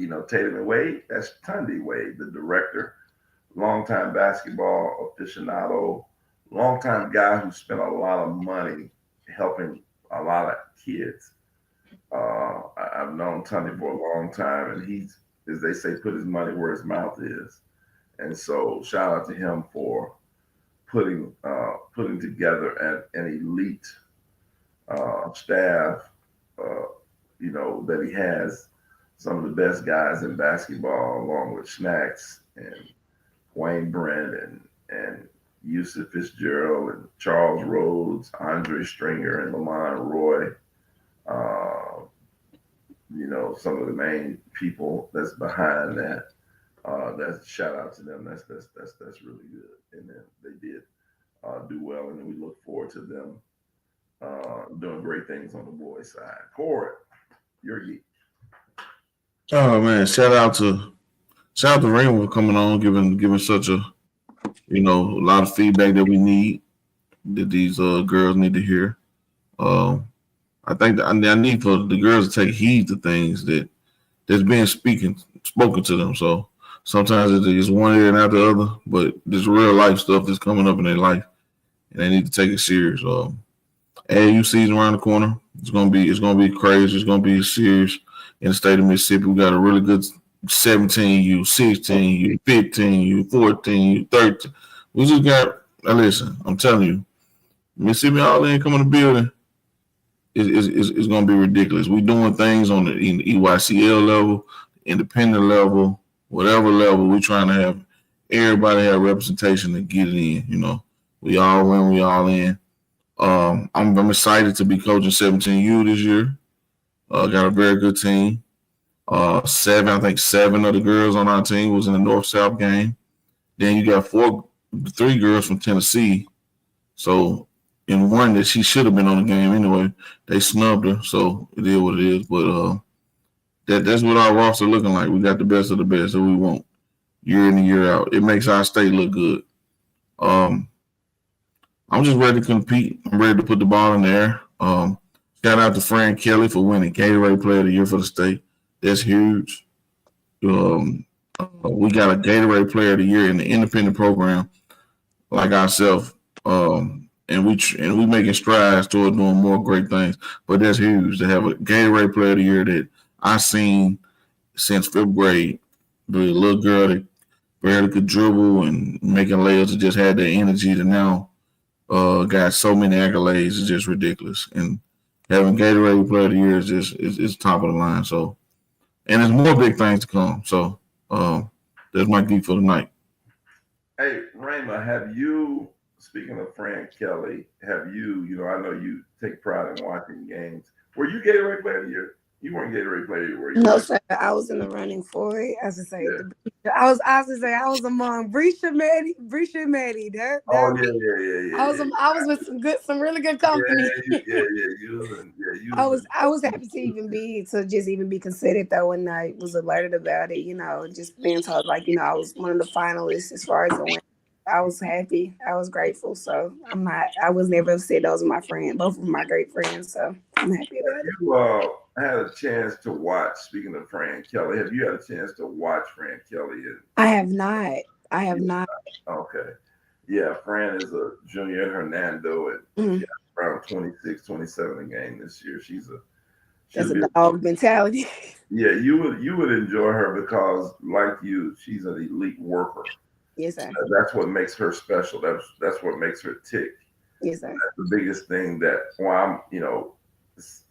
and Wade. That's Tunde Wade, the director, longtime basketball aficionado, longtime guy who spent a lot of money helping a lot of kids. I've known Tunde for a long time, and he's, as they say, put his money where his mouth is. And so, shout out to him for putting together an elite staff. Uh, that he has some of the best guys in basketball, along with Snacks and Wayne Brent and Yusuf Fitzgerald and Charles Rhodes, Andre Stringer and Lamont Roy. Uh, some of the main people that's behind that. That's shout out to them. That's really good, and then they did do well, and we look forward to them doing great things on the boys' side. Corey, you're geek. Oh man, shout out to Raymond for coming on, giving such a lot of feedback that we need, that these girls need to hear. Um, I think that I need for the girls to take heed to things that's being spoken to them. So sometimes it's one ear and not the other, but this real life stuff that's coming up in their life, and they need to take it serious. AAU season around the corner. It's gonna be crazy. It's gonna be serious in the state of Mississippi. We got a really good 17U, 16U, 15U, 14U, 13. We just got. Now listen, I'm telling you, Mississippi All In coming to the building is going to be ridiculous. We doing things on the EYCL level, independent level, whatever level. We trying to have everybody have representation to get it in. We all win, we all in. I'm excited to be coaching 17U this year. Got a very good team. I think seven of the girls on our team was in the North-South game. Then you got three girls from Tennessee. So in one that she should have been on the game anyway, they snubbed her. So it is what it is. But that's what our roster looking like. We got the best of the best that we want year in and year out. It makes our state look good. I'm just ready to compete. I'm ready to put the ball in the air. Shout out to Fran Kelly for winning Gatorade Player of the Year for the state. That's huge. We got a Gatorade Player of the Year in the independent program, like ourselves, and we making strides toward doing more great things. But that's huge to have a Gatorade Player of the Year that I seen since fifth grade. The little girl that barely could dribble and making layups and just had that energy to now got so many accolades. It's just ridiculous. And having Gatorade Player of the Year is top of the line. So, and there's more big things to come. So that's my geek for the night. Hey, Rayma, have you, speaking of Fran Kelly, I know you take pride in watching games. Were you Gatorade Player of the Year? You weren't Gatorade Player of the Year, were you? No, sir. I was in the running for it. As I say, I was among Brisha and Maddie. I was with some really good company. I was happy to even be considered though when I was alerted about it. Just being told I was one of the finalists as far as the win. I was happy. I was grateful. So I was never upset. Those are my friends. Both of them are my great friends. So I'm happy about it. You had a chance to watch, speaking of Fran Kelly, have you had a chance to watch Fran Kelly? I have not. Okay. Yeah, Fran is a junior at Hernando and she's around 26, 27 a game this year. That's a dog mentality. Yeah, you would enjoy her because, like you, she's an elite worker. Yes, sir. That's what makes her special. That's what makes her tick. Yes, sir. That's the biggest thing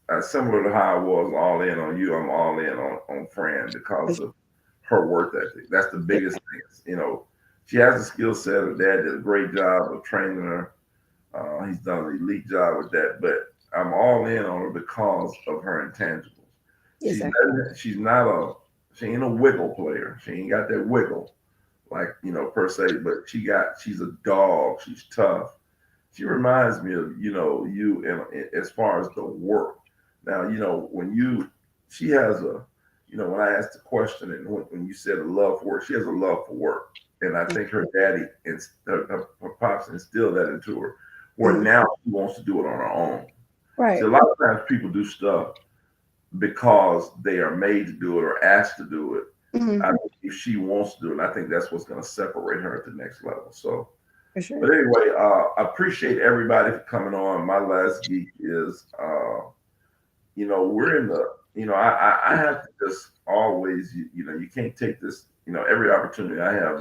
I'm similar to how I was all in on you. I'm all in on Fran because of her work ethic. That's the biggest thing. She has a skill set. Her dad did a great job of training her. He's done an elite job with that. But I'm all in on her because of her intangibles. Yes, she ain't a wiggle player. She ain't got that wiggle per se, but she's a dog. She's tough. She reminds me of, you and as far as the work. Now, she has when I asked the question and when you said a love for work, she has a love for work. And I think her daddy and her pops instilled that into her, where now she wants to do it on her own. Right. So a lot of times people do stuff because they are made to do it or asked to do it. I think if she wants to do it, I think that's what's going to separate her at the next level. So, for sure. But anyway, I appreciate everybody for coming on. My last geek is, we're in the, I have to just always, you can't take this, every opportunity I have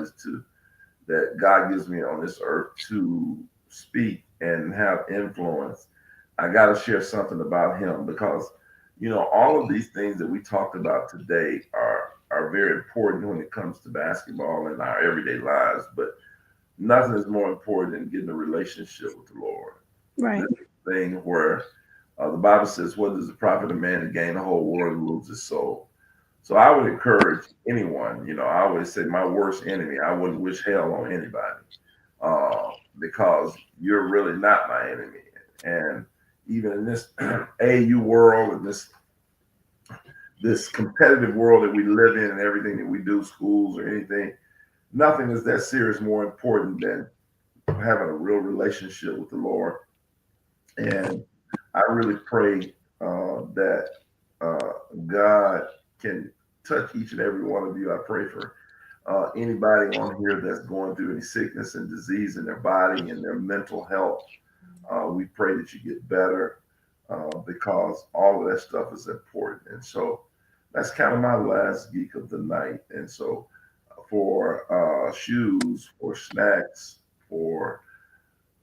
that God gives me on this earth to speak and have influence. I got to share something about him because, all of these things that we talked about today are very important when it comes to basketball in our everyday lives, but nothing is more important than getting a relationship with the Lord. Right. This thing where The Bible says, "What does it profit a man to gain the whole world and lose his soul?" So I would encourage anyone. I always say my worst enemy. I wouldn't wish hell on anybody, because you're really not my enemy. And even in this AU world and this competitive world that we live in, and everything that we do, schools or anything, nothing is that serious more important than having a real relationship with the Lord. And I really pray that God can touch each and every one of you. I pray for anybody on here that's going through any sickness and disease in their body and their mental health. We pray that you get better, because all of that stuff is important. And so that's kind of my last geek of the night. And so for shoes, for snacks, for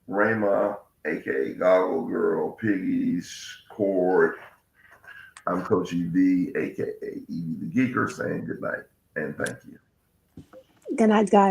Rama, aka Goggle Girl, Piggies, Cord, I'm Coach EV, aka Evie the Geeker, saying good night and thank you. Good night, guys.